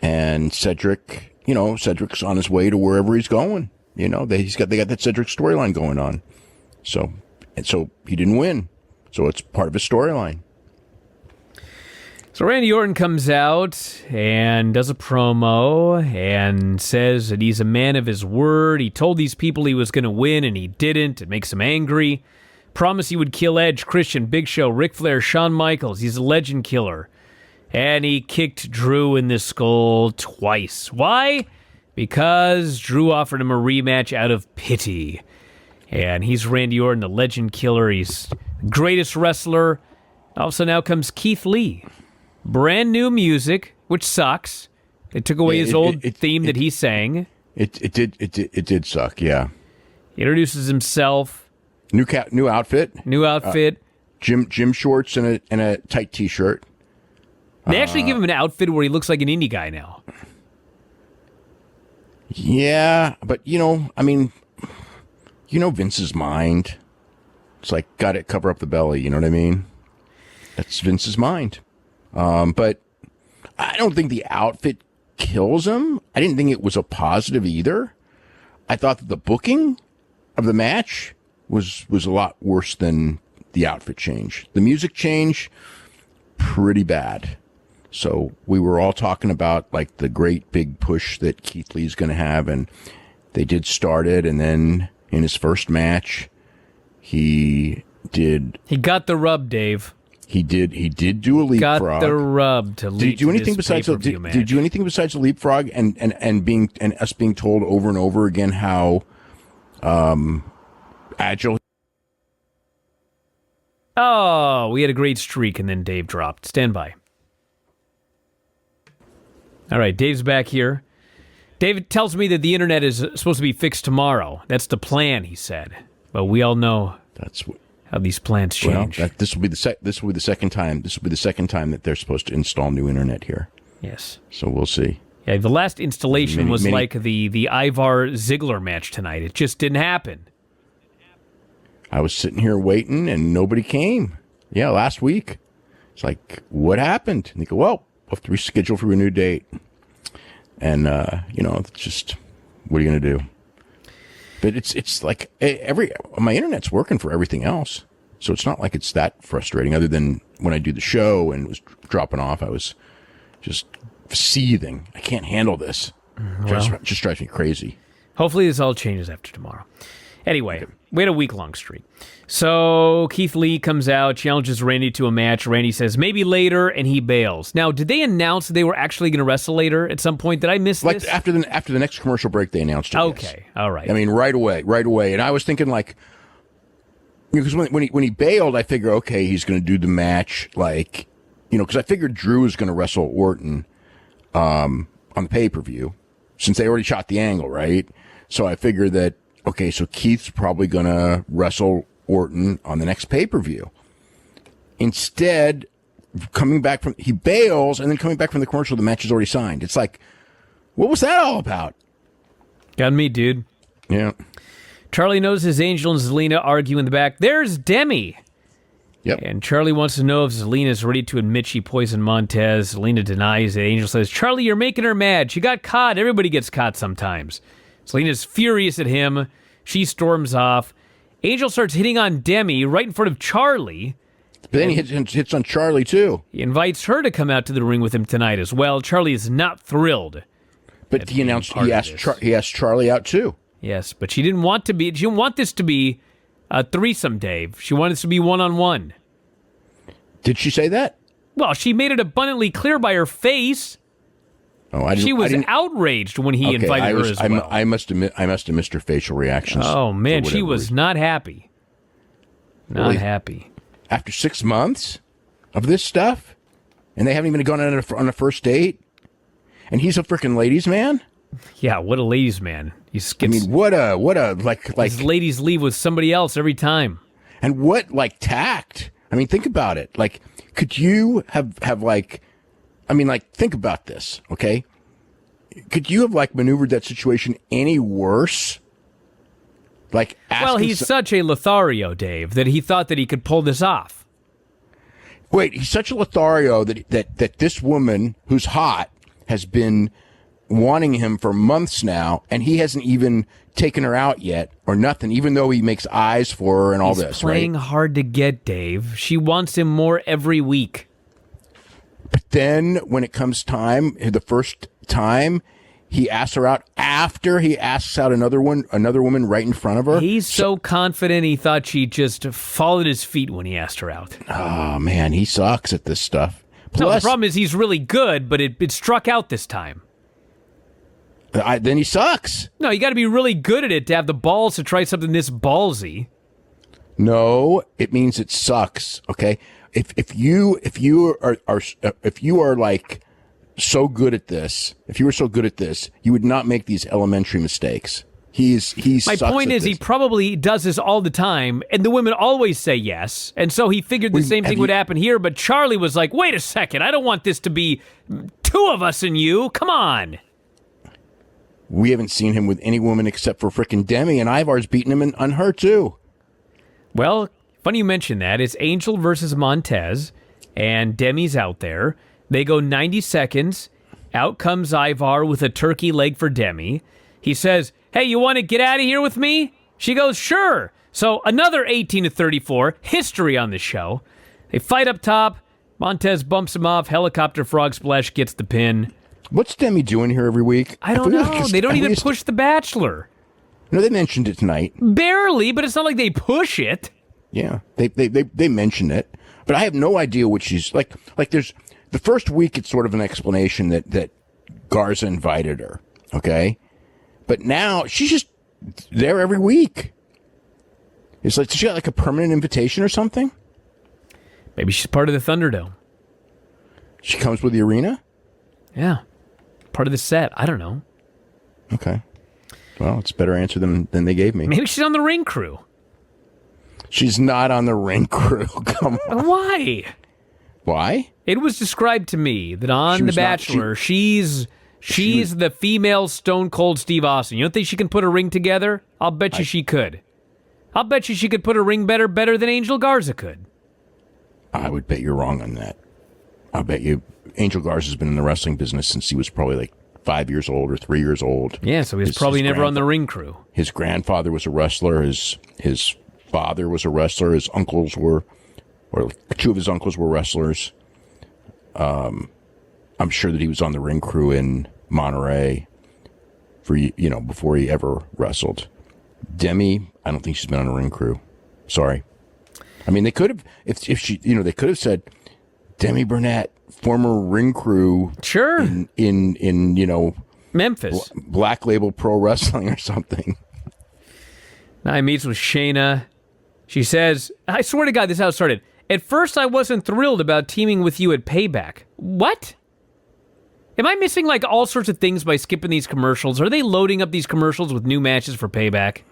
And Cedric's on his way to wherever he's going. They got that Cedric storyline going on. So he didn't win. So it's part of his storyline. So Randy Orton comes out and does a promo and says that he's a man of his word. He told these people he was going to win and he didn't. It makes him angry. Promised he would kill Edge, Christian, Big Show, Ric Flair, Shawn Michaels. He's a legend killer. And he kicked Drew in the skull twice. Why? Because Drew offered him a rematch out of pity. And he's Randy Orton, the legend killer. He's the greatest wrestler. Also now comes Keith Lee. Brand new music, which sucks. They took away his old theme that he sang. It did suck, yeah. He introduces himself. New outfit. Gym shorts and a tight t-shirt. They actually give him an outfit where he looks like an indie guy now. Yeah, but Vince's mind. It's like, gotta cover up the belly, you know what I mean? That's Vince's mind. But I don't think the outfit kills him. I didn't think it was a positive either. I thought that the booking of the match was a lot worse than the outfit change. The music change, pretty bad. So we were all talking about like the great big push that Keith Lee's going to have, and they did start it. And then in his first match, he got the rub, Dave. He did do a leapfrog. Got the rub to lead. Did he do anything besides did he do anything besides a leapfrog and us being told over and over again how agile? Oh, we had a great streak, and then Dave dropped. Stand by. All right, Dave's back here. David tells me that the internet is supposed to be fixed tomorrow. That's the plan, he said. But we all know how these plans change. Well, this will be the second time. This will be the second time that they're supposed to install new internet here. Yes. So we'll see. Yeah, the last installation was like the Ivar Ziggler match tonight. It just didn't happen. I was sitting here waiting, and nobody came. Yeah, last week. It's like, what happened? And they go, well, we'll have to reschedule for a new date. And, it's just, what are you going to do? But it's like my internet's working for everything else. So it's not like it's that frustrating, other than when I do the show and it was dropping off, I was just seething. I can't handle this. Just drives me crazy. Hopefully this all changes after tomorrow. Anyway, we had a week-long streak. So Keith Lee comes out, challenges Randy to a match. Randy says, maybe later, and he bails. Now, did they announce they were actually going to wrestle later at some point? Did I miss this? After the next commercial break, they announced it. Okay, yes. All right. I mean, right away. And I was thinking, like, because when he bailed, I figure, okay, he's going to do the match, like, because I figured Drew was going to wrestle Orton on the pay-per-view, since they already shot the angle, right? So I figured that, okay, so Keith's probably going to wrestle Orton on the next pay-per-view. Instead, he bails, and then coming back from the commercial, the match is already signed. It's like, what was that all about? Got me, dude. Yeah. Charlie notices Angel and Zelina argue in the back. There's Demi. Yep. And Charlie wants to know if Zelina is ready to admit she poisoned Montez. Zelina denies it. Angel says, Charlie, you're making her mad. She got caught. Everybody gets caught sometimes. Zelina's furious at him. She storms off. Angel starts hitting on Demi right in front of Charlie. But then he hits on Charlie, too. He invites her to come out to the ring with him tonight as well. Charlie is not thrilled. But he asked Charlie out, too. Yes, but she didn't want this to be a threesome, Dave. She wanted this to be one-on-one. Did she say that? Well, she made it abundantly clear by her face. Oh, she was outraged when he invited her as well. I must have missed her facial reactions. Oh, man, she was not happy. Not happy. After 6 months of this stuff? And they haven't even gone on a first date? And he's a freaking ladies' man? Yeah, what a ladies' man. What a his ladies leave with somebody else every time. And what, tact? I mean, think about it. Like, could you have think about this, okay? Could you have, maneuvered that situation any worse? Well, he's such a Lothario, Dave, that he thought that he could pull this off. Wait, he's such a Lothario that this woman, who's hot, has been wanting him for months now, and he hasn't even taken her out yet or nothing, even though he makes eyes for her and all this, right? He's playing hard to get, Dave. She wants him more every week. But then when it comes time, the first time, he asks her out after he asks out another woman right in front of her. He's so confident he thought she'd just fall at his feet when he asked her out. Oh, man, he sucks at this stuff. Plus, no, the problem is he's really good, but it struck out this time. Then he sucks. No, you got to be really good at it to have the balls to try something this ballsy. No, it means it sucks. Okay, if you are like so good at this, if you were so good at this, you would not make these elementary mistakes. My point is, he probably does this all the time, and the women always say yes, and so he figured the same thing would happen here. But Charlie was like, "Wait a second, I don't want this to be two of us and you. Come on." We haven't seen him with any woman except for frickin' Demi, and Ivar's beating him on her too. Well, funny you mention that. It's Angel versus Montez, and Demi's out there. They go 90 seconds. Out comes Ivar with a turkey leg for Demi. He says, "Hey, you want to get out of here with me?" She goes, "Sure." So another 18-34, history on the show. They fight up top. Montez bumps him off. Helicopter frog splash gets the pin. What's Demi doing here every week? I don't know. They don't even push The Bachelor. No, they mentioned it tonight. Barely, but it's not like they push it. Yeah, they mention it, but I have no idea what she's like. There's the first week, it's sort of an explanation that Garza invited her. Okay, but now she's just there every week. It's like, does she got like a permanent invitation or something? Maybe she's part of the Thunderdome. She comes with the arena? Yeah. part of the set. I don't know. Okay. Well, it's a better answer than they gave me. Maybe she's on the ring crew. She's not on the ring crew. Come on. Why? Why? It was described to me that on The Bachelor, she's the female Stone Cold Steve Austin. You don't think she can put a ring together? I'll bet you she could. I'll bet you she could put a ring better than Angel Garza could. I would bet you're wrong on that. I bet you Angel Garza's been in the wrestling business since he was probably like 5 years old or 3 years old. Yeah, so he's probably never on the ring crew. His grandfather was a wrestler. His father was a wrestler. His uncles were, or two of his uncles were wrestlers. I'm sure that he was on the ring crew in Monterey before he ever wrestled. Demi, I don't think she's been on a ring crew. Sorry. I mean, they could have, if she, they could have said Demi Burnett, former ring crew. Sure. In Memphis. Black Label Pro Wrestling or something. Now he meets with Shayna. She says, I swear to God, this is how it started. At first, I wasn't thrilled about teaming with you at Payback. What? Am I missing like all sorts of things by skipping these commercials? Are they loading up these commercials with new matches for Payback?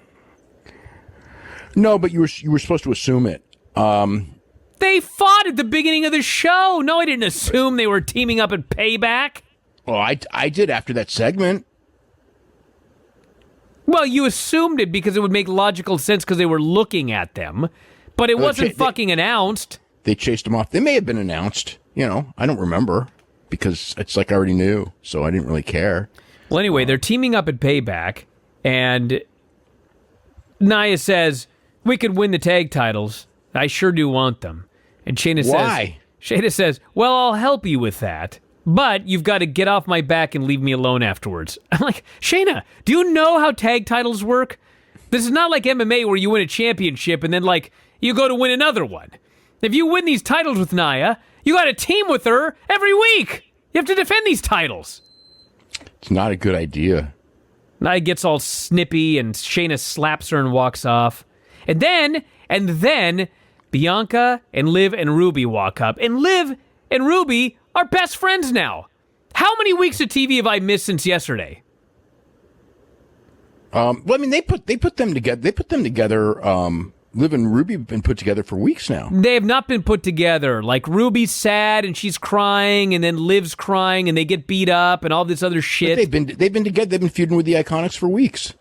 No, but you were supposed to assume it. They fought at the beginning of the show. No, I didn't assume they were teaming up at Payback. Well, I did after that segment. Well, you assumed it because it would make logical sense because they were looking at them, but it wasn't fucking announced. They chased them off. They may have been announced. I don't remember because it's like I already knew, so I didn't really care. Well, anyway, they're teaming up at Payback, and Nia says, we could win the tag titles. I sure do want them. And Why? Shayna says, well, I'll help you with that, but you've got to get off my back and leave me alone afterwards. I'm like, Shayna, do you know how tag titles work? This is not like MMA where you win a championship and then, like, you go to win another one. If you win these titles with Nia, you got to team with her every week. You have to defend these titles. It's not a good idea. Nia gets all snippy and Shayna slaps her and walks off. And then Bianca and Liv and Ruby walk up. And Liv and Ruby are best friends now. How many weeks of TV have I missed since yesterday? Well, I mean, they put them together. They put them together. Liv and Ruby have been put together for weeks now. They have not been put together. Like, Ruby's sad and she's crying, and then Liv's crying, and they get beat up and all this other shit. But they've been together. They've been feuding with the Iconics for weeks.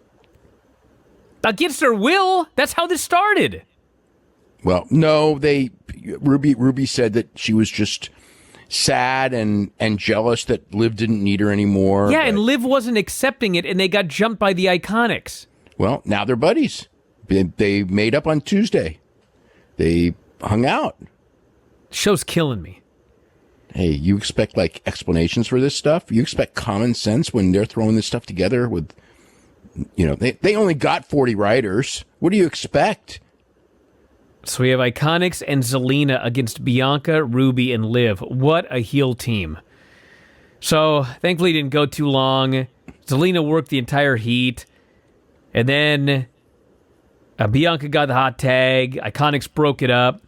Against their will. That's how this started. Well, no, Ruby said that she was just sad and jealous that Liv didn't need her anymore. Yeah, and Liv wasn't accepting it, and they got jumped by the Iconics. Well, now they're buddies. They made up on Tuesday. They hung out. Show's killing me. Hey, you expect like explanations for this stuff? You expect common sense when they're throwing this stuff together with, they only got 40 writers. What do you expect? So we have Iconics and Zelina against Bianca, Ruby, and Liv. What a heel team. So, thankfully it didn't go too long. Zelina worked the entire heat. And then Bianca got the hot tag. Iconics broke it up.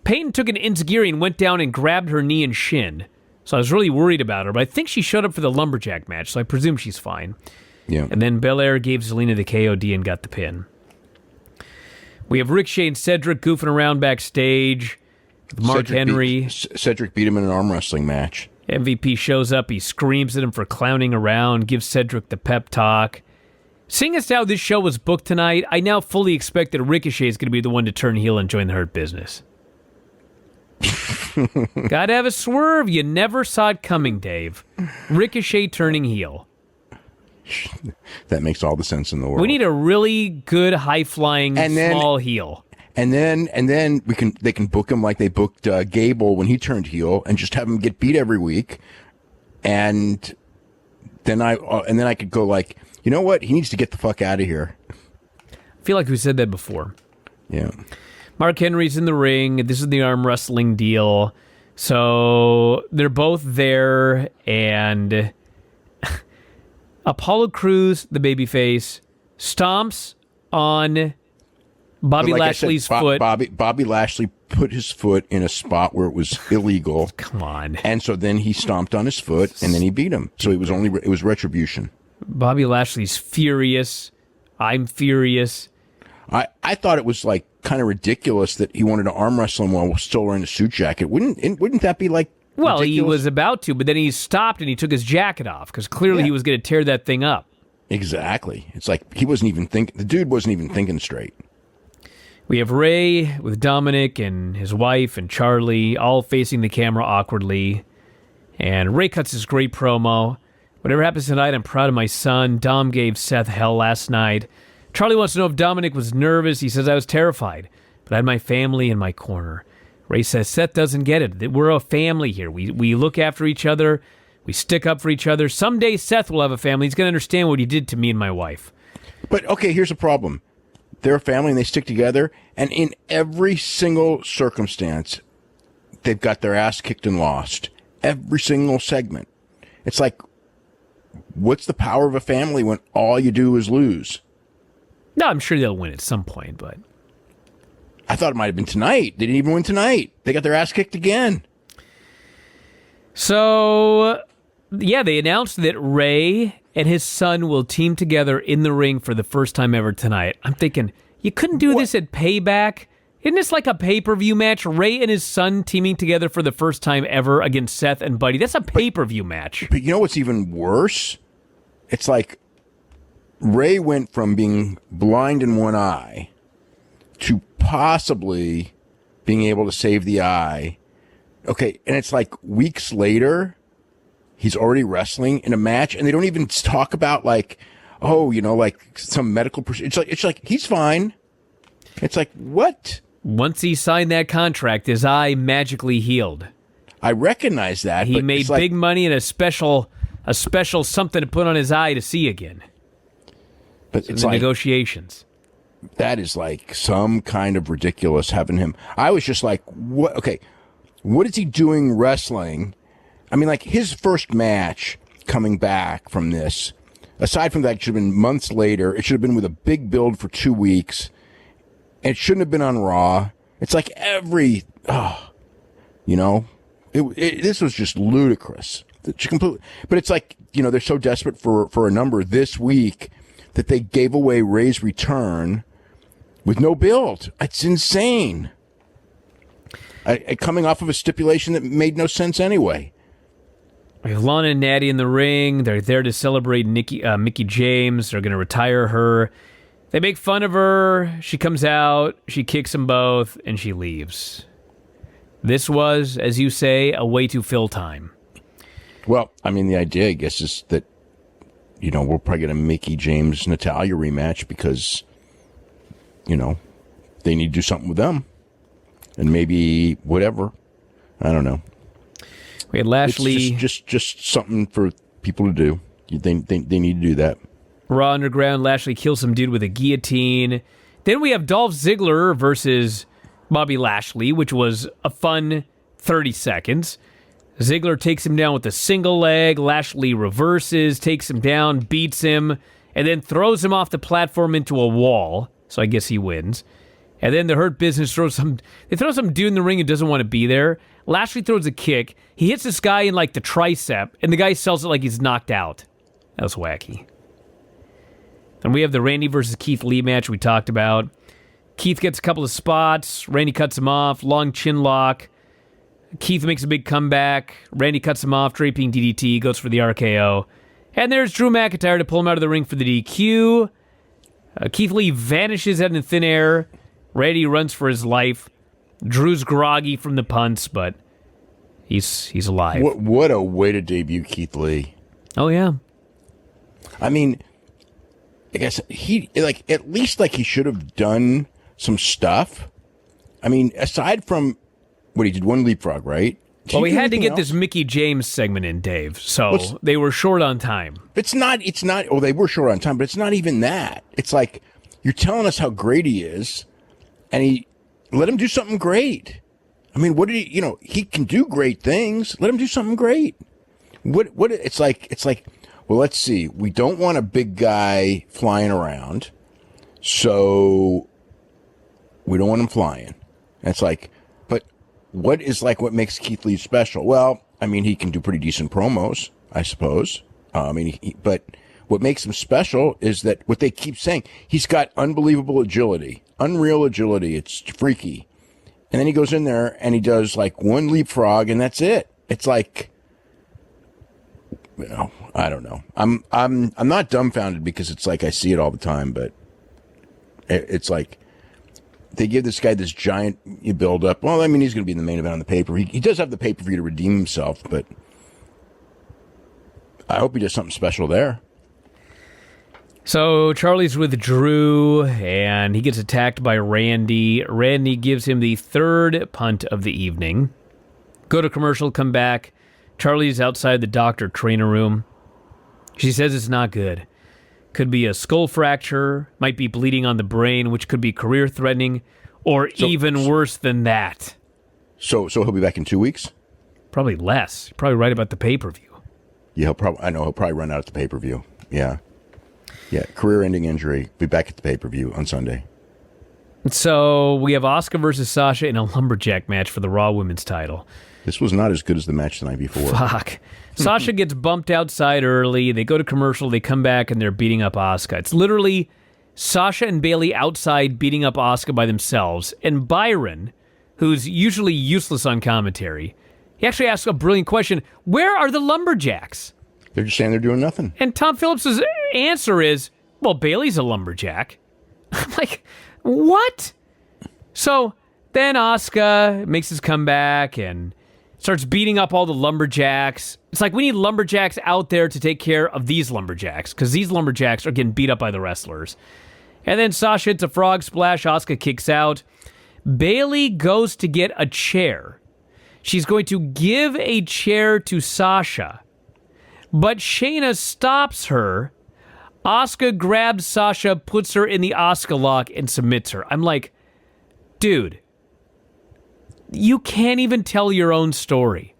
Peyton took an enziguri and went down and grabbed her knee and shin. So I was really worried about her, but I think she showed up for the lumberjack match, so I presume she's fine. Yeah. And then Belair gave Zelina the KOD and got the pin. We have Ricochet and Cedric goofing around backstage. Mark Henry. Cedric beat him in an arm wrestling match. MVP shows up. He screams at him for clowning around, gives Cedric the pep talk. Seeing as how this show was booked tonight, I now fully expect that Ricochet is going to be the one to turn heel and join the Hurt Business. Gotta have a swerve. You never saw it coming, Dave. Ricochet turning heel. That makes all the sense in the world. We need a really good, high-flying, small heel. And then they can book him like they booked Gable when he turned heel, and just have him get beat every week. And then I could go like, you know what? He needs to get the fuck out of here. I feel like we said that before. Yeah. Mark Henry's in the ring. This is the arm wrestling deal. So they're both there, and Apollo Crews, the babyface, stomps on Bobby But like I Lashley's said, foot. Bobby Lashley put his foot in a spot where it was illegal. Come on. And so then he stomped on his foot and then he beat him. So it was retribution. Bobby Lashley's furious. I'm furious. I thought it was like kind of ridiculous that he wanted to arm wrestle him while still wearing a suit jacket. Wouldn't that be like Well, ridiculous? he was about to, but then he stopped and he took his jacket off because clearly he was going to tear that thing up. Exactly. It's like he wasn't even thinking. The dude wasn't even thinking straight. We have Ray with Dominic and his wife and Charlie all facing the camera awkwardly. And Ray cuts his great promo. Whatever happens tonight, I'm proud of my son. Dom gave Seth hell last night. Charlie wants to know if Dominic was nervous. He says I was terrified, but I had my family in my corner. Ray says Seth doesn't get it. That we're a family here. We look after each other. We stick up for each other. Someday Seth will have a family. He's going to understand what he did to me and my wife. But okay, here's a problem. They're a family and they stick together. And in every single circumstance, they've got their ass kicked and lost. Every single segment. It's like, what's the power of a family when all you do is lose? No, I'm sure they'll win at some point, but I thought it might have been tonight. They didn't even win tonight. They got their ass kicked again. So, yeah, they announced that Ray and his son will team together in the ring for the first time ever tonight. I'm thinking, you couldn't do this at Payback? Isn't this like a pay-per-view match? Ray and his son teaming together for the first time ever against Seth and Buddy. That's a pay-per-view match. But you know what's even worse? It's like Ray went from being blind in one eye to possibly being able to save the eye. Okay, and it's like weeks later, he's already wrestling in a match, and they don't even talk about like, oh, you know, like some medical procedure. It's like he's fine. It's like, what? Once he signed that contract, his eye magically healed. I recognize that. He but made big money and a special something to put on his eye to see again. But So it's the like negotiations. that is like some kind of ridiculous having him. I was just like, what? Okay, what is he doing wrestling? I mean, like his first match coming back from this, aside from that, it should have been months later. It should have been with a big build for 2 weeks. And it shouldn't have been on Raw. It's like you know, this was just ludicrous. But it's like, you know, they're so desperate for a number this week that they gave away Ray's return with no build. It's insane. Coming off of a stipulation that made no sense anyway. We have Lana and Natty in the ring. They're there to celebrate Mickie James. They're going to retire her. They make fun of her. She comes out. She kicks them both, and she leaves. This was, as you say, a way to fill time. Well, I mean, the idea, I guess, is that, you know, we're probably going to Mickie James Natalya rematch because, you know, they need to do something with them. And maybe whatever. I don't know. We had Lashley. It's just something for people to do. They need to do that. Raw Underground. Lashley kills some dude with a guillotine. Then we have Dolph Ziggler versus Bobby Lashley, which was a fun 30 seconds. Ziggler takes him down with a single leg. Lashley reverses, takes him down, beats him, and then throws him off the platform into a wall. So I guess he wins. And then the Hurt Business throw some dude in the ring who doesn't want to be there. Lashley throws a kick. He hits this guy in like the tricep, and the guy sells it like he's knocked out. That was wacky. Then we have the Randy versus Keith Lee match we talked about. Keith gets a couple of spots. Randy cuts him off. Long chin lock. Keith makes a big comeback. Randy cuts him off. Draping DDT. Goes for the RKO. And there's Drew McIntyre to pull him out of the ring for the DQ. Keith Lee vanishes out in thin air. Randy runs for his life. Drew's groggy from the punts, but he's alive. What a way to debut Keith Lee. Oh, yeah. I mean, I guess he, like, at least like he should have done some stuff. I mean, aside from what he did, one leapfrog, right? Well, we had to get this Mickie James segment in, Dave, so they were short on time. It's not, oh, they were short on time, but it's not even that. It's like, you're telling us how great he is, and he, let him do something great. I mean, what did he, you know, he can do great things. Let him do something great. It's like, well, let's see. We don't want a big guy flying around. So We don't want him flying. And it's like, but what makes Keith Lee special? Well, I mean, he can do pretty decent promos, I suppose. But what makes him special is that what they keep saying, he's got unbelievable agility, unreal agility. It's freaky. And then he goes in there and he does like one leapfrog and that's it. It's like, I don't know. I'm not dumbfounded because it's like I see it all the time, but it's like they give this guy this giant build up. Well, I mean, he's going to be in the main event on the pay-per-view. He does have the pay-per-view to redeem himself, but I hope he does something special there. So Charlie's with Drew, and he gets attacked by Randy. Randy gives him the third punt of the evening. Go to commercial, come back. Charlie's outside the doctor-trainer room. She says it's not good. Could be a skull fracture, might be bleeding on the brain, which could be career-threatening, or even worse than that. So he'll be back in 2 weeks? Probably less. Probably right about the pay-per-view. Yeah, he'll probably run out at the pay-per-view. Yeah. Yeah, career-ending injury. Be back at the pay-per-view on Sunday. So we have Asuka versus Sasha in a lumberjack match for the Raw Women's title. This was not as good as the match the night before. Fuck. Sasha gets bumped outside early. They go to commercial. They come back, and they're beating up Asuka. It's literally Sasha and Bayley outside beating up Asuka by themselves. And Byron, who's usually useless on commentary, he actually asks a brilliant question. Where are the lumberjacks? They're just saying they're doing nothing. And Tom Phillips' answer is, well, Bayley's a lumberjack. I'm like, what? So then Asuka makes his comeback and starts beating up all the lumberjacks. It's like we need lumberjacks out there to take care of these lumberjacks because these lumberjacks are getting beat up by the wrestlers. And then Sasha hits a frog splash. Asuka kicks out. Bayley goes to get a chair. She's going to give a chair to Sasha. But Shayna stops her. Asuka grabs Sasha, puts her in the Asuka lock, and submits her. I'm like, dude, you can't even tell your own story.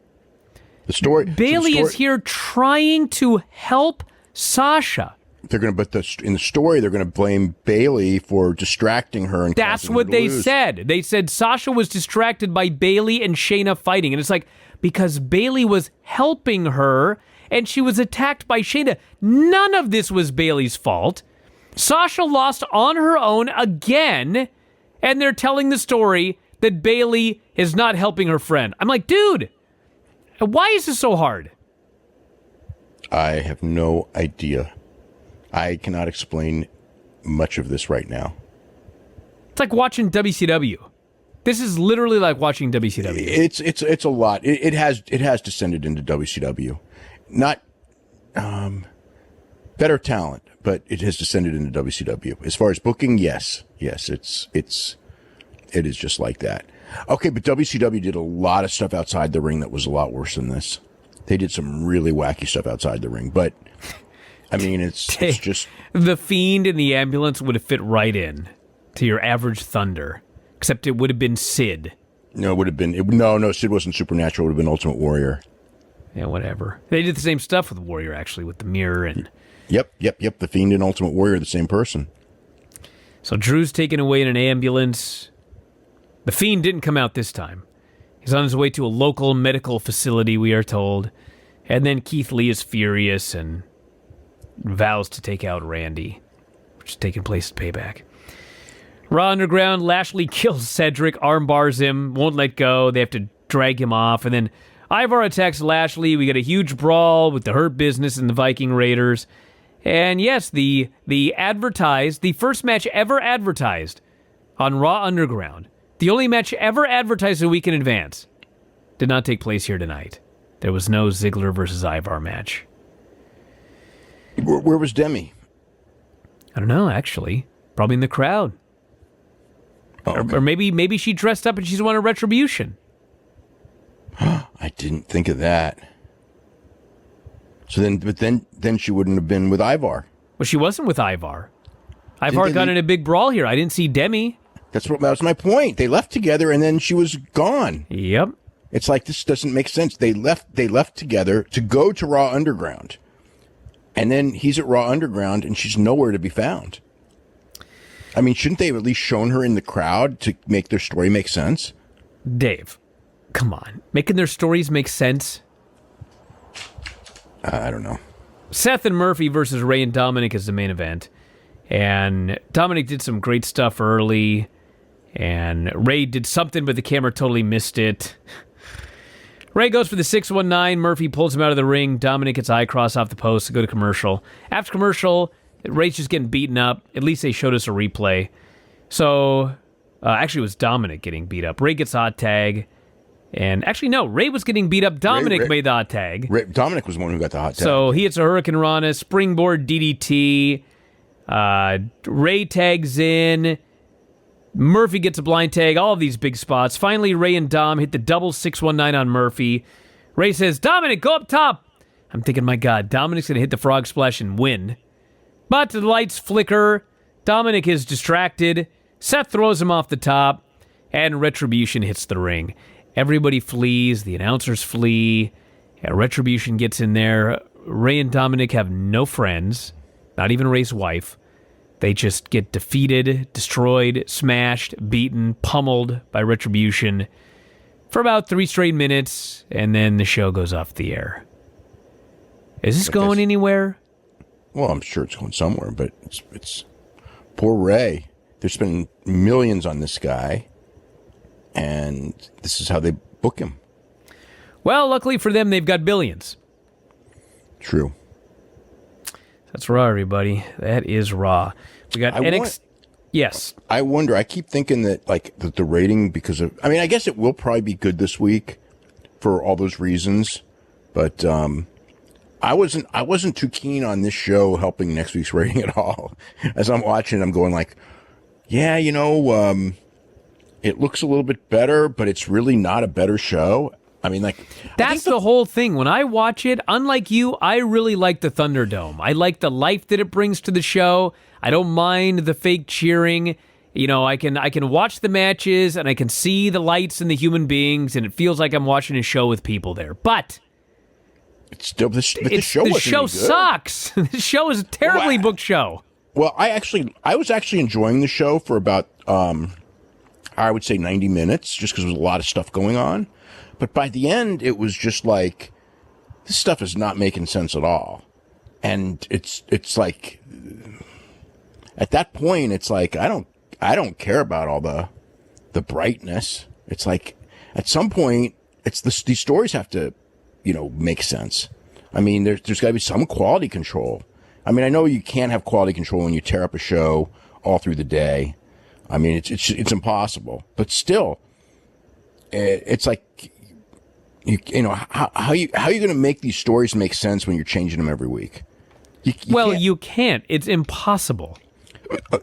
Bayley is here trying to help Sasha. They're going to, in the story, they're going to blame Bayley for distracting her. And that's what they said. They said Sasha was distracted by Bayley and Shayna fighting. And it's like, because Bayley was helping her and she was attacked by Shayna. None of this was Bayley's fault. Sasha lost on her own again, and they're telling the story that Bayley is not helping her friend. I'm like, dude, why is this so hard? I have no idea. I cannot explain much of this right now. It's like watching WCW. This is literally like watching WCW. It's a lot. It has descended into WCW. Not better talent, but it has descended into WCW. As far as booking, yes, it is just like that. Okay, but WCW did a lot of stuff outside the ring that was a lot worse than this. They did some really wacky stuff outside the ring, but I mean, it's just the Fiend in the ambulance would have fit right in to your average Thunder, except it would have been Sid. No, it would have been no. Sid wasn't Supernatural. It would have been Ultimate Warrior. Yeah, whatever. They did the same stuff with Warrior, actually, with the mirror and... Yep. The Fiend and Ultimate Warrior are the same person. So Drew's taken away in an ambulance. The Fiend didn't come out this time. He's on his way to a local medical facility, we are told. And then Keith Lee is furious and vows to take out Randy, which is taking place at Payback. Raw Underground, Lashley kills Cedric, armbars him, won't let go. They have to drag him off, and then Ivar attacks Lashley. We get a huge brawl with the Hurt Business and the Viking Raiders. And yes, the first match ever advertised on Raw Underground, the only match ever advertised a week in advance, did not take place here tonight. There was no Ziggler versus Ivar match. Where was Demi? I don't know, actually. Probably in the crowd. Oh, okay. Or maybe she dressed up and she's won a Retribution. I didn't think of that. So then she wouldn't have been with Ivar. Well, she wasn't with Ivar. Ivar got in a big brawl here. I didn't see Demi. That was my point. They left together and then she was gone. Yep. It's like, this doesn't make sense. They left together to go to Raw Underground. And then he's at Raw Underground and she's nowhere to be found. I mean, shouldn't they have at least shown her in the crowd to make their story make sense? Dave, come on. Making their stories make sense? I don't know. Seth and Murphy versus Ray and Dominic is the main event. And Dominic did some great stuff early. And Ray did something, but the camera totally missed it. Ray goes for the 619. Murphy pulls him out of the ring. Dominic gets eye cross off the post to go to commercial. After commercial, Ray's just getting beaten up. At least they showed us a replay. So, actually, it was Dominic getting beat up. Ray gets hot tag. And actually, no, Ray was getting beat up. Dominic made the hot tag. Dominic was the one who got the hot tag. So he hits a Hurricane Rana, springboard DDT. Ray tags in. Murphy gets a blind tag. All of these big spots. Finally, Ray and Dom hit the double 619 on Murphy. Ray says, Dominic, go up top. I'm thinking, my God, Dominic's going to hit the frog splash and win. But the lights flicker. Dominic is distracted. Seth throws him off the top. And Retribution hits the ring. Everybody flees. The announcers flee. Retribution gets in there. Ray and Dominic have no friends. Not even Ray's wife. They just get defeated, destroyed, smashed, beaten, pummeled by Retribution for about 3 straight minutes, and then the show goes off the air. Is this going anywhere? Well, I'm sure it's going somewhere, but it's poor Ray. They're spending millions on this guy, and this is how they book him. Well, luckily for them, they've got billions. True. That's Raw, everybody. That is Raw. We got NXT. Yes. I wonder. I keep thinking that, like, the rating, because of, I mean, I guess it will probably be good this week for all those reasons, but I wasn't too keen on this show helping next week's rating at all. As I'm watching, I'm going like, yeah, it looks a little bit better, but it's really not a better show. I mean, like, that's the whole thing. When I watch it, unlike you, I really like the Thunderdome. I like the life that it brings to the show. I don't mind the fake cheering. I can watch the matches and I can see the lights and the human beings, and it feels like I'm watching a show with people there. But it's still the show. The show sucks. The show is a terribly booked show. Well, I was actually enjoying the show for about I would say 90 minutes, just because there was a lot of stuff going on. But by the end, it was just like, this stuff is not making sense at all. And it's like, at that point, it's like, I don't care about all the brightness. It's like, at some point, these stories have to, make sense. I mean, there's got to be some quality control. I mean, I know you can't have quality control when you tear up a show all through the day. I mean, it's impossible. But still, it's like, how are you going to make these stories make sense when you're changing them every week? You can't. It's impossible.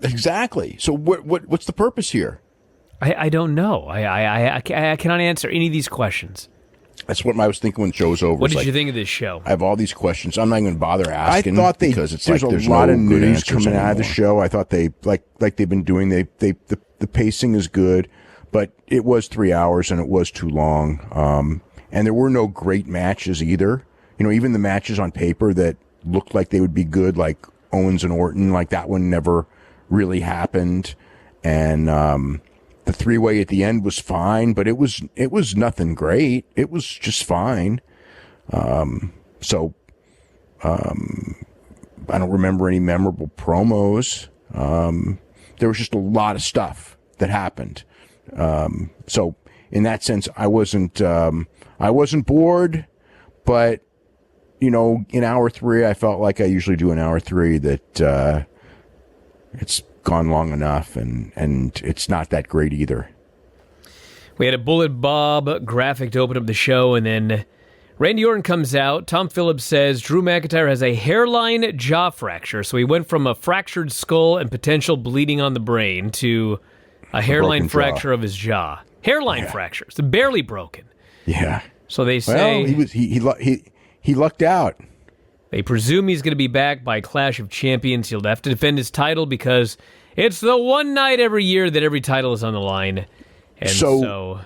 Exactly. So what's the purpose here? I don't know. I cannot answer any of these questions. That's what I was thinking when the show's over. What did you think of this show? I have all these questions. I'm not even going to bother asking. I thought because there's a lot of news coming out of the show. I thought they like they've been doing. The pacing is good, but it was 3 hours and it was too long. And there were no great matches either. Even the matches on paper that looked like they would be good, like Owens and Orton, like that one never really happened. And the 3-way at the end was fine, but it was nothing great. It was just fine. So I don't remember any memorable promos. There was just a lot of stuff that happened. So in that sense, I wasn't bored, but in hour 3, I felt like I usually do in hour 3 that it's gone long enough, and it's not that great either. We had a Bullet Bob graphic to open up the show, and then Randy Orton comes out. Tom Phillips says Drew McIntyre has a hairline jaw fracture, so he went from a fractured skull and potential bleeding on the brain to a hairline fracture of his jaw. Hairline fractures, barely broken. Yeah. So they say he lucked out. They presume he's going to be back by Clash of Champions. He'll have to defend his title because it's the one night every year that every title is on the line. And so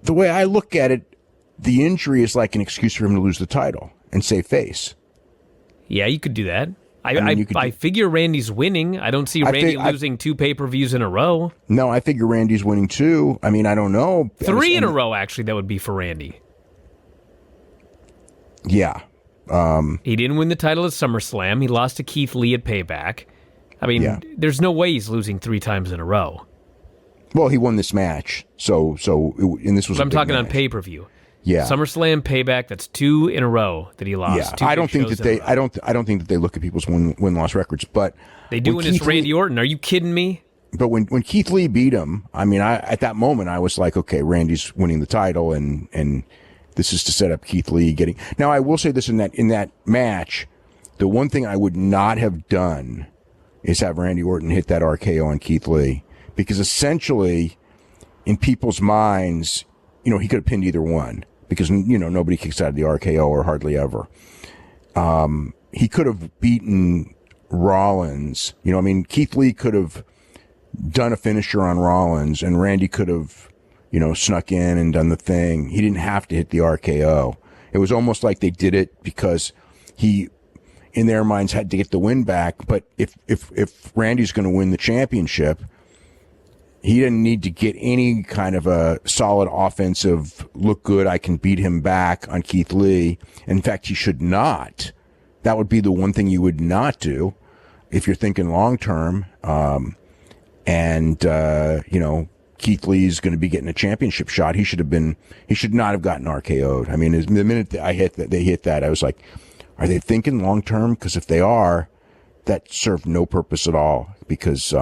the way I look at it, the injury is like an excuse for him to lose the title and save face. Yeah, you could do that. I figure Randy's winning. I don't see Randy losing 2 pay-per-views in a row. No, I figure Randy's winning too. I mean, I don't know. 3 in a row, actually, that would be for Randy. Yeah. He didn't win the title at SummerSlam. He lost to Keith Lee at Payback. I mean, there's no way he's losing 3 times in a row. Well, he won this match, and this was. But I'm talking match. on pay-per-view. Yeah, SummerSlam, Payback. That's 2 in a row that he lost. Yeah, I don't think that they. I don't think that they look at people's win-loss records, but they do when it's Randy Orton. Are you kidding me? But when Keith Lee beat him, I mean, at that moment I was like, okay, Randy's winning the title, and this is to set up Keith Lee getting. Now, I will say this in that match, the one thing I would not have done is have Randy Orton hit that RKO on Keith Lee, because essentially, in people's minds, he could have pinned either one, because nobody kicks out of the RKO, or hardly ever. He could have beaten Rollins. Keith Lee could have done a finisher on Rollins, and Randy could have, snuck in and done the thing. He didn't have to hit the RKO. It was almost like they did it because he, in their minds, had to get the win back. But if Randy's going to win the championship, he didn't need to get any kind of a solid offensive look good. I can beat him back on Keith Lee. In fact, he should not. That would be the one thing you would not do if you're thinking long term. Keith Lee's going to be getting a championship shot. He should not have gotten RKO'd. I mean, the minute they hit that, I was like, are they thinking long term? Because if they are, that served no purpose at all. Because,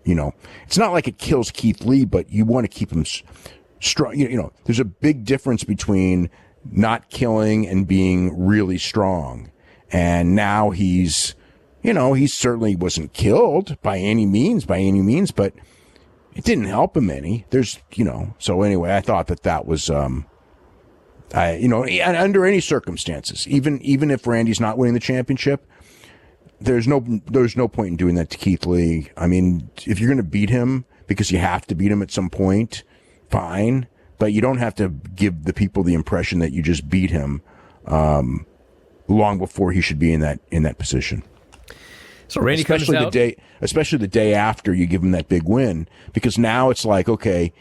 it's not like it kills Keith Lee, but you want to keep him strong. There's a big difference between not killing and being really strong. And now he certainly wasn't killed by any means, but it didn't help him any. So anyway, I thought that was, under any circumstances, even if Randy's not winning the championship, there's no point in doing that to Keith Lee. I mean, if you're going to beat him because you have to beat him at some point, fine, but you don't have to give the people the impression that you just beat him, long before he should be in that position. So Randy especially comes out, especially the day after you give him that big win, because now it's like, okay,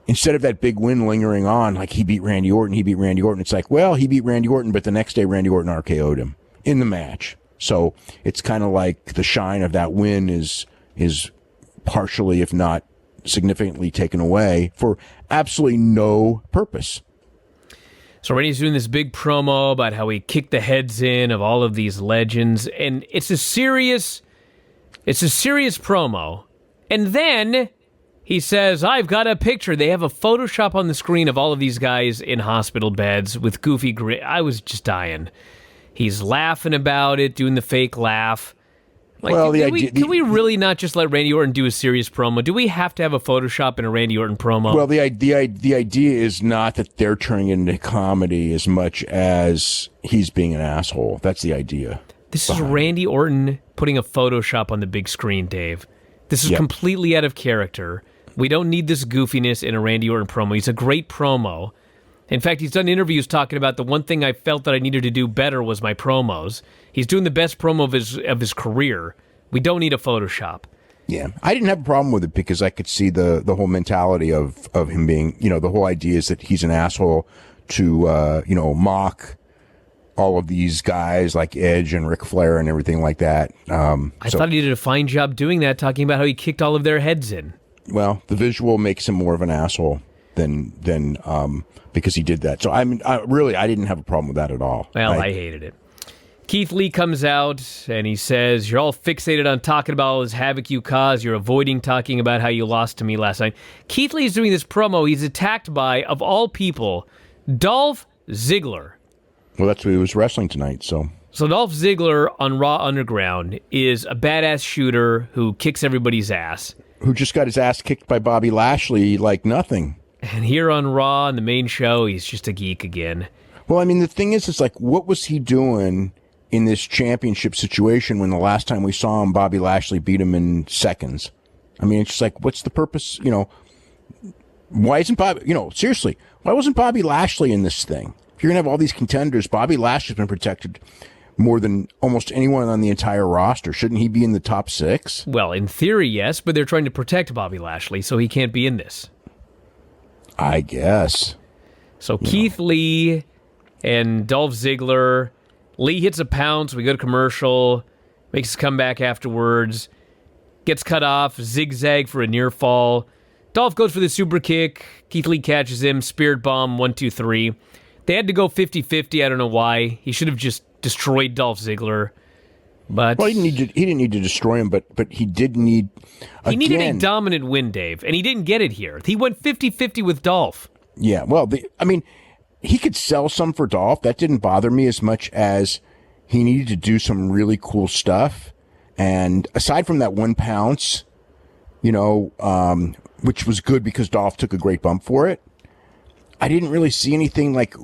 instead of that big win lingering on, like he beat Randy Orton, it's like, well, he beat Randy Orton, but the next day Randy Orton RKO'd him in the match. So it's kind of like the shine of that win is partially, if not significantly, taken away for absolutely no purpose. So Randy's doing this big promo about how he kicked the heads in of all of these legends, and it's a serious promo. And then he says, I've got a picture. They have a Photoshop on the screen of all of these guys in hospital beds with goofy grin. I was just dying. He's laughing about it, doing the fake laugh. Like, well, can we really not just let Randy Orton do a serious promo? Do we have to have a Photoshop in a Randy Orton promo? Well, the idea is not that they're turning it into comedy as much as he's being an asshole. That's the idea. This is Randy Orton putting a Photoshop on the big screen, Dave. This is completely out of character. We don't need this goofiness in a Randy Orton promo. He's a great promo. In fact, he's done interviews talking about the one thing I felt that I needed to do better was my promos. He's doing the best promo of his career. We don't need a Photoshop. Yeah, I didn't have a problem with it because I could see the whole mentality of him being, the whole idea is that he's an asshole to, mock all of these guys like Edge and Ric Flair and everything like that. I thought he did a fine job doing that, talking about how he kicked all of their heads in. Well, the visual makes him more of an asshole than because he did that. So I didn't have a problem with that at all. Well, I hated it. Keith Lee comes out and he says, you're all fixated on talking about all this havoc you caused. You're avoiding talking about how you lost to me last night. Keith Lee's doing this promo. He's attacked by, of all people, Dolph Ziggler. Well, that's who he was wrestling tonight, so Dolph Ziggler on Raw Underground is a badass shooter who kicks everybody's ass. Who just got his ass kicked by Bobby Lashley like nothing. And here on Raw, on the main show, he's just a geek again. Well, I mean, the thing is, it's like, what was he doing in this championship situation when the last time we saw him, Bobby Lashley beat him in seconds? I mean, it's just like, what's the purpose? Why isn't Bobby, seriously, why wasn't Bobby Lashley in this thing? If you're going to have all these contenders, Bobby Lashley's been protected more than almost anyone on the entire roster. Shouldn't he be in the top 6? Well, in theory, yes, but they're trying to protect Bobby Lashley, so he can't be in this. I guess. So Keith Lee and Dolph Ziggler. Lee hits a pounce. We go to commercial. Makes a comeback afterwards. Gets cut off. Zigzag for a near fall. Dolph goes for the super kick. Keith Lee catches him. Spirit bomb. 1, 2, 3. They had to go 50-50. I don't know why. He should have just destroyed Dolph Ziggler. But well, he didn't need to destroy him, but he did need. He needed a dominant win, Dave, and he didn't get it here. He went 50-50 with Dolph. Yeah, well, he could sell some for Dolph. That didn't bother me as much as he needed to do some really cool stuff. And aside from that 1 pounce, which was good because Dolph took a great bump for it, I didn't really see anything like,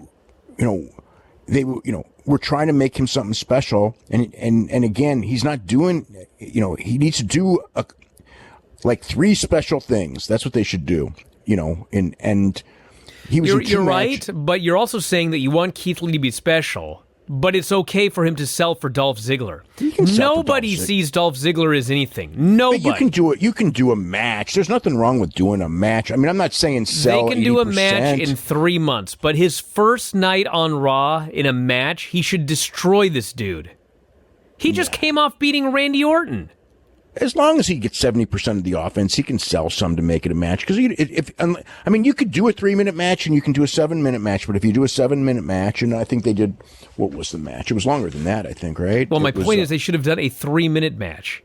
we're trying to make him something special. And again, he's not doing, he needs to do like 3 special things. That's what they should do, and he was You're right, but you're also saying that you want Keith Lee to be special, but it's okay for him to sell for Dolph Ziggler. Nobody sees Dolph Ziggler as anything. Nobody. But you can do it. You can do a match. There's nothing wrong with doing a match. I mean, I'm not saying sell. They can do 80%. a match in 3 months, but his first night on Raw in a match, he should destroy this dude. He just came off beating Randy Orton. As long as he gets 70% of the offense, he can sell some to make it a match. Because you could do a 3-minute match and you can do a 7-minute match. But if you do a 7-minute match, and I think they did, what was the match? It was longer than that, I think, right? Well, my point is they should have done a 3-minute match.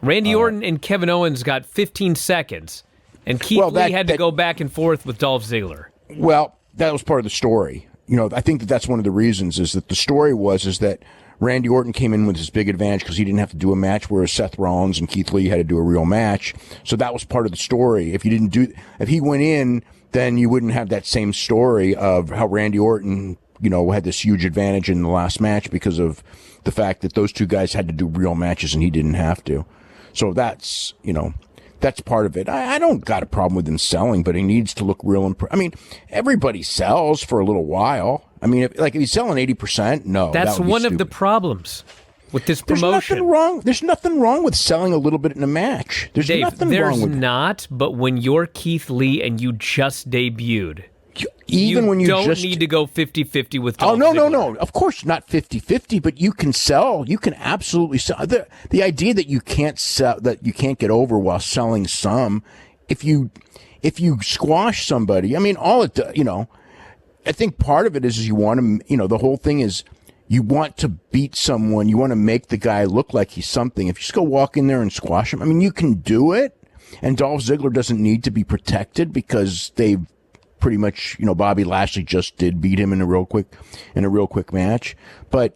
Randy Orton and Kevin Owens got 15 seconds, and Keith Lee had to go back and forth with Dolph Ziggler. Well, that was part of the story. I think that's one of the reasons is that the story is that Randy Orton came in with his big advantage because he didn't have to do a match, whereas Seth Rollins and Keith Lee had to do a real match. So that was part of the story. If he went in, then you wouldn't have that same story of how Randy Orton, had this huge advantage in the last match because of the fact that those 2 guys had to do real matches and he didn't have to. So that's part of it. I don't got a problem with him selling, but he needs to look real. Everybody sells for a little while. If he's selling 80%, no. That's one of the problems with this promotion. There's nothing wrong with selling a little bit in a match. There's nothing wrong with not, but when you're Keith Lee and you just debuted, you don't need to go 50-50 with Dolph Ziggler. No. Of course not 50-50, but you can sell. You can absolutely sell. The idea that you can't sell, that you can't get over while selling some, if you squash somebody, I think part of it is you want to, the whole thing is you want to beat someone. You want to make the guy look like he's something. If you just go walk in there and squash him, you can do it. And Dolph Ziggler doesn't need to be protected because they've pretty much, Bobby Lashley just did beat him in a real quick match. But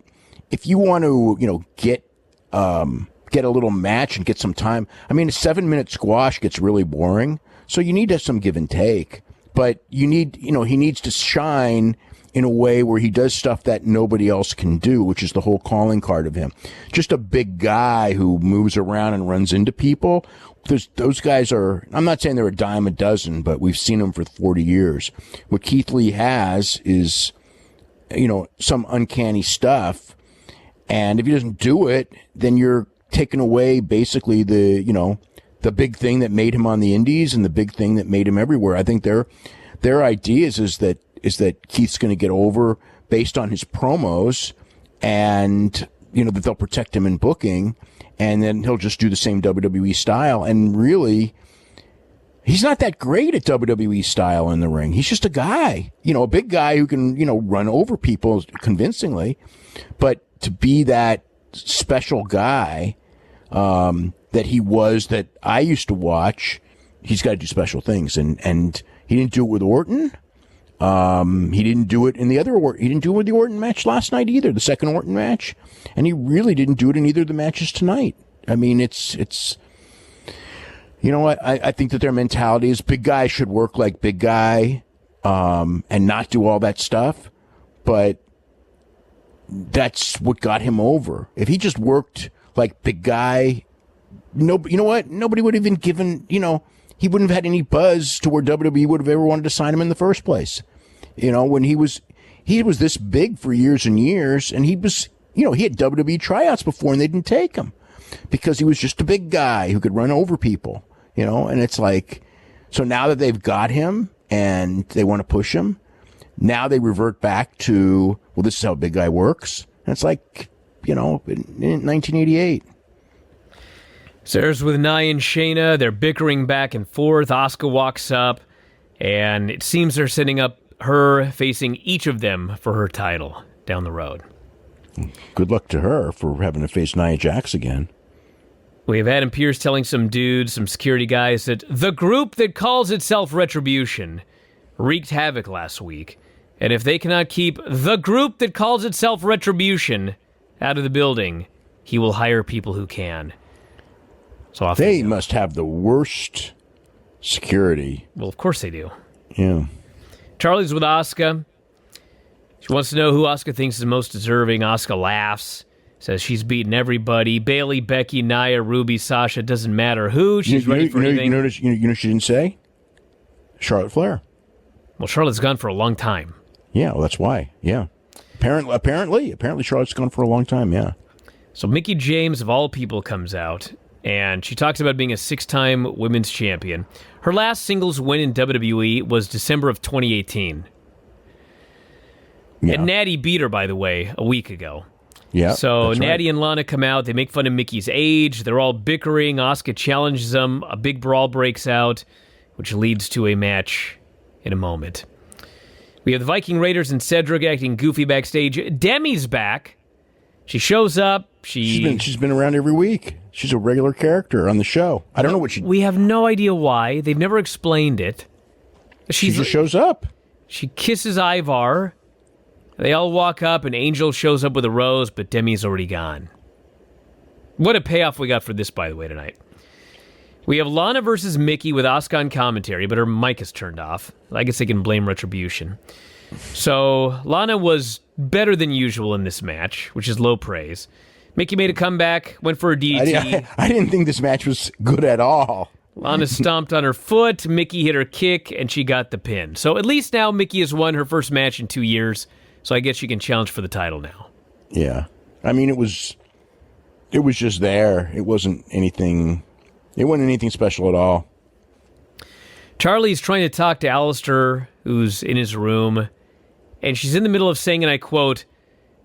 if you want to, get a little match and get some time, a 7-minute squash gets really boring. So you need to have some give and take. But he needs to shine in a way where he does stuff that nobody else can do, which is the whole calling card of him. Just a big guy who moves around and runs into people. Those guys are, I'm not saying they're a dime a dozen, but we've seen them for 40 years. What Keith Lee has is, some uncanny stuff. And if he doesn't do it, then you're taking away basically the big thing that made him on the indies and the big thing that made him everywhere. I think their ideas is that Keith's going to get over based on his promos and, that they'll protect him in booking and then he'll just do the same WWE style. And really, he's not that great at WWE style in the ring. He's just a guy, a big guy who can, run over people convincingly. But to be that special guy, that he was, that I used to watch, he's got to do special things. And he didn't do it with Orton. He didn't do it in he didn't do it with the Orton match last night either, the second Orton match. And he really didn't do it in either of the matches tonight. It's, you know what? I think that their mentality is big guy should work like big guy, and not do all that stuff. But that's what got him over. If he just worked like big guy, you know what? Nobody would have even given, he wouldn't have had any buzz to where WWE would have ever wanted to sign him in the first place. When he was this big for years and years, and he he had WWE tryouts before and they didn't take him because he was just a big guy who could run over people, and it's like, so now that they've got him and they want to push him, now they revert back to, well, this is how a big guy works. And it's like, in 1988. There's with Nia and Shayna. They're bickering back and forth. Asuka walks up, and it seems they're setting up her facing each of them for her title down the road. Good luck to her for having to face Nia Jax again. We have Adam Pearce telling some dudes, some security guys, that the group that calls itself Retribution wreaked havoc last week. And if they cannot keep the group that calls itself Retribution out of the building, he will hire people who can. So they must have the worst security. Well, of course they do. Yeah. Charlie's with Asuka. She wants to know who Asuka thinks is most deserving. Asuka laughs, says she's beaten everybody. Bayley, Becky, Nia, Ruby, Sasha, doesn't matter who. She's ready for anything. You know she didn't say? Charlotte Flair. Well, Charlotte's gone for a long time. Yeah, well, that's why. Yeah. Apparently Charlotte's gone for a long time, yeah. So Mickie James, of all people, comes out, and she talks about being a 6-time women's champion. Her last singles win in WWE was December of 2018. Yeah. And Natty beat her, by the way, a week ago. Yeah. So Natty and Lana come out. They make fun of Mickey's age. They're all bickering. Asuka challenges them. A big brawl breaks out, which leads to a match in a moment. We have the Viking Raiders and Cedric acting goofy backstage. Demi's back. She shows up. She's been around every week. She's a regular character on the show. I don't know what she... We have no idea why. They've never explained it. She just shows up. She kisses Ivar. They all walk up, and Angel shows up with a rose, but Demi's already gone. What a payoff we got for this, by the way, tonight. We have Lana versus Mickie with Asuka on commentary, but her mic is turned off. I guess they can blame Retribution. So Lana was better than usual in this match, which is low praise. Mickie made a comeback, went for a DDT. I didn't think this match was good at all. Lana stomped on her foot, Mickie hit her kick, and she got the pin. So at least now Mickie has won her first match in 2 years, so I guess she can challenge for the title now. Yeah. I mean, it was just there. It wasn't anything special at all. Charlie's trying to talk to Alistair, who's in his room, and she's in the middle of saying, and I quote,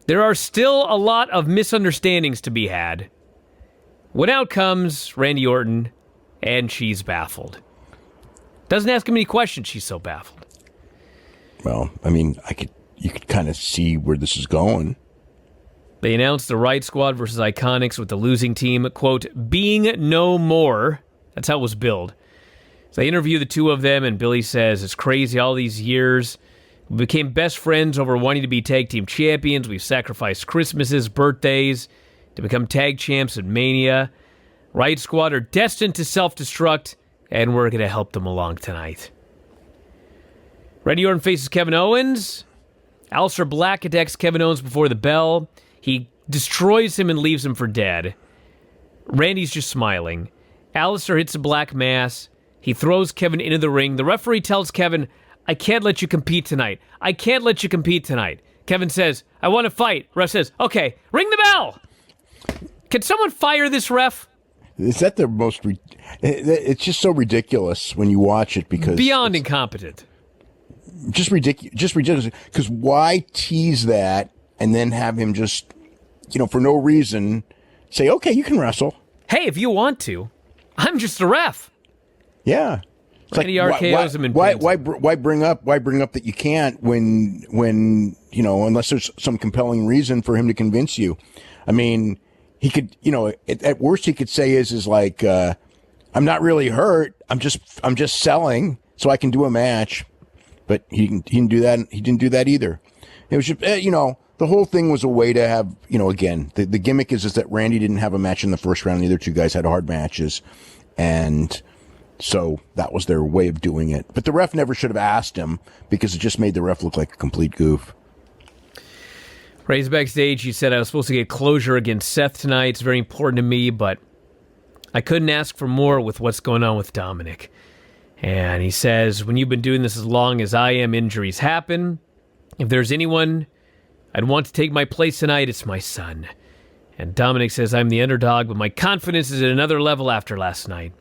"There are still a lot of misunderstandings to be had." When out comes Randy Orton, and she's baffled. Doesn't ask him any questions, she's so baffled. Well, I mean, you could kind of see where this is going. They announced the Riot Squad versus Iconics with the losing team, quote, being no more. That's how it was billed. So they interview the two of them, and Billy says, it's crazy all these years. We became best friends over wanting to be tag team champions. We've sacrificed Christmases, birthdays to become tag champs at Mania. Riot Squad are destined to self-destruct, and we're going to help them along tonight. Randy Orton faces Kevin Owens. Aleister Black attacks Kevin Owens before the bell. He destroys him and leaves him for dead. Randy's just smiling. Aleister hits a black mass. He throws Kevin into the ring. The referee tells Kevin, I can't let you compete tonight. I can't let you compete tonight. Kevin says, I want to fight. Ref says, okay, ring the bell. Can someone fire this ref? Is that the most... It's just so ridiculous when you watch it because... Beyond incompetent. Just ridiculous. Because why tease that and then have him just, for no reason, say, okay, you can wrestle. Hey, if you want to. I'm just a ref. Yeah. It's Randy RKO's him and why bring up that you can't when unless there's some compelling reason for him to convince you. I mean, he could, at worst he could say is like, I'm not really hurt. I'm just selling so I can do a match. But he didn't do that. He didn't do that either. It was just, the whole thing was a way to have, again, the gimmick is that Randy didn't have a match in the first round. The other two guys had hard matches. And so that was their way of doing it. But the ref never should have asked him because it just made the ref look like a complete goof. Ray's backstage. He said, I was supposed to get closure against Seth tonight. It's very important to me, but I couldn't ask for more with what's going on with Dominic. And he says, when you've been doing this as long as I am, injuries happen. If there's anyone I'd want to take my place tonight. It's my son. And Dominic says, I'm the underdog, but my confidence is at another level after last night.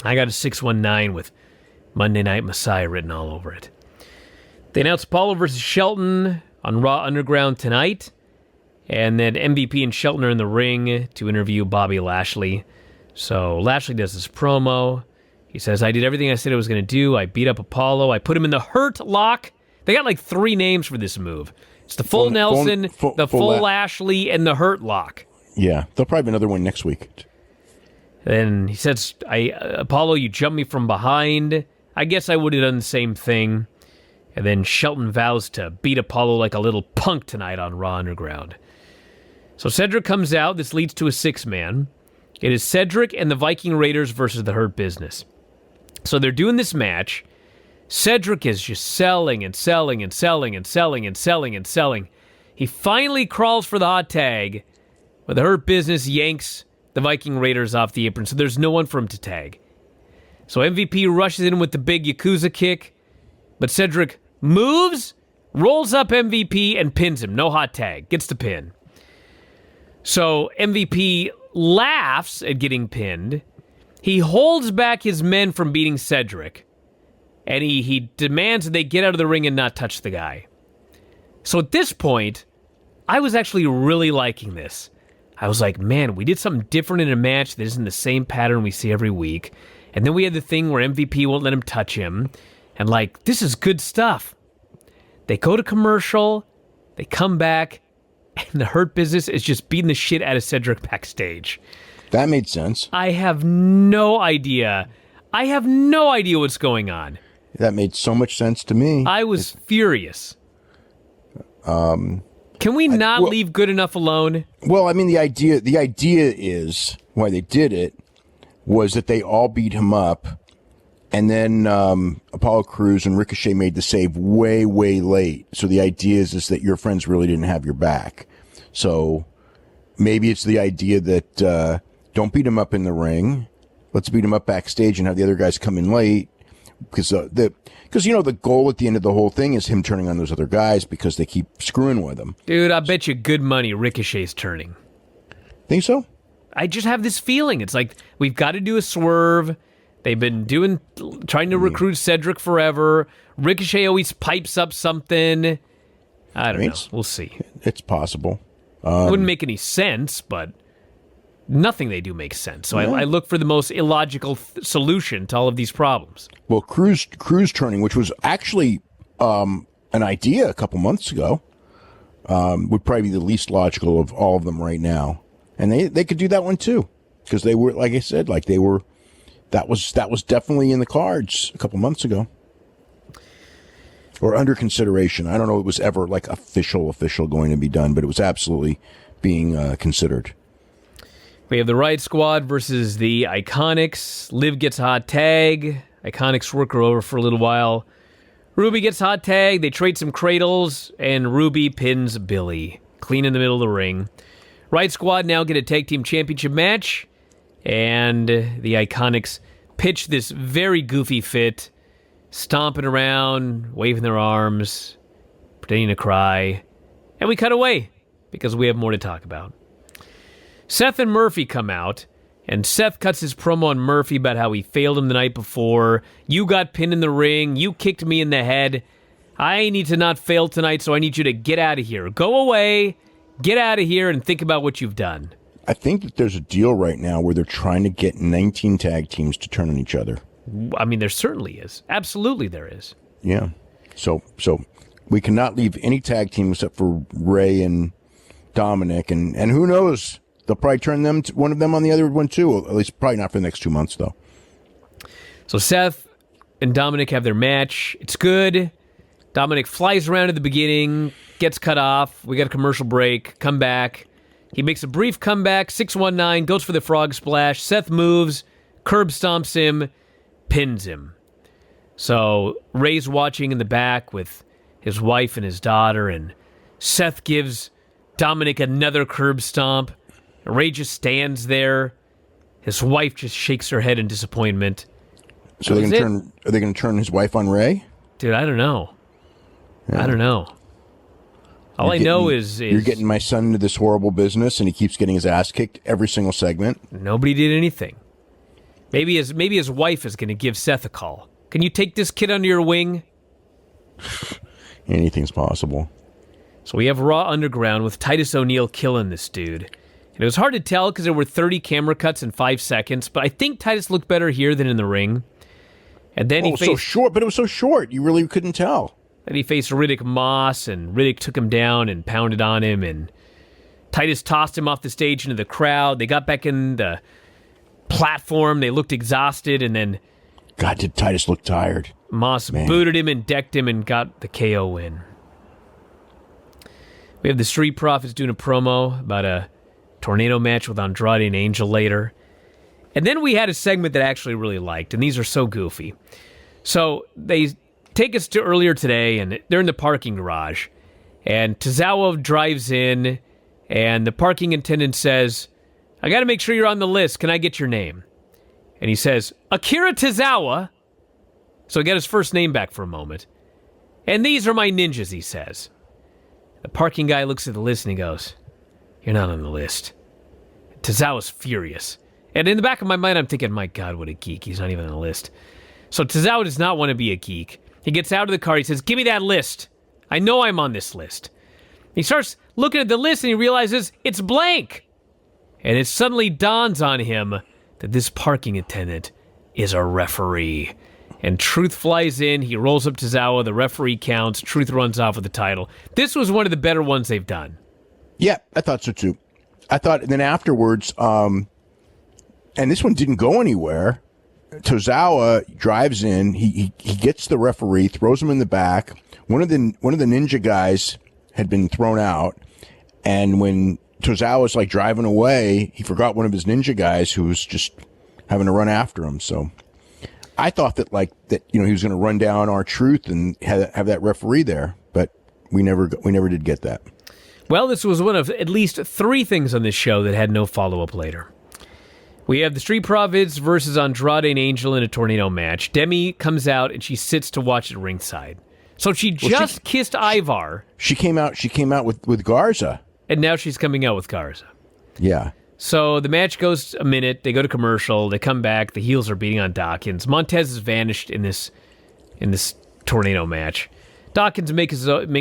I got a 619 with Monday Night Messiah written all over it. They announced Apollo versus Shelton on Raw Underground tonight. And then MVP and Shelton are in the ring to interview Bobby Lashley. So Lashley does this promo. He says, I did everything I said I was going to do. I beat up Apollo. I put him in the Hurt Lock. They got like 3 names for this move. It's the full Nelson, the full Lashley, and the Hurt Lock. Yeah, they'll probably have another one next week. Then he says, Apollo, you jumped me from behind. I guess I would have done the same thing. And then Shelton vows to beat Apollo like a little punk tonight on Raw Underground. So Cedric comes out. This leads to a 6-man. It is Cedric and the Viking Raiders versus the Hurt Business. So they're doing this match. Cedric is just selling and selling and selling and selling and selling and selling. He finally crawls for the hot tag, but the Hurt Business yanks the Viking Raiders off the apron, so there's no one for him to tag. So MVP rushes in with the big Yakuza kick, but Cedric moves, rolls up MVP, and pins him. No hot tag. Gets the pin. So MVP laughs at getting pinned. He holds back his men from beating Cedric, and he demands that they get out of the ring and not touch the guy. So at this point, I was actually really liking this. I was like, man, we did something different in a match that isn't the same pattern we see every week. And then we had the thing where MVP won't let him touch him. And like, this is good stuff. They go to commercial, they come back, and the Hurt Business is just beating the shit out of Cedric backstage. That made sense. I have no idea. What's going on. That made so much sense to me. I was furious. Can we not leave good enough alone? Well, I mean, the idea is why they did it was that they all beat him up, and then Apollo Crews and Ricochet made the save way, way late. So the idea is that your friends really didn't have your back. So maybe it's the idea that don't beat him up in the ring. Let's beat him up backstage and have the other guys come in late. Because the goal at the end of the whole thing is him turning on those other guys because they keep screwing with him. Dude, I bet you good money Ricochet's turning. Think so? I just have this feeling. It's like, we've got to do a swerve. They've been trying to recruit Cedric forever. Ricochet always pipes up something. I don't know. We'll see. It's possible. It wouldn't make any sense, but nothing they do makes sense. So I look for the most illogical solution to all of these problems. Well, Crews turning, which was actually an idea a couple months ago, would probably be the least logical of all of them right now. And they could do that one too, because they were, like I said, that was definitely in the cards a couple months ago, or under consideration. I don't know if it was ever like official going to be done, but it was absolutely being considered. We have the Riot Squad versus the Iconics. Liv gets hot tag. Iconics work her over for a little while. Ruby gets hot tag. They trade some cradles, and Ruby pins Billy. Clean in the middle of the ring. Riot Squad now get a tag team championship match, and the Iconics pitch this very goofy fit, stomping around, waving their arms, pretending to cry, and we cut away because we have more to talk about. Seth and Murphy come out, and Seth cuts his promo on Murphy about how he failed him the night before. You got pinned in the ring. You kicked me in the head. I need to not fail tonight, so I need you to get out of here. Go away, get out of here, and think about what you've done. I think that there's a deal right now where they're trying to get 19 tag teams to turn on each other. I mean, there certainly is. Absolutely there is. Yeah. So we cannot leave any tag team except for Ray and Dominic, and who knows? They'll probably turn one of them on the other one too. At least probably not for the next 2 months, though. So Seth and Dominic have their match. It's good. Dominic flies around at the beginning, gets cut off. We got a commercial break. Come back. He makes a brief comeback. 619 goes for the frog splash. Seth moves, curb stomps him, pins him. So Ray's watching in the back with his wife and his daughter, and Seth gives Dominic another curb stomp. Ray just stands there. His wife just shakes her head in disappointment. So are they going to turn his wife on Ray? Dude, I don't know. Yeah. I don't know. All I know is you're getting my son into this horrible business, and he keeps getting his ass kicked every single segment. Nobody did anything. Maybe his wife is going to give Seth a call. Can you take this kid under your wing? Anything's possible. So we have Raw Underground with Titus O'Neil killing this dude. And it was hard to tell because there were 30 camera cuts in 5 seconds, but I think Titus looked better here than in the ring. And then so short, but it was so short, you really couldn't tell. Then he faced Riddick Moss, and Riddick took him down and pounded on him, and Titus tossed him off the stage into the crowd. They got back in the platform. They looked exhausted, and then God, did Titus look tired. Moss booted him and decked him and got the KO win. We have the Street Profits doing a promo about a tornado match with Andrade and Angel later. And then we had a segment that I actually really liked, and these are so goofy. So they take us to earlier today, and they're in the parking garage. And Tozawa drives in, and the parking attendant says, I got to make sure you're on the list. Can I get your name? And he says, Akira Tozawa. So he got his first name back for a moment. And these are my ninjas, he says. The parking guy looks at the list and he goes, you're not on the list. Tozawa's furious. And in the back of my mind, I'm thinking, my God, what a geek. He's not even on the list. So Tozawa does not want to be a geek. He gets out of the car. He says, give me that list. I know I'm on this list. He starts looking at the list and he realizes it's blank. And it suddenly dawns on him that this parking attendant is a referee. And Truth flies in. He rolls up Tozawa. The referee counts. Truth runs off with the title. This was one of the better ones they've done. Yeah, I thought so too. I thought, and then afterwards, and this one didn't go anywhere. Tozawa drives in. He gets the referee, throws him in the back. One of the ninja guys had been thrown out, and when Tozawa was like driving away, he forgot one of his ninja guys who was just having to run after him. So I thought that he was going to run down R-Truth and have that referee there, but we never did get that. Well, this was one of at least 3 things on this show that had no follow-up later. We have the Street Profits versus Andrade and Angel in a tornado match. Demi comes out and she sits to watch at ringside. So she kissed Ivar. She came out with Garza. And now she's coming out with Garza. Yeah. So the match goes a minute. They go to commercial. They come back. The heels are beating on Dawkins. Montez has vanished in this tornado match. Dawkins makes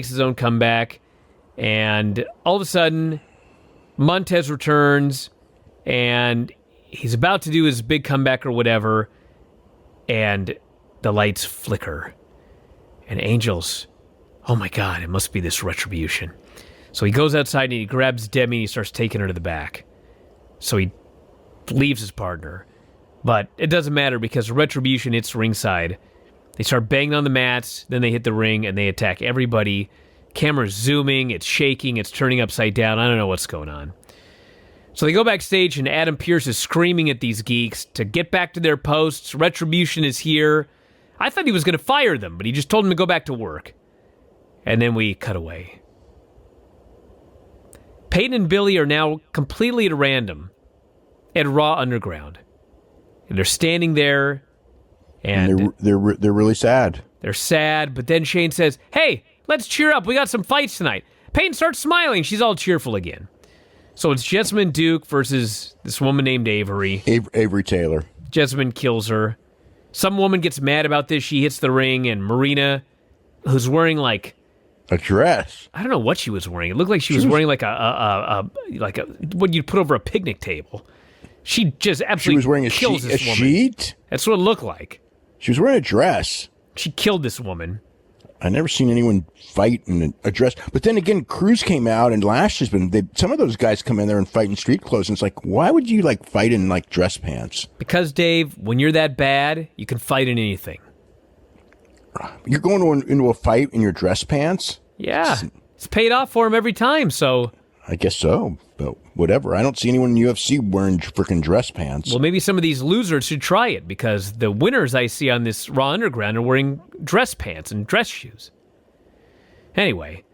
his own comeback. And all of a sudden, Montez returns. And he's about to do his big comeback or whatever. And the lights flicker. And Angel's, oh my God, it must be this retribution. So he goes outside and he grabs Demi and he starts taking her to the back. So he leaves his partner. But it doesn't matter because retribution hits ringside. They start banging on the mats, then they hit the ring and they attack everybody. Camera's zooming, it's shaking, it's turning upside down. I don't know what's going on. So they go backstage and Adam Pearce is screaming at these geeks to get back to their posts. Retribution is here. I thought he was going to fire them, but he just told them to go back to work. And then we cut away. Peyton and Billy are now completely at random at Raw Underground. And they're standing there, and they're really sad. They're sad, but then Shane says, hey, let's cheer up. We got some fights tonight. Peyton starts smiling. She's all cheerful again. So it's Jessamine Duke versus this woman named Avery. Avery Taylor. Jessamine kills her. Some woman gets mad about this. She hits the ring, and Marina, who's wearing like a dress. I don't know what she was wearing. It looked like she was wearing like a what you'd put over a picnic table. She just absolutely kills this woman. Sheet? That's what it looked like. She was wearing a dress. She killed this woman. I never seen anyone fight in a dress. But then again, Cruz came out and Lashley's been. Some of those guys come in there and fight in street clothes, and it's like, why would you like fight in like dress pants? Because Dave, when you're that bad, you can fight in anything. You're going into a fight in your dress pants? Yeah, it's paid off for him every time. So I guess so, but whatever. I don't see anyone in UFC wearing freaking dress pants. Well, maybe some of these losers should try it because the winners I see on this Raw Underground are wearing dress pants and dress shoes. Anyway,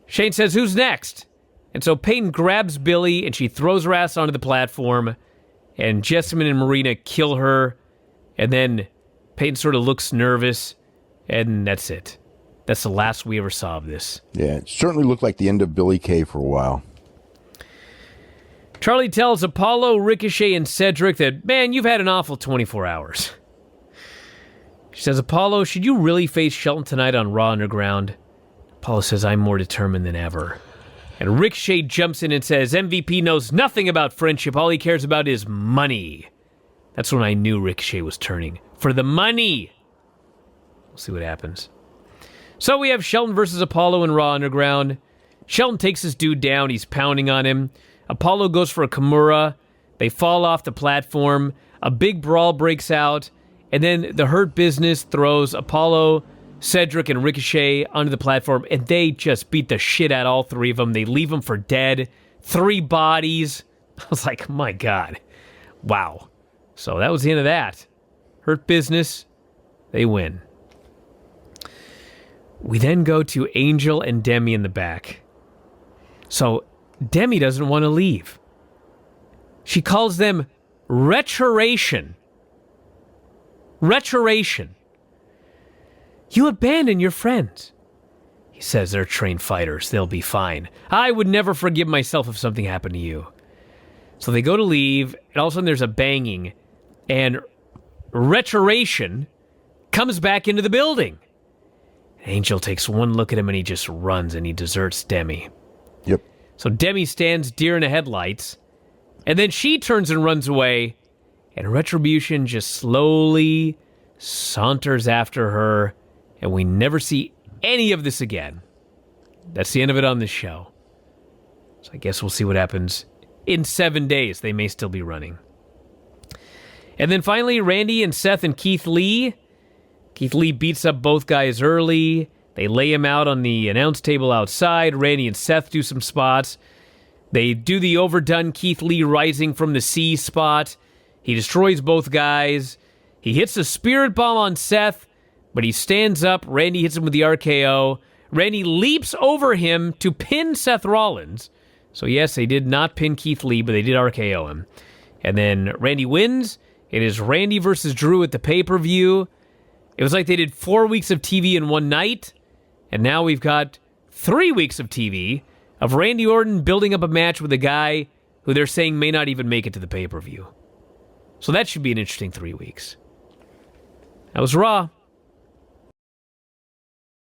Shane says, who's next? And so Peyton grabs Billy and she throws her ass onto the platform and Jessamine and Marina kill her. And then Peyton sort of looks nervous and that's it. that's the last we ever saw of this. Yeah, it certainly looked like the end of Billy Kay for a while. Charlie tells Apollo, Ricochet, and Cedric that, man, you've had an awful 24 hours. She says, Apollo, should you really face Shelton tonight on Raw Underground? Apollo says, I'm more determined than ever. And Ricochet jumps in and says, MVP knows nothing about friendship. All he cares about is money. That's when I knew Ricochet was turning. For the money. We'll see what happens. So we have Shelton versus Apollo in Raw Underground. Shelton takes this dude down. He's pounding on him. Apollo goes for a Kimura. They fall off the platform. A big brawl breaks out. And then the Hurt Business throws Apollo, Cedric, and Ricochet onto the platform. And they just beat the shit out of all three of them. They leave them for dead. 3 bodies. I was like, my God. Wow. So that was the end of that. Hurt Business. They win. We then go to Angel and Demi in the back. So Demi doesn't want to leave. She calls them retroration. Retroration. You abandon your friends. He says they're trained fighters. They'll be fine. I would never forgive myself if something happened to you. So they go to leave, and all of a sudden there's a banging, and retroration comes back into the building. Angel takes one look at him, and he just runs, and he deserts Demi. Yep. So Demi stands deer in the headlights, and then she turns and runs away, and Retribution just slowly saunters after her, and we never see any of this again. That's the end of it on this show. So I guess we'll see what happens in 7 days. They may still be running. And then finally, Randy and Seth and Keith Lee. Keith Lee beats up both guys early. They lay him out on the announce table outside. Randy and Seth do some spots. They do the overdone Keith Lee rising from the sea spot. He destroys both guys. He hits a spirit bomb on Seth, but he stands up. Randy hits him with the RKO. Randy leaps over him to pin Seth Rollins. So yes, they did not pin Keith Lee, but they did RKO him. And then Randy wins. It is Randy versus Drew at the pay-per-view. It was like they did 4 weeks of TV in one night, and now we've got 3 weeks of TV of Randy Orton building up a match with a guy who they're saying may not even make it to the pay-per-view. So that should be an interesting 3 weeks. That was Raw.